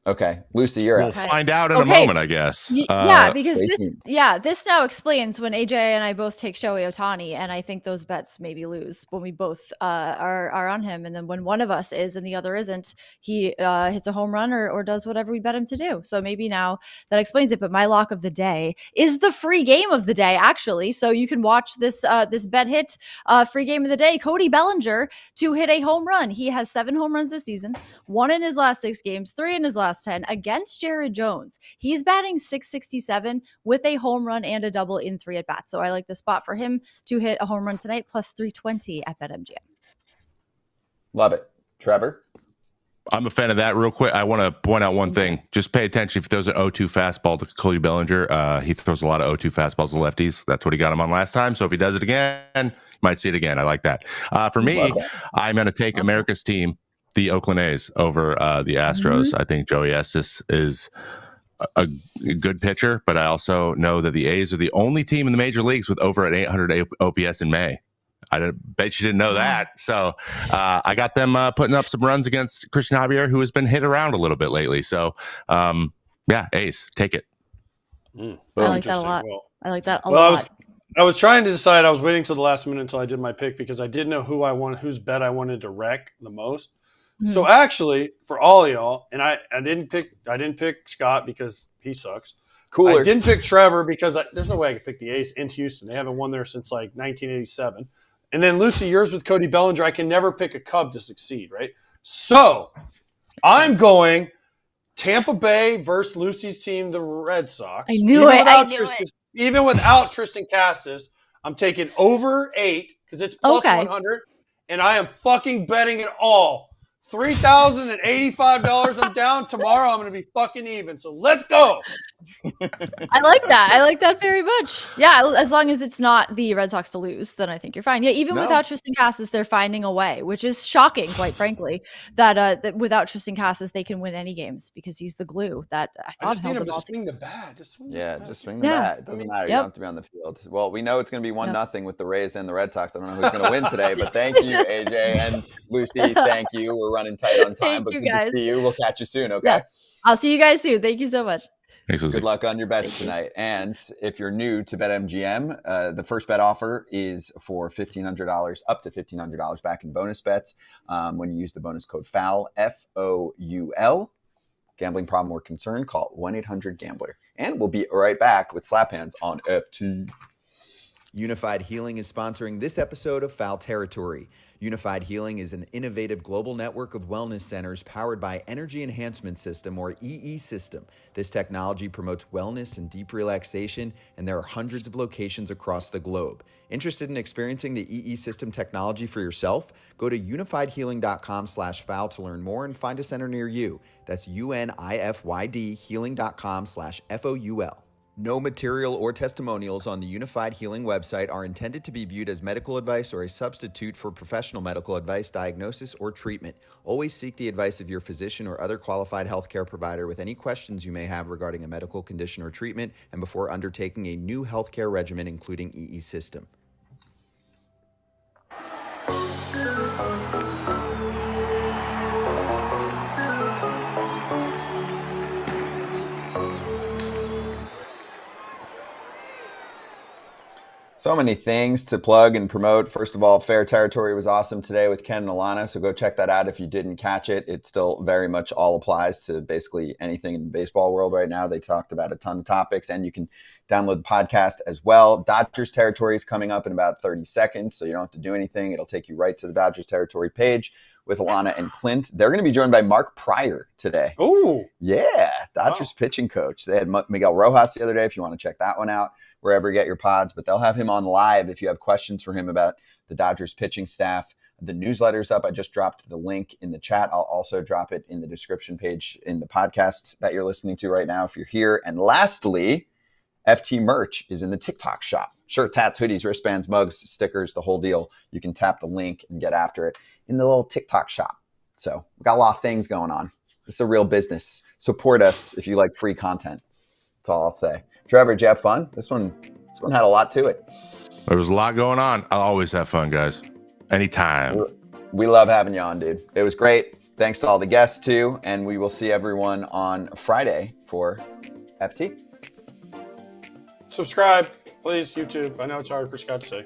Okay, Lucy, you're We'll out. find out in a moment, I guess. Because this now explains when AJ and I both take Shohei Ohtani, and I think those bets maybe lose when we both are on him, and then when one of us is and the other isn't, he hits a home run or does whatever we bet him to do. So maybe now that explains it. But my lock of the day is the free game of the day, actually. So you can watch this bet hit free game of the day. Cody Bellinger to hit a home run. He has 7 home runs this season, 1 in his last 6 games, 3 in his last 10 against Jared Jones. He's batting .667 with a home run and a double in 3 at bats. So I like the spot for him to hit a home run tonight, plus 320 at BetMGM. Love it. Trevor? I'm a fan of that. Real quick, I want to point out one thing. Just pay attention. If he throws an 0-2 fastball to Cody Bellinger, he throws a lot of 0-2 fastballs to lefties. That's what he got him on last time. So if he does it again, you might see it again. I like that. For me, I'm going to take America's team, the Oakland A's, over the Astros. I think Joey Estes is a good pitcher, but I also know that the A's are the only team in the major leagues with over an 800 OPS in May. I bet you didn't know that. So I got them putting up some runs against Christian Javier, who has been hit around a little bit lately. So, A's, take it. I like that a lot. I like that a lot. I was trying to decide. I was waiting till the last minute until I did my pick because I didn't know whose bet I wanted to wreck the most. So actually, for all of y'all, and I didn't pick Scott because he sucks. Cooler. I didn't pick Trevor because there's no way I could pick the A's in Houston. They haven't won there since like 1987. And then Lucy, yours with Cody Bellinger. I can never pick a Cub to succeed, right? So I'm going Tampa Bay versus Lucy's team, the Red Sox. I knew it. Even without Tristan Cassis, I'm taking over 8 because it's plus 100, and I am fucking betting it all. $3,085 I'm down. Tomorrow I'm going to be fucking even. So let's go. I like that. I like that very much. Yeah, as long as it's not the Red Sox to lose, then I think you're fine. Yeah, even without Tristan Cassis, they're finding a way, which is shocking, quite frankly, that without Tristan Cassis, they can win any games because he's the glue that I thought just need held him them all to swing the bat. Just swing the bat. It doesn't matter. You don't have to be on the field. Well, we know it's going to be 1-0 with the Rays and the Red Sox. I don't know who's going to win today, but thank you, AJ and Lucy. Thank you. We're running tight on time, but good to see you. We'll catch you soon, okay? Yes. I'll see you guys soon. Thank you so much. Thanks, Lucy. Good luck on your bets tonight. And if you're new to BetMGM, the first bet offer is for $1,500, up to $1,500 back in bonus bets when you use the bonus code FOUL, FOUL. Gambling problem or concern, call 1-800-GAMBLER. And we'll be right back with Slap Hands on FT. Unified Healing is sponsoring this episode of Foul Territory. Unified Healing is an innovative global network of wellness centers powered by Energy Enhancement System, or EE System. This technology promotes wellness and deep relaxation, and there are hundreds of locations across the globe. Interested in experiencing the EE System technology for yourself? Go to unifydhealing.com/foul to learn more and find a center near you. That's UNIFYD healing.com/FOUL. No material or testimonials on the Unified Healing website are intended to be viewed as medical advice or a substitute for professional medical advice, diagnosis, or treatment. Always seek the advice of your physician or other qualified healthcare provider with any questions you may have regarding a medical condition or treatment and before undertaking a new healthcare regimen, including EE System. So many things to plug and promote. First of all, Fair Territory was awesome today with Ken and Alana, so go check that out if you didn't catch it. It still very much all applies to basically anything in the baseball world right now. They talked about a ton of topics, and you can download the podcast as well. Dodgers Territory is coming up in about 30 seconds, so you don't have to do anything. It'll take you right to the Dodgers Territory page with Alana and Clint. They're going to be joined by Mark Pryor today. Oh, yeah, Dodgers pitching coach. They had Miguel Rojas the other day if you want to check that one out, wherever you get your pods, but they'll have him on live if you have questions for him about the Dodgers pitching staff. The newsletter's up. I just dropped the link in the chat. I'll also drop it in the description page in the podcast that you're listening to right now if you're here. And lastly, FT merch is in the TikTok shop. Shirts, hats, hoodies, wristbands, mugs, stickers, the whole deal. You can tap the link and get after it in the little TikTok shop. So we've got a lot of things going on. It's a real business. Support us if you like free content. That's all I'll say. Trevor, did you have fun? This one had a lot to it. There was a lot going on. I'll always have fun, guys. Anytime. We love having you on, dude. It was great. Thanks to all the guests, too. And we will see everyone on Friday for FT. Subscribe, please, YouTube. I know it's hard for Scott to say.